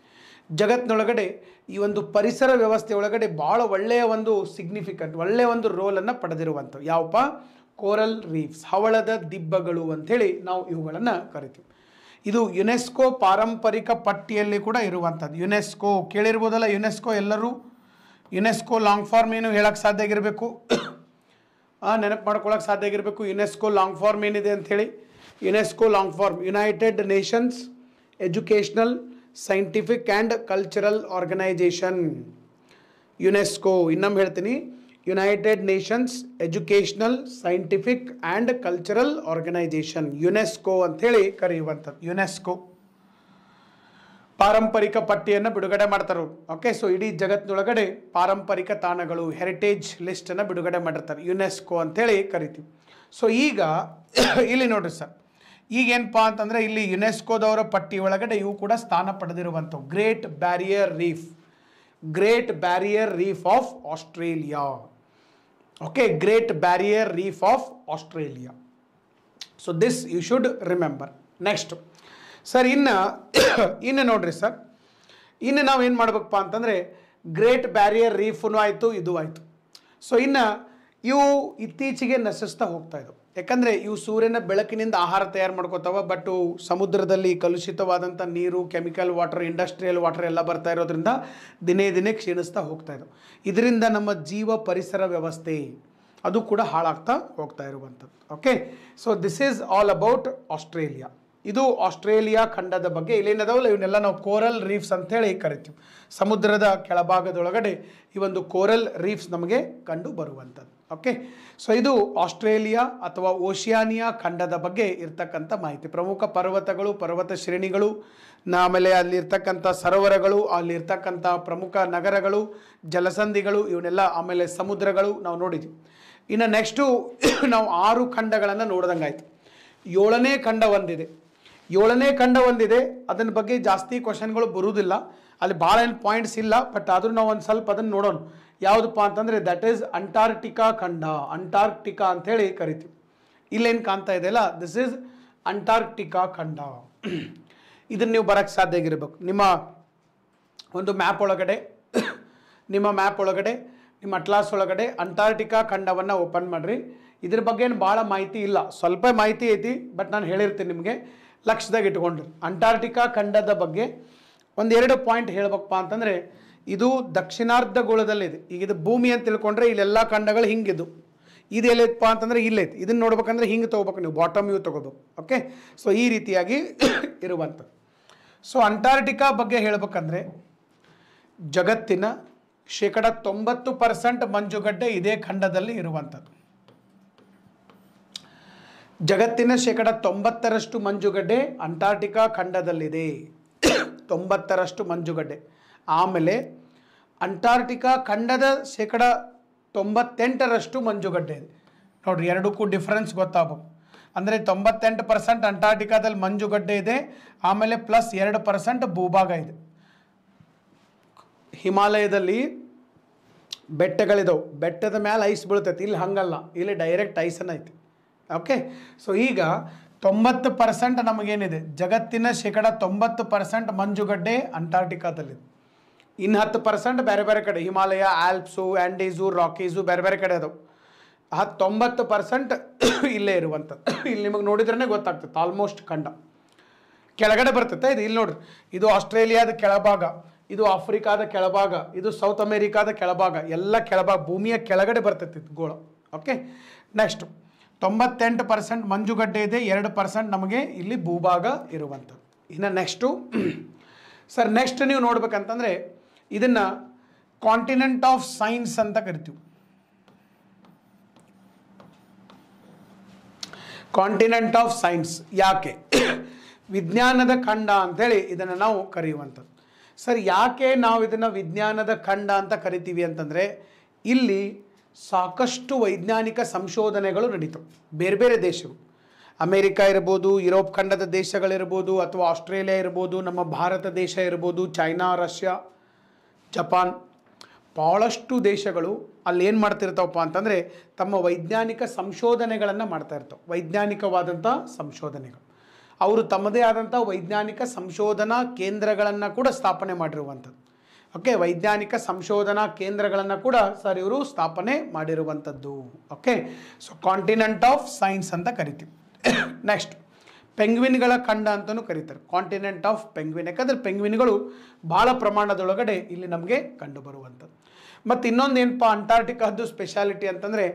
ಜಗತ್ತಿನೊಳಗಡೆ ಈ ಒಂದು ಪರಿಸರ ವ್ಯವಸ್ಥೆ ಒಳಗಡೆ ಭಾಳ ಒಳ್ಳೆಯ ಒಂದು ಸಿಗ್ನಿಫಿಕೆಂಟ್, ಒಳ್ಳೆಯ ಒಂದು ರೋಲನ್ನು ಪಡೆದಿರುವಂಥವು ಯಾವಪ್ಪ? ಕೋರಲ್ ರೀಫ್ಸ್, ಹವಳದ ದಿಬ್ಬಗಳು ಅಂಥೇಳಿ ನಾವು ಇವುಗಳನ್ನು ಕರಿತೀವಿ. ಇದು ಯುನೆಸ್ಕೋ ಪಾರಂಪರಿಕ ಪಟ್ಟಿಯಲ್ಲಿ ಕೂಡ ಇರುವಂಥದ್ದು. ಯುನೆಸ್ಕೋ ಕೇಳಿರ್ಬೋದಲ್ಲ, ಯುನೆಸ್ಕೋ ಎಲ್ಲರೂ ಯುನೆಸ್ಕೋ ಲಾಂಗ್ ಫಾರ್ಮ್ ಏನು ಹೇಳಕ್ಕೆ ಸಾಧ್ಯ ಆಗಿರಬೇಕು, ನೆನಪು ಮಾಡ್ಕೊಳ್ಳೋಕೆ ಸಾಧ್ಯ ಆಗಿರಬೇಕು. ಯುನೆಸ್ಕೋ ಲಾಂಗ್ ಫಾರ್ಮ್ ಏನಿದೆ ಅಂಥೇಳಿ, UNESCO long form United Nations Educational Scientific and Cultural Organization. UNESCO, ಇನ್ನೊಮ್ಮೆ ಹೇಳ್ತೀನಿ, United Nations Educational Scientific and Cultural Organization, UNESCO ಅಂಥೇಳಿ ಕರೆಯುವಂಥದ್ದು. ಯುನೆಸ್ಕೋ ಪಾರಂಪರಿಕ ಪಟ್ಟಿಯನ್ನು ಬಿಡುಗಡೆ ಮಾಡ್ತಾರೆ. ಓಕೆ, ಸೊ ಇಡೀ ಜಗತ್ತಿನೊಳಗಡೆ ಪಾರಂಪರಿಕ ತಾಣಗಳು, ಹೆರಿಟೇಜ್ ಲಿಸ್ಟನ್ನು ಬಿಡುಗಡೆ ಮಾಡಿರ್ತಾರೆ, ಯುನೆಸ್ಕೋ ಅಂಥೇಳಿ ಕರಿತೀವಿ. ಸೊ ಈಗ ಇಲ್ಲಿ ನೋಡ್ರಿ ಸರ್, ಈಗೇನಪ್ಪ ಅಂತಂದರೆ ಇಲ್ಲಿ ಯುನೆಸ್ಕೋದವರ ಪಟ್ಟಿ ಒಳಗಡೆ ಇವು ಕೂಡ ಸ್ಥಾನ ಪಡೆದಿರುವಂಥವು. Great barrier reef of Australia. Okay, great barrier reef of Australia. So this you should remember. Next sir, ಇನ್ನು ನೋಡ್ರಿ ಸರ್, ಇನ್ನು ನಾವು ಏನು ಮಾಡ್ಬೇಕಪ್ಪ ಅಂತಂದರೆ ಗ್ರೇಟ್ ಬ್ಯಾರಿಯರ್ ರೀಫ್ನು ಆಯಿತು, ಇದು ಆಯಿತು. ಸೊ ಇನ್ನು ಇವು ಇತ್ತೀಚೆಗೆ ನಶಿಸ್ತಾ ಹೋಗ್ತಾ ಇದ್ದವು. ಯಾಕಂದರೆ ಇವು ಸೂರ್ಯನ ಬೆಳಕಿನಿಂದ ಆಹಾರ ತಯಾರು ಮಾಡ್ಕೋತಾವ, ಬಟ್ ಸಮುದ್ರದಲ್ಲಿ ಕಲುಷಿತವಾದಂಥ ನೀರು, ಕೆಮಿಕಲ್ ವಾಟರ್, ಇಂಡಸ್ಟ್ರಿಯಲ್ ವಾಟರ್ ಎಲ್ಲ ಬರ್ತಾ ಇರೋದ್ರಿಂದ ದಿನೇ ದಿನೇ ಕ್ಷೀಣಿಸ್ತಾ ಹೋಗ್ತಾ ಇದ್ದವು. ಇದರಿಂದ ನಮ್ಮ ಜೀವ ಪರಿಸರ ವ್ಯವಸ್ಥೆ ಅದು ಕೂಡ ಹಾಳಾಗ್ತಾ ಹೋಗ್ತಾ ಇರುವಂಥದ್ದು. Okay, so this is all about Australia. ಇದು ಆಸ್ಟ್ರೇಲಿಯಾ ಖಂಡದ ಬಗ್ಗೆ. ಇಲ್ಲೇನದಾವಲ್ಲ ಇವನ್ನೆಲ್ಲ ನಾವು ಕೋರಲ್ ರೀಫ್ಸ್ ಅಂತೇಳಿ ಕರಿತೀವಿ. ಸಮುದ್ರದ ಕೆಳಭಾಗದೊಳಗಡೆ ಈ ಒಂದು ಕೋರಲ್ ರೀಫ್ಸ್ ನಮಗೆ ಕಂಡು ಬರುವಂಥದ್ದು. ಓಕೆ, ಸೊ ಇದು ಆಸ್ಟ್ರೇಲಿಯಾ ಅಥವಾ ಓಷಿಯಾನಿಯಾ ಖಂಡದ ಬಗ್ಗೆ ಇರ್ತಕ್ಕಂಥ ಮಾಹಿತಿ. ಪ್ರಮುಖ ಪರ್ವತಗಳು, ಪರ್ವತ ಶ್ರೇಣಿಗಳು, ಆಮೇಲೆ ಅಲ್ಲಿರ್ತಕ್ಕಂಥ ಸರೋವರಗಳು, ಅಲ್ಲಿರ್ತಕ್ಕಂಥ ಪ್ರಮುಖ ನಗರಗಳು, ಜಲಸಂಧಿಗಳು, ಇವನ್ನೆಲ್ಲ, ಆಮೇಲೆ ಸಮುದ್ರಗಳು ನಾವು ನೋಡಿದ್ವಿ. ಇನ್ನು ನೆಕ್ಸ್ಟು ನಾವು 6 ಖಂಡಗಳನ್ನು ನೋಡ್ದಂಗಾಯ್ತು. 7ನೇ ಖಂಡ ಒಂದಿದೆ. 7ನೇ ಖಂಡ ಒಂದಿದೆ, ಅದನ್ನ ಬಗ್ಗೆ ಜಾಸ್ತಿ ಕ್ವಶನ್ಗಳು ಬರುವುದಿಲ್ಲ, ಅಲ್ಲಿ ಭಾಳ ಏನು ಪಾಯಿಂಟ್ಸ್ ಇಲ್ಲ, ಬಟ್ ಆದರೂ ನಾವು ಒಂದು ಸ್ವಲ್ಪ ಅದನ್ನು ನೋಡೋಣ. ಯಾವುದಪ್ಪ ಅಂತಂದರೆ ದಟ್ ಈಸ್ ಅಂಟಾರ್ಟಿಕಾ ಖಂಡ. ಅಂಟಾರ್ಕ್ಟಿಕಾ ಅಂಥೇಳಿ ಕರಿತೀವಿ. ಇಲ್ಲೇನು ಕಾಣ್ತಾ ಇದೆಯಲ್ಲ, ದಿಸ್ ಈಸ್ ಅಂಟಾರ್ಕ್ಟಿಕಾ ಖಂಡ. ಇದನ್ನು ನೀವು ಬರೋಕ್ಕೆ ಸಾಧ್ಯ ಆಗಿರ್ಬೇಕು. ನಿಮ್ಮ ಒಂದು ಮ್ಯಾಪ್ ಒಳಗಡೆ ನಿಮ್ಮ ಅಟ್ಲಾಸ್ ಒಳಗಡೆ ಅಂಟಾರ್ಟಿಕಾ ಖಂಡವನ್ನು ಓಪನ್ ಮಾಡಿರಿ. ಇದ್ರ ಬಗ್ಗೆ ಏನು ಭಾಳ ಮಾಹಿತಿ ಇಲ್ಲ, ಸ್ವಲ್ಪ ಮಾಹಿತಿ ಐತಿ, ಬಟ್ ನಾನು ಹೇಳಿರ್ತೀನಿ ನಿಮಗೆ, ಲಕ್ಷ್ಯದಾಗ ಇಟ್ಕೊಂಡ್ರಿ. ಅಂಟಾರ್ಟಿಕಾ ಖಂಡದ ಬಗ್ಗೆ ಒಂದೆರಡು ಪಾಯಿಂಟ್ ಹೇಳ್ಬೇಕಪ್ಪ ಅಂತಂದರೆ, ಇದು ದಕ್ಷಿಣಾರ್ಧಗೋಳದಲ್ಲಿದೆ. ಈಗ ಇದು ಭೂಮಿ ಅಂತ ತಿಳ್ಕೊಂಡ್ರೆ ಇಲ್ಲೆಲ್ಲ ಖಂಡಗಳು ಹಿಂಗಿದ್ದು, ಇದು ಎಲ್ಲೈತಪ್ಪ ಅಂತಂದರೆ ಇಲ್ಲೈತಿ. ಇದನ್ನು ನೋಡ್ಬೇಕಂದ್ರೆ ಹಿಂಗೆ ತೊಗೋಬೇಕು ನೀವು, ಬಾಟಮ್ ವ್ಯೂ ತೊಗೋಬೇಕು. ಓಕೆ, ಸೊ ಈ ರೀತಿಯಾಗಿ ಇರುವಂಥದ್ದು. ಸೊ ಅಂಟಾರ್ಟಿಕಾ ಬಗ್ಗೆ ಹೇಳ್ಬೇಕಂದ್ರೆ ಜಗತ್ತಿನ 90% ಮಂಜುಗಡ್ಡೆ ಇದೇ ಖಂಡದಲ್ಲಿ ಇರುವಂಥದ್ದು. ಜಗತ್ತಿನ 90% ಮಂಜುಗಡ್ಡೆ ಅಂಟಾರ್ಟಿಕಾ ಖಂಡದಲ್ಲಿದೆ. 90% ಮಂಜುಗಡ್ಡೆ. ಆಮೇಲೆ ಅಂಟಾರ್ಟಿಕಾ ಖಂಡದ 98% ಮಂಜುಗಡ್ಡೆ ಇದೆ. ನೋಡ್ರಿ, ಎರಡಕ್ಕೂ ಡಿಫ್ರೆನ್ಸ್ ಗೊತ್ತಾಗಬೇಕು. ಅಂದರೆ 98% ಅಂಟಾರ್ಟಿಕಾದಲ್ಲಿ ಮಂಜುಗಡ್ಡೆ ಇದೆ, ಆಮೇಲೆ ಪ್ಲಸ್ 2% ಭೂಭಾಗ ಇದೆ. ಹಿಮಾಲಯದಲ್ಲಿ ಬೆಟ್ಟಗಳಿದಾವೆ, ಬೆಟ್ಟದ ಮೇಲೆ ಐಸ್ ಬೀಳ್ತೈತಿ. ಇಲ್ಲಿ ಹಂಗಲ್ಲ, ಇಲ್ಲಿ ಡೈರೆಕ್ಟ್ ಐಸನ್ನ ಐತಿ. ಓಕೆ, ಸೊ ಈಗ 90% ನಮಗೇನಿದೆ, ಜಗತ್ತಿನ 90% ಮಂಜುಗಡ್ಡೆ ಅಂಟಾರ್ಟಿಕಾದಲ್ಲಿದೆ. ಇನ್ನು 10% ಬೇರೆ ಬೇರೆ ಕಡೆ, ಹಿಮಾಲಯ, ಆಲ್ಪ್ಸು, ಆ್ಯಂಡೀಸು, ರಾಕೀಸು ಬೇರೆ ಬೇರೆ ಕಡೆ ಅದಾವೆ. 90% ಇಲ್ಲೇ ಇರುವಂಥದ್ದು. ಇಲ್ಲಿ ನಿಮಗೆ ನೋಡಿದ್ರೇ ಗೊತ್ತಾಗ್ತದೆ, ಆಲ್ಮೋಸ್ಟ್ ಖಂಡ ಕೆಳಗಡೆ ಬರ್ತೈತೆ. ಇದು ಇಲ್ಲಿ ನೋಡ್ರಿ, ಇದು ಆಸ್ಟ್ರೇಲಿಯಾದ ಕೆಳಭಾಗ, ಇದು ಆಫ್ರಿಕಾದ ಕೆಳಭಾಗ, ಇದು ಸೌತ್ ಅಮೇರಿಕಾದ ಕೆಳಭಾಗ, ಎಲ್ಲ ಕೆಳಭಾಗ, ಭೂಮಿಯ ಕೆಳಗಡೆ ಬರ್ತೈತಿ ಗೋಳ. ಓಕೆ, ನೆಕ್ಸ್ಟ್ 98% ಮಂಜುಗಡ್ಡೆ ಇದೆ, 2% ನಮಗೆ ಇಲ್ಲಿ ಭೂಭಾಗ ಇರುವಂಥದ್ದು. ಇನ್ನು ನೆಕ್ಸ್ಟು ಸರ್, ನೆಕ್ಸ್ಟ್ ನೀವು ನೋಡ್ಬೇಕಂತಂದರೆ ಇದನ್ನು ಕಾಂಟಿನೆಂಟ್ ಆಫ್ ಸೈನ್ಸ್ ಅಂತ ಕರಿತೀವಿ. ಕಾಂಟಿನೆಂಟ್ ಆಫ್ ಸೈನ್ಸ್ ಯಾಕೆ? ವಿಜ್ಞಾನದ ಖಂಡ ಅಂಥೇಳಿ ಇದನ್ನು ನಾವು ಕರೆಯುವಂಥದ್ದು. ಸರ್, ಯಾಕೆ ನಾವು ಇದನ್ನು ವಿಜ್ಞಾನದ ಖಂಡ ಅಂತ ಕರಿತೀವಿ ಅಂತಂದರೆ, ಇಲ್ಲಿ ಸಾಕಷ್ಟು ವೈಜ್ಞಾನಿಕ ಸಂಶೋಧನೆಗಳು ನಡೀತವೆ. ಬೇರೆ ಬೇರೆ ದೇಶಗಳು, ಅಮೇರಿಕಾ ಇರ್ಬೋದು, ಯುರೋಪ್ ಖಂಡದ ದೇಶಗಳಿರ್ಬೋದು, ಅಥವಾ ಆಸ್ಟ್ರೇಲಿಯಾ ಇರ್ಬೋದು, ನಮ್ಮ ಭಾರತ ದೇಶ ಇರ್ಬೋದು, ಚೈನಾ, ರಷ್ಯಾ, ಜಪಾನ್, ಭಾಳಷ್ಟು ದೇಶಗಳು ಅಲ್ಲಿ ಏನು ಮಾಡ್ತಿರ್ತಾವಪ್ಪ ಅಂತಂದರೆ ತಮ್ಮ ವೈಜ್ಞಾನಿಕ ಸಂಶೋಧನೆಗಳನ್ನು ಮಾಡ್ತಾ ಇರ್ತಾವೆ. ವೈಜ್ಞಾನಿಕವಾದಂಥ ಸಂಶೋಧನೆಗಳು, ಅವರು ತಮ್ಮದೇ ಆದಂಥ ವೈಜ್ಞಾನಿಕ ಸಂಶೋಧನಾ ಕೇಂದ್ರಗಳನ್ನು ಕೂಡ ಸ್ಥಾಪನೆ ಮಾಡಿರುವಂಥದ್ದು. ಓಕೆ, ವೈಜ್ಞಾನಿಕ ಸಂಶೋಧನಾ ಕೇಂದ್ರಗಳನ್ನು ಕೂಡ ಸರ್ ಇವರು ಸ್ಥಾಪನೆ ಮಾಡಿರುವಂಥದ್ದು. Okay, so continent of science ಅಂತ ಕರಿತೀವಿ. ನೆಕ್ಸ್ಟ್, ಪೆಂಗ್ವಿನ್ಗಳ ಖಂಡ ಅಂತಲೂ ಕರೀತಾರೆ, ಕಾಂಟಿನೆಂಟ್ ಆಫ್ ಪೆಂಗ್ವಿನ್. ಯಾಕಂದರೆ ಪೆಂಗ್ವಿನ್ಗಳು ಭಾಳ ಪ್ರಮಾಣದೊಳಗಡೆ ಇಲ್ಲಿ ನಮಗೆ ಕಂಡು ಬರುವಂಥದ್ದು. ಮತ್ತು ಇನ್ನೊಂದು ಏನಪ್ಪ ಅಂಟಾರ್ಟಿಕಾದ್ದು ಸ್ಪೆಷಾಲಿಟಿ ಅಂತಂದರೆ,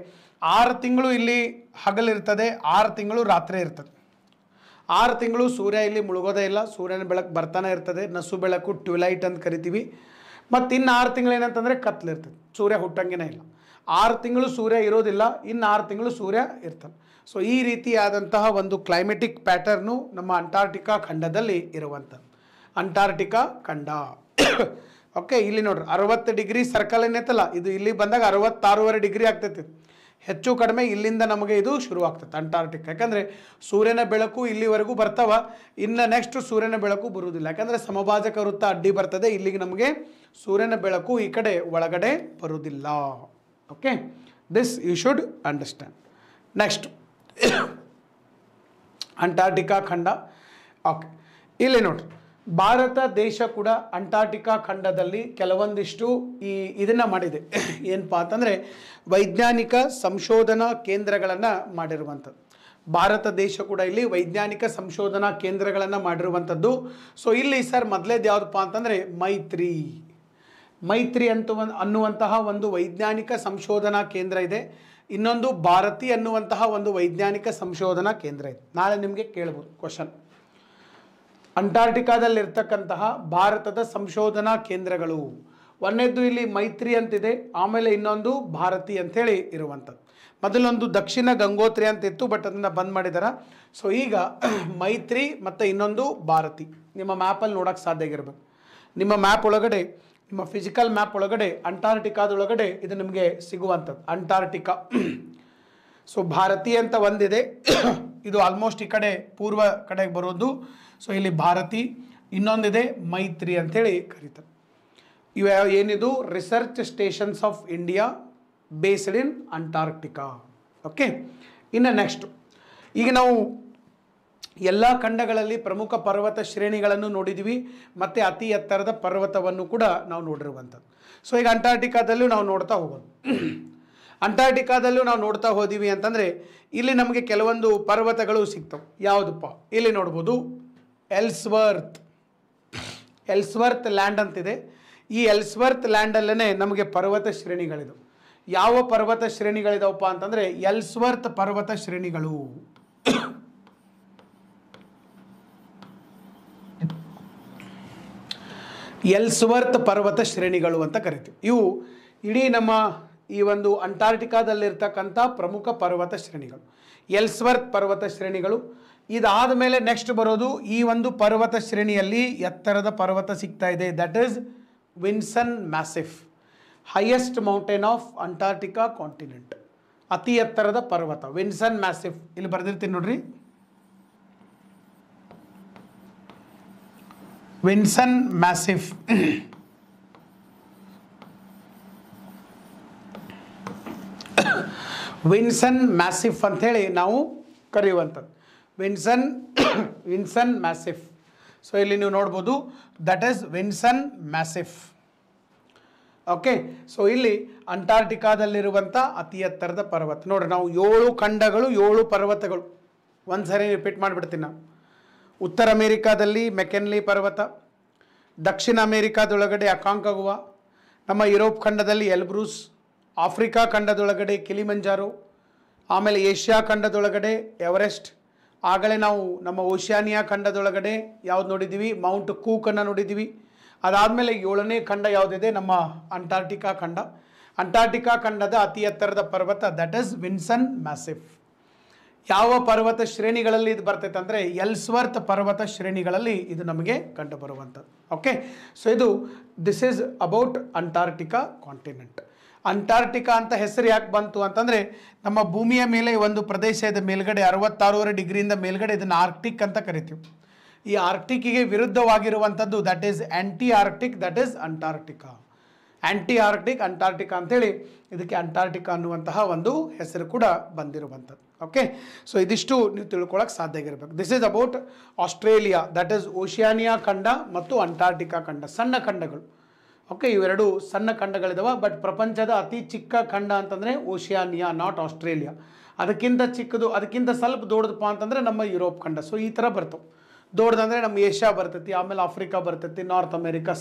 6 ತಿಂಗಳು ಇಲ್ಲಿ ಹಗಲಿರ್ತದೆ, 6 ತಿಂಗಳು ರಾತ್ರಿ ಇರ್ತದೆ. 6 ತಿಂಗಳು ಸೂರ್ಯ ಇಲ್ಲಿ ಮುಳುಗೋದೇ ಇಲ್ಲ, ಸೂರ್ಯನ ಬೆಳಕು ಬರ್ತಾನೆ ಇರ್ತದೆ, ನಸು ಬೆಳಕು, ಟ್ವಿಲೈಟ್ ಅಂತ ಕರಿತೀವಿ. ಮತ್ತು ಇನ್ನು 6 ತಿಂಗಳು ಏನಂತಂದರೆ ಕತ್ಲಿರ್ತದೆ, ಸೂರ್ಯ ಹುಟ್ಟಂಗೇ ಇಲ್ಲ. 6 ತಿಂಗಳು ಸೂರ್ಯ ಇರೋದಿಲ್ಲ, ಇನ್ನು 6 ತಿಂಗಳು ಸೂರ್ಯ ಇರ್ತಾನೆ. ಸೊ ಈ ರೀತಿಯಾದಂತಹ ಒಂದು ಕ್ಲೈಮೆಟಿಕ್ ಪ್ಯಾಟರ್ನು ನಮ್ಮ ಅಂಟಾರ್ಟಿಕಾ ಖಂಡದಲ್ಲಿ ಇರುವಂಥದ್ದು. ಅಂಟಾರ್ಟಿಕಾ ಖಂಡ. ಓಕೆ, ಇಲ್ಲಿ ನೋಡ್ರಿ 60 ಡಿಗ್ರಿ ಸರ್ಕಲ್ ಏನೈತಲ್ಲ, ಇದು ಇಲ್ಲಿ ಬಂದಾಗ 66.5 ಡಿಗ್ರಿ ಆಗ್ತೈತಿ. ಹೆಚ್ಚು ಕಡಿಮೆ ಇಲ್ಲಿಂದ ನಮಗೆ ಇದು ಶುರುವಾಗ್ತದೆ ಅಂಟಾರ್ಟಿಕಾ. ಯಾಕಂದರೆ ಸೂರ್ಯನ ಬೆಳಕು ಇಲ್ಲಿವರೆಗೂ ಬರ್ತಾವ, ಇನ್ನು ನೆಕ್ಸ್ಟ್ ಸೂರ್ಯನ ಬೆಳಕು ಬರುವುದಿಲ್ಲ. ಯಾಕಂದರೆ ಸಮಭಾಜಕ ವೃತ್ತ ಅಡ್ಡಿ ಬರ್ತದೆ, ಇಲ್ಲಿಗೆ ನಮಗೆ ಸೂರ್ಯನ ಬೆಳಕು ಈ ಕಡೆ ಒಳಗಡೆ ಬರುವುದಿಲ್ಲ. Okay, this you should understand. Next Antarctica ಖಂಡ. ಓಕೆ, ಇಲ್ಲಿ ನೋಡ್ರಿ, ಭಾರತ ದೇಶ ಕೂಡ ಅಂಟಾರ್ಟಿಕಾ ಖಂಡದಲ್ಲಿ ಕೆಲವೊಂದಿಷ್ಟು ಇದನ್ನು ಮಾಡಿದೆ. ಏನಪ್ಪ ಅಂತಂದರೆ ವೈಜ್ಞಾನಿಕ ಸಂಶೋಧನಾ ಕೇಂದ್ರಗಳನ್ನು ಮಾಡಿರುವಂಥದ್ದು. ಭಾರತ ದೇಶ ಕೂಡ ಇಲ್ಲಿ ವೈಜ್ಞಾನಿಕ ಸಂಶೋಧನಾ ಕೇಂದ್ರಗಳನ್ನು ಮಾಡಿರುವಂಥದ್ದು. ಸೊ ಇಲ್ಲಿ ಸರ್ ಮೊದಲೇದು ಯಾವುದಪ್ಪ ಅಂತಂದರೆ ಮೈತ್ರಿ ಅನ್ನುವಂತಹ ಒಂದು ವೈಜ್ಞಾನಿಕ ಸಂಶೋಧನಾ ಕೇಂದ್ರ ಇದೆ. ಇನ್ನೊಂದು ಭಾರತಿ ಅನ್ನುವಂತಹ ಒಂದು ವೈಜ್ಞಾನಿಕ ಸಂಶೋಧನಾ ಕೇಂದ್ರ ಇದೆ. ನಾಳೆ ನಿಮಗೆ ಕೇಳ್ಬೋದು ಕ್ವಶನ್, ಅಂಟಾರ್ಟಿಕಾದಲ್ಲಿರ್ತಕ್ಕಂತಹ ಭಾರತದ ಸಂಶೋಧನಾ ಕೇಂದ್ರಗಳು. ಒಂದನೇದ್ದು ಇಲ್ಲಿ ಮೈತ್ರಿ ಅಂತಿದೆ, ಆಮೇಲೆ ಇನ್ನೊಂದು ಭಾರತಿ ಅಂಥೇಳಿ ಇರುವಂಥದ್ದು. ಮೊದಲೊಂದು ದಕ್ಷಿಣ ಗಂಗೋತ್ರಿ ಅಂತ ಇತ್ತು, ಬಟ್ ಅದನ್ನು ಬಂದ್ ಮಾಡಿದಾರ. ಸೊ ಈಗ ಮೈತ್ರಿ ಮತ್ತು ಇನ್ನೊಂದು ಭಾರತಿ ನಿಮ್ಮ ಮ್ಯಾಪಲ್ಲಿ ನೋಡೋಕ್ಕೆ ಸಾಧ್ಯ ಆಗಿರ್ಬೇಕು. ನಿಮ್ಮ ಮ್ಯಾಪ್ ಒಳಗಡೆ, ನಿಮ್ಮ ಫಿಸಿಕಲ್ ಮ್ಯಾಪ್ ಒಳಗಡೆ ಅಂಟಾರ್ಟಿಕಾದೊಳಗಡೆ ಇದು ನಿಮಗೆ ಸಿಗುವಂಥದ್ದು ಅಂಟಾರ್ಟಿಕಾ. ಸೊ ಭಾರತಿ ಅಂತ ಒಂದಿದೆ, ಇದು ಆಲ್ಮೋಸ್ಟ್ ಈ ಕಡೆ ಪೂರ್ವ ಕಡೆಗೆ ಬರೋದು. ಸೊ ಇಲ್ಲಿ ಭಾರತಿ, ಇನ್ನೊಂದಿದೆ ಮೈತ್ರಿ ಅಂಥೇಳಿ ಕರೀತಾರೆ. ಇವು ಏನಿದು research stations of India based in Antarctica. Okay, ಇನ್ನು ನೆಕ್ಸ್ಟು ಈಗ ನಾವು ಎಲ್ಲ ಖಂಡಗಳಲ್ಲಿ ಪ್ರಮುಖ ಪರ್ವತ ಶ್ರೇಣಿಗಳನ್ನು ನೋಡಿದ್ವಿ ಮತ್ತು ಅತಿ ಎತ್ತರದ ಪರ್ವತವನ್ನು ಕೂಡ ನಾವು ನೋಡಿರುವಂಥದ್ದು. ಸೊ ಈಗ ಅಂಟಾರ್ಟಿಕಾದಲ್ಲೂ ನಾವು ನೋಡ್ತಾ ಹೋಗೋದು. ಅಂಟಾರ್ಟಿಕಾದಲ್ಲೂ ನಾವು ನೋಡ್ತಾ ಹೋದಿವಿ ಅಂತಂದರೆ ಇಲ್ಲಿ ನಮಗೆ ಕೆಲವೊಂದು ಪರ್ವತಗಳು ಸಿಗ್ತವೆ. ಯಾವುದಪ್ಪ ಇಲ್ಲಿ ನೋಡ್ಬೋದು, ಎಲ್ಸ್ವರ್ತ್ ಲ್ಯಾಂಡ್ ಅಂತಿದೆ. ಈ ಎಲ್ಸ್ವರ್ತ್ ಲ್ಯಾಂಡಲ್ಲೇ ನಮಗೆ ಪರ್ವತ ಶ್ರೇಣಿಗಳಿದು. ಯಾವ ಪರ್ವತ ಶ್ರೇಣಿಗಳಿದಾವಪ್ಪ ಅಂತಂದರೆ ಎಲ್ಸ್ವರ್ತ್ ಪರ್ವತ ಶ್ರೇಣಿಗಳು. ಎಲ್ಸ್ವರ್ತ್ ಪರ್ವತ ಶ್ರೇಣಿಗಳು ಅಂತ ಕರಿತೀವಿ. ಇವು ಇಡೀ ನಮ್ಮ ಈ ಒಂದು ಅಂಟಾರ್ಟಿಕಾದಲ್ಲಿರ್ತಕ್ಕಂಥ ಪ್ರಮುಖ ಪರ್ವತ ಶ್ರೇಣಿಗಳು ಎಲ್ಸ್ವರ್ತ್ ಪರ್ವತ ಶ್ರೇಣಿಗಳು. ಇದಾದ ಮೇಲೆ ನೆಕ್ಸ್ಟ್ ಬರೋದು ಈ ಒಂದು ಪರ್ವತ ಶ್ರೇಣಿಯಲ್ಲಿ ಎತ್ತರದ ಪರ್ವತ ಸಿಗ್ತಾ ಇದೆ, that is Vinson Massif, highest mountain of Antarctica continent. ಅತಿ ಎತ್ತರದ ಪರ್ವತ ವಿನ್ಸನ್ ಮ್ಯಾಸಿಫ್, ಇಲ್ಲಿ ಬರೆದಿರ್ತೀನಿ ನೋಡ್ರಿ, ವಿನ್ಸನ್ ಮ್ಯಾಸಿಫ್. ವಿನ್ಸನ್ ಮ್ಯಾಸಿಫ್ ಅಂಥೇಳಿ ನಾವು ಕರೆಯುವಂಥದ್ದು, ವಿನ್ಸನ್ ಮ್ಯಾಸಿಫ್. ಸೊ ಇಲ್ಲಿ ನೀವು ನೋಡ್ಬೋದು, that is Vinson Massif. Okay, so ಇಲ್ಲಿ ಅಂಟಾರ್ಟಿಕಾದಲ್ಲಿರುವಂಥ ಅತಿ ಎತ್ತರದ ಪರ್ವತ ನೋಡ್ರಿ. ನಾವು 7 ಖಂಡಗಳು 7 ಪರ್ವತಗಳು ಒಂದು ಸರಿ ರಿಪೀಟ್ ಮಾಡಿಬಿಡ್ತೀನಿ ನಾವು. ಉತ್ತರ ಅಮೇರಿಕಾದಲ್ಲಿ ಮೆಕೆನ್ಲಿ ಪರ್ವತ, ದಕ್ಷಿಣ ಅಮೇರಿಕಾದೊಳಗಡೆ ಅಕಾಂಕಗುವಾ, ನಮ್ಮ ಯುರೋಪ್ ಖಂಡದಲ್ಲಿ ಎಲ್ಬ್ರೂಸ್, ಆಫ್ರಿಕಾ ಖಂಡದೊಳಗಡೆ ಕಿಲಿಮಂಜಾರೋ, ಆಮೇಲೆ ಏಷ್ಯಾ ಖಂಡದೊಳಗಡೆ ಎವರೆಸ್ಟ್. ಆಗಲೇ ನಾವು ನಮ್ಮ ಓಷಿಯಾನಿಯಾ ಖಂಡದೊಳಗಡೆ ಯಾವ್ದು ನೋಡಿದ್ದೀವಿ, ಮೌಂಟ್ ಕೂಕನ್ನು ನೋಡಿದ್ದೀವಿ. ಅದಾದಮೇಲೆ 7ನೇ ಖಂಡ ಯಾವುದಿದೆ, ನಮ್ಮ ಅಂಟಾರ್ಟಿಕಾ ಖಂಡ. ಅಂಟಾರ್ಟಿಕಾ ಖಂಡದ ಅತಿ ಎತ್ತರದ ಪರ್ವತ ದಟ್ ಈಸ್ ವಿನ್ಸನ್ ಮ್ಯಾಸಿಫ್. ಯಾವ ಪರ್ವತ ಶ್ರೇಣಿಗಳಲ್ಲಿ ಇದು ಬರ್ತೈತೆ ಅಂದರೆ ಎಲ್ಸ್ವರ್ತ್ ಪರ್ವತ ಶ್ರೇಣಿಗಳಲ್ಲಿ ಇದು ನಮಗೆ ಕಂಡು ಬರುವಂಥದ್ದು. ಓಕೆ, ಸೊ ಇದು this is about Antarctica continent. Antarctica ಅಂತ ಹೆಸರು ಯಾಕೆ ಬಂತು ಅಂತಂದರೆ ನಮ್ಮ ಭೂಮಿಯ ಮೇಲೆ ಒಂದು ಪ್ರದೇಶ ಇದೆ ಮೇಲ್ಗಡೆ 66.5 ಡಿಗ್ರಿಯಿಂದ ಮೇಲ್ಗಡೆ, ಇದನ್ನು ಆರ್ಕ್ಟಿಕ್ ಅಂತ ಕರಿತೀವಿ. ಈ ಆರ್ಕ್ಟಿಕ್ಕಿಗೆ ವಿರುದ್ಧವಾಗಿರುವಂಥದ್ದು that is anti Arctic, that is Antarctica. Anti Arctic Antarctica ಅಂಥೇಳಿ ಇದಕ್ಕೆ ಅಂಟಾರ್ಟಿಕಾ ಅನ್ನುವಂತಹ ಒಂದು ಹೆಸರು ಕೂಡ ಬಂದಿರುವಂಥದ್ದು. ಓಕೆ, ಸೊ ಇದಿಷ್ಟು ನೀವು ತಿಳ್ಕೊಳ್ಳೋಕೆ ಸಾಧ್ಯ ಆಗಿರಬೇಕು. This is about Australia, that is Oceania ಖಂಡ ಮತ್ತು ಅಂಟಾರ್ಟಿಕಾ ಖಂಡ, ಸಣ್ಣ ಖಂಡಗಳು. ಓಕೆ, ಇವೆರಡು ಸಣ್ಣ ಖಂಡಗಳಿದಾವೆ. ಬಟ್ ಪ್ರಪಂಚದ ಅತಿ ಚಿಕ್ಕ ಖಂಡ ಅಂತಂದರೆ ಓಷಿಯಾನಿಯಾ, ನಾಟ್ ಆಸ್ಟ್ರೇಲಿಯಾ. ಅದಕ್ಕಿಂತ ಚಿಕ್ಕದು, ಅದಕ್ಕಿಂತ ಸ್ವಲ್ಪ ದೊಡ್ಡದಪ್ಪ ಅಂತಂದರೆ ನಮ್ಮ ಯುರೋಪ್ ಖಂಡ. ಸೊ ಈ ಥರ ಬರ್ತವೆ. ದೊಡ್ಡದಂದರೆ ನಮ್ಮ ಏಷ್ಯಾ ಬರ್ತೈತಿ, ಆಮೇಲೆ ಆಫ್ರಿಕಾ ಬರ್ತೈತಿ, ನಾರ್ತ್ ಅಮೇರಿಕಾ,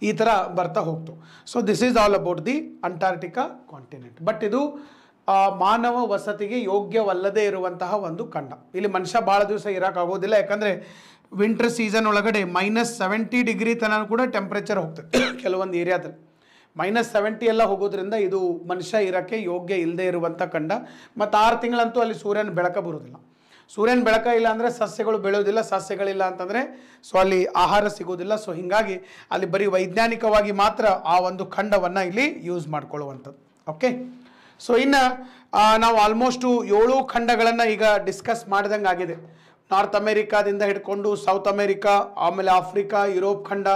ಈ ಥರ ಬರ್ತಾ ಹೋಗ್ತು. So this is all about the Antarctica continent. But ಇದು ಮಾನವ ವಸತಿಗೆ ಯೋಗ್ಯವಲ್ಲದೇ ಇರುವಂತಹ ಒಂದು ಖಂಡ. ಇಲ್ಲಿ ಮನುಷ್ಯ ಭಾಳ ದಿವಸ ಇರೋಕ್ಕಾಗೋದಿಲ್ಲ, ಯಾಕಂದರೆ ವಿಂಟರ್ ಸೀಸನ್ ಒಳಗಡೆ -70 ಡಿಗ್ರಿ ತನಕ ಕೂಡ ಟೆಂಪ್ರೇಚರ್ ಹೋಗ್ತದೆ ಕೆಲವೊಂದು ಏರಿಯಾದಲ್ಲಿ. -70 ಎಲ್ಲ ಹೋಗೋದ್ರಿಂದ ಇದು ಮನುಷ್ಯ ಇರೋಕ್ಕೆ ಯೋಗ್ಯ ಇಲ್ಲದೆ ಇರುವಂಥ ಖಂಡ. ಮತ್ತು 6 ತಿಂಗಳಂತೂ ಅಲ್ಲಿ ಸೂರ್ಯನ ಬೆಳಕ ಬರೋದಿಲ್ಲ. ಸೂರ್ಯನ ಬೆಳಕ ಇಲ್ಲ ಅಂದರೆ ಸಸ್ಯಗಳು ಬೆಳೆಯೋದಿಲ್ಲ, ಸಸ್ಯಗಳಿಲ್ಲ ಅಂತಂದರೆ ಸೊ ಅಲ್ಲಿ ಆಹಾರ ಸಿಗೋದಿಲ್ಲ. ಸೊ ಹೀಗಾಗಿ ಅಲ್ಲಿ ಬರೀ ವೈಜ್ಞಾನಿಕವಾಗಿ ಮಾತ್ರ ಆ ಒಂದು ಖಂಡವನ್ನು ಇಲ್ಲಿ ಯೂಸ್ ಮಾಡ್ಕೊಳ್ಳುವಂಥದ್ದು. ಓಕೆ, ಸೊ ಇನ್ನು ನಾವು ಆಲ್ಮೋಸ್ಟು 7 ಖಂಡಗಳನ್ನು ಈಗ ಡಿಸ್ಕಸ್ ಮಾಡಿದಂಗೆ ಆಗಿದೆ. ನಾರ್ತ್ ಅಮೇರಿಕಾದಿಂದ ಹಿಡ್ಕೊಂಡು ಸೌತ್ ಅಮೇರಿಕಾ, ಆಮೇಲೆ ಆಫ್ರಿಕಾ, ಯುರೋಪ್ ಖಂಡ,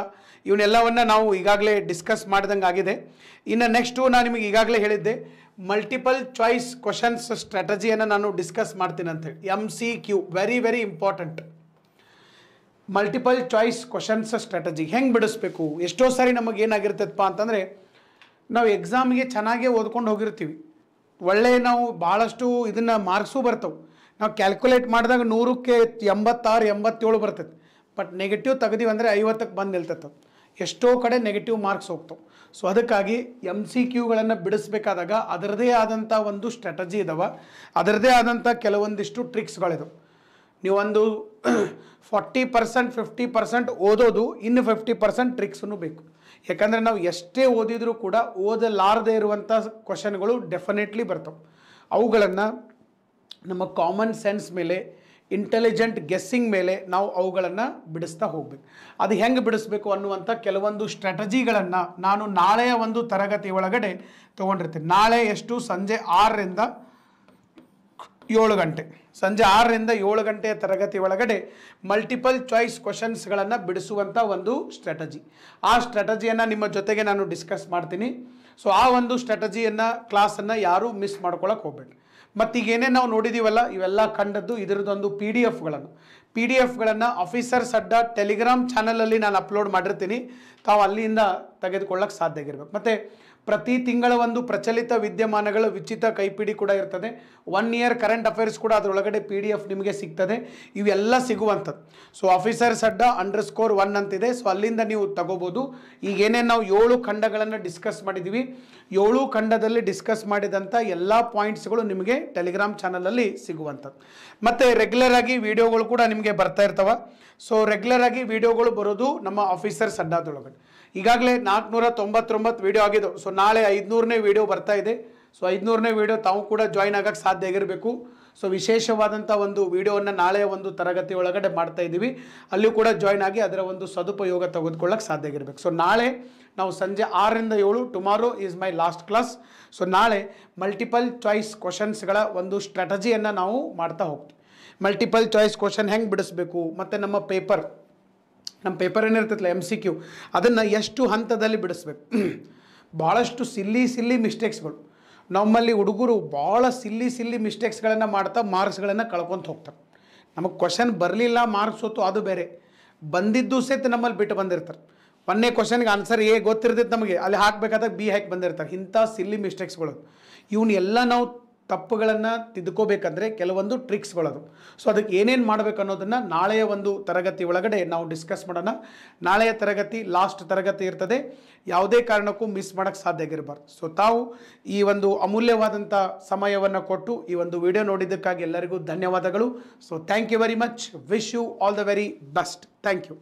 ಇವನ್ನೆಲ್ಲವನ್ನು ನಾವು ಈಗಾಗಲೇ ಡಿಸ್ಕಸ್ ಮಾಡಿದಂಗೆ ಆಗಿದೆ. ಇನ್ನು ನೆಕ್ಸ್ಟು ನಾನು ನಿಮಗೆ ಈಗಾಗಲೇ ಹೇಳಿದ್ದೆ, ಮಲ್ಟಿಪಲ್ ಚಾಯ್ಸ್ ಕ್ವಶನ್ಸ್ ಸ್ಟ್ರಾಟಜಿಯನ್ನು ನಾನು ಡಿಸ್ಕಸ್ ಮಾಡ್ತೀನಿ ಅಂತೇಳಿ. MCQ very very important. Multiple choice questions strategy ಹೆಂಗೆ ಬಿಡಿಸ್ಬೇಕು. ಎಷ್ಟೋ ಸಾರಿ ನಮಗೆ ಏನಾಗಿರ್ತದಪ್ಪ ಅಂತಂದರೆ ನಾವು ಎಕ್ಸಾಮಿಗೆ ಚೆನ್ನಾಗೇ ಓದ್ಕೊಂಡು ಹೋಗಿರ್ತೀವಿ, ಒಳ್ಳೆ ನಾವು ಭಾಳಷ್ಟು ಇದನ್ನು ಮಾರ್ಕ್ಸು ಬರ್ತವೆ. ನಾವು ಕ್ಯಾಲ್ಕುಲೇಟ್ ಮಾಡಿದಾಗ 100ಕ್ಕೆ 86, 87 ಬರ್ತೈತೆ. ಬಟ್ ನೆಗೆಟಿವ್ ತೆಗೆದೀವಿ ಅಂದರೆ 50ಕ್ಕೆ ಬಂದು ನಿಲ್ತೈತೆ. ಎಷ್ಟೋ ಕಡೆ ನೆಗೆಟಿವ್ ಮಾರ್ಕ್ಸ್ ಹೋಗ್ತವೆ. ಸೊ ಅದಕ್ಕಾಗಿ MCQಗಳನ್ನು ಬಿಡಿಸ್ಬೇಕಾದಾಗ ಅದರದೇ ಆದಂಥ ಒಂದು ಸ್ಟ್ರಾಟಜಿ ಇದಾವೆ, ಅದರದೇ ಆದಂಥ ಕೆಲವೊಂದಿಷ್ಟು ಟ್ರಿಕ್ಸ್ಗಳಿದಾವೆ. ನೀವೊಂದು 40% 50% ಓದೋದು, ಇನ್ನು 50% ಟ್ರಿಕ್ಸನ್ನು ಬೇಕು. ಯಾಕಂದರೆ ನಾವು ಎಷ್ಟೇ ಓದಿದರೂ ಕೂಡ ಓದಲಾರದೇ ಇರುವಂಥ ಕ್ವಶನ್ಗಳು ಡೆಫಿನೆಟ್ಲಿ ಬರ್ತವೆ. ಅವುಗಳನ್ನು ನಮ್ಮ ಕಾಮನ್ ಸೆನ್ಸ್ ಮೇಲೆ, ಇಂಟೆಲಿಜೆಂಟ್ ಗೆಸ್ಸಿಂಗ್ ಮೇಲೆ ನಾವು ಅವುಗಳನ್ನು ಬಿಡಿಸ್ತಾ ಹೋಗ್ಬೇಕು. ಅದು ಹೆಂಗೆ ಬಿಡಿಸ್ಬೇಕು ಅನ್ನುವಂಥ ಕೆಲವೊಂದು ಸ್ಟ್ರಾಟಜಿಗಳನ್ನು ನಾನು ನಾಳೆಯ ಒಂದು ತರಗತಿ ಒಳಗಡೆ ತೊಗೊಂಡಿರ್ತೀನಿ. ನಾಳೆ ಎಷ್ಟು? ಸಂಜೆ 6ರಿಂದ 7 ಗಂಟೆ, ಸಂಜೆ 6ರಿಂದ 7 ಗಂಟೆಯ ತರಗತಿ ಒಳಗಡೆ ಮಲ್ಟಿಪಲ್ ಚಾಯ್ಸ್ ಕ್ವಶನ್ಸ್ಗಳನ್ನು ಬಿಡಿಸುವಂಥ ಒಂದು ಸ್ಟ್ರಾಟಜಿ. ಆ ಸ್ಟ್ರಾಟಜಿಯನ್ನು ನಿಮ್ಮ ಜೊತೆಗೆ ನಾನು ಡಿಸ್ಕಸ್ ಮಾಡ್ತೀನಿ. ಸೊ ಆ ಒಂದು ಸ್ಟ್ರಾಟಜಿಯನ್ನು, ಕ್ಲಾಸನ್ನು ಯಾರೂ ಮಿಸ್ ಮಾಡ್ಕೊಳ್ಳೋಕೆ ಹೋಗ್ಬೇಡಿ. ಮತ್ತು ಈಗೇನೇ ನಾವು ನೋಡಿದ್ದೀವಲ್ಲ, ಇವೆಲ್ಲ ಕಂಡದ್ದು ಇದರದೊಂದು ಪಿ ಡಿ ಎಫ್ಗಳನ್ನು ಆಫೀಸರ್ಸ್ ಅಡ್ಡ ಟೆಲಿಗ್ರಾಮ್ ಚಾನಲಲ್ಲಿ ನಾನು ಅಪ್ಲೋಡ್ ಮಾಡಿರ್ತೀನಿ. ತಾವು ಅಲ್ಲಿಂದ ತೆಗೆದುಕೊಳ್ಳೋಕೆ ಸಾಧ್ಯ ಆಗಿರ್ಬೇಕು. ಮತ್ತು ಪ್ರತಿ ತಿಂಗಳ ಒಂದು ಪ್ರಚಲಿತ ವಿದ್ಯಮಾನಗಳ ಉಚಿತ ಕೈಪಿಡಿ ಕೂಡ ಇರ್ತದೆ. 1 ಇಯರ್ ಕರೆಂಟ್ ಅಫೇರ್ಸ್ ಕೂಡ ಅದರೊಳಗಡೆ PDF ನಿಮಗೆ ಸಿಗ್ತದೆ. ಇವೆಲ್ಲ ಸಿಗುವಂಥದ್ದು. ಸೊ ಆಫೀಸರ್ಸ್ ಅಡ್ಡ _1 ಅಂತಿದೆ. ಸೊ ಅಲ್ಲಿಂದ ನೀವು ತಗೋಬೋದು. ಈಗೇನೇ ನಾವು 7 ಖಂಡಗಳನ್ನು ಡಿಸ್ಕಸ್ ಮಾಡಿದ್ದೀವಿ, 7 ಖಂಡದಲ್ಲಿ ಡಿಸ್ಕಸ್ ಮಾಡಿದಂಥ ಎಲ್ಲ ಪಾಯಿಂಟ್ಸ್ಗಳು ನಿಮಗೆ ಟೆಲಿಗ್ರಾಮ್ ಚಾನಲಲ್ಲಿ ಸಿಗುವಂಥದ್ದು. ಮತ್ತು ರೆಗ್ಯುಲರ್ ಆಗಿ ವಿಡಿಯೋಗಳು ಕೂಡ ನಿಮಗೆ ಬರ್ತಾ ಇರ್ತವೆ. ಸೊ ರೆಗ್ಯುಲರ್ ಆಗಿ ವಿಡಿಯೋಗಳು ಬರೋದು ನಮ್ಮ ಆಫೀಸರ್ಸ್ ಅಡ್ಡದೊಳಗಡೆ. ಈಗಾಗಲೇ 499 ವಿಡಿಯೋ ಆಗಿದ್ದು. ಸೊ ನಾಳೆ 500ನೇ ವಿಡಿಯೋ ಬರ್ತಾ ಇದೆ. ಸೊ 500ನೇ ವಿಡಿಯೋ ತಾವು ಕೂಡ ಜಾಯ್ನ್ ಆಗೋಕ್ಕೆ ಸಾಧ್ಯ ಆಗಿರಬೇಕು. ಸೊ ವಿಶೇಷವಾದಂಥ ಒಂದು ವಿಡಿಯೋವನ್ನು ನಾಳೆಯ ಒಂದು ತರಗತಿ ಒಳಗಡೆ ಮಾಡ್ತಾ ಇದ್ದೀವಿ. ಅಲ್ಲೂ ಕೂಡ ಜಾಯ್ನ್ ಆಗಿ ಅದರ ಒಂದು ಸದುಪಯೋಗ ತೆಗೆದುಕೊಳ್ಳೋಕೆ ಸಾಧ್ಯ ಆಗಿರಬೇಕು. ಸೊ ನಾಳೆ ನಾವು ಸಂಜೆ 6ರಿಂದ 7, tomorrow is my last class. So ನಾಳೆ ಮಲ್ಟಿಪಲ್ ಚಾಯ್ಸ್ ಕ್ವಶನ್ಸ್ಗಳ ಒಂದು ಸ್ಟ್ರಾಟಜಿಯನ್ನು ನಾವು ಮಾಡ್ತಾ ಹೋಗ್ತೀವಿ. ಮಲ್ಟಿಪಲ್ ಚಾಯ್ಸ್ ಕ್ವಶನ್ ಹೆಂಗೆ ಬಿಡಿಸ್ಬೇಕು, ಮತ್ತು ನಮ್ಮ ಪೇಪರ್ ಏನಿರ್ತೈತಲ್ಲ MCQ, ಅದನ್ನು ಎಷ್ಟು ಹಂತದಲ್ಲಿ ಬಿಡಿಸ್ಬೇಕು. ಭಾಳಷ್ಟು ಸಿಲ್ಲಿ ಮಿಸ್ಟೇಕ್ಸ್ಗಳು ನಮ್ಮಲ್ಲಿ ಹುಡುಗರು ಭಾಳ ಸಿಲ್ಲಿ ಮಿಸ್ಟೇಕ್ಸ್ಗಳನ್ನು ಮಾಡ್ತಾ ಮಾರ್ಕ್ಸ್ಗಳನ್ನು ಕಳ್ಕೊತ ಹೋಗ್ತಾರೆ. ನಮಗೆ ಕ್ವಶನ್ ಬರಲಿಲ್ಲ, ಮಾರ್ಕ್ಸ್ ಹೊತ್ತು ಅದು ಬೇರೆ, ಬಂದಿದ್ದು ಸಹಿತ ನಮ್ಮಲ್ಲಿ ಬಿಟ್ಟು ಬಂದಿರ್ತಾರೆ. ಒಂದೇ ಕ್ವಶನ್ಗೆ ಆನ್ಸರ್ A ಗೊತ್ತಿರ್ತೈತೆ ನಮಗೆ, ಅಲ್ಲಿ ಹಾಕಬೇಕಾದಾಗ B ಹಾಕಿ ಬಂದಿರ್ತಾರೆ. ಇಂಥ ಸಿಲ್ಲಿ ಮಿಸ್ಟೇಕ್ಸ್ಗಳು ಇವನ್ನೆಲ್ಲ ನಾವು ತಪ್ಪುಗಳನ್ನು ತಿದ್ಕೋಬೇಕಂದ್ರೆ ಕೆಲವೊಂದು ಟ್ರಿಕ್ಸ್ಗಳದು. ಸೊ ಅದಕ್ಕೆ ಏನೇನು ಮಾಡಬೇಕು ಅನ್ನೋದನ್ನು ನಾಳೆಯ ಒಂದು ತರಗತಿ ಒಳಗಡೆ ನಾವು ಡಿಸ್ಕಸ್ ಮಾಡೋಣ. ನಾಳೆಯ ತರಗತಿ ಲಾಸ್ಟ್ ತರಗತಿ ಇರ್ತದೆ, ಯಾವುದೇ ಕಾರಣಕ್ಕೂ ಮಿಸ್ ಮಾಡೋಕ್ಕೆ ಸಾಧ್ಯ ಆಗಿರಬಾರ್ದು. ಸೊ ತಾವು ಈ ಒಂದು ಅಮೂಲ್ಯವಾದಂಥ ಸಮಯವನ್ನು ಕೊಟ್ಟು ಈ ಒಂದು ವಿಡಿಯೋ ನೋಡಿದ್ದಕ್ಕಾಗಿ ಎಲ್ಲರಿಗೂ ಧನ್ಯವಾದಗಳು. So thank you very much. Wish you all the very best. Thank you.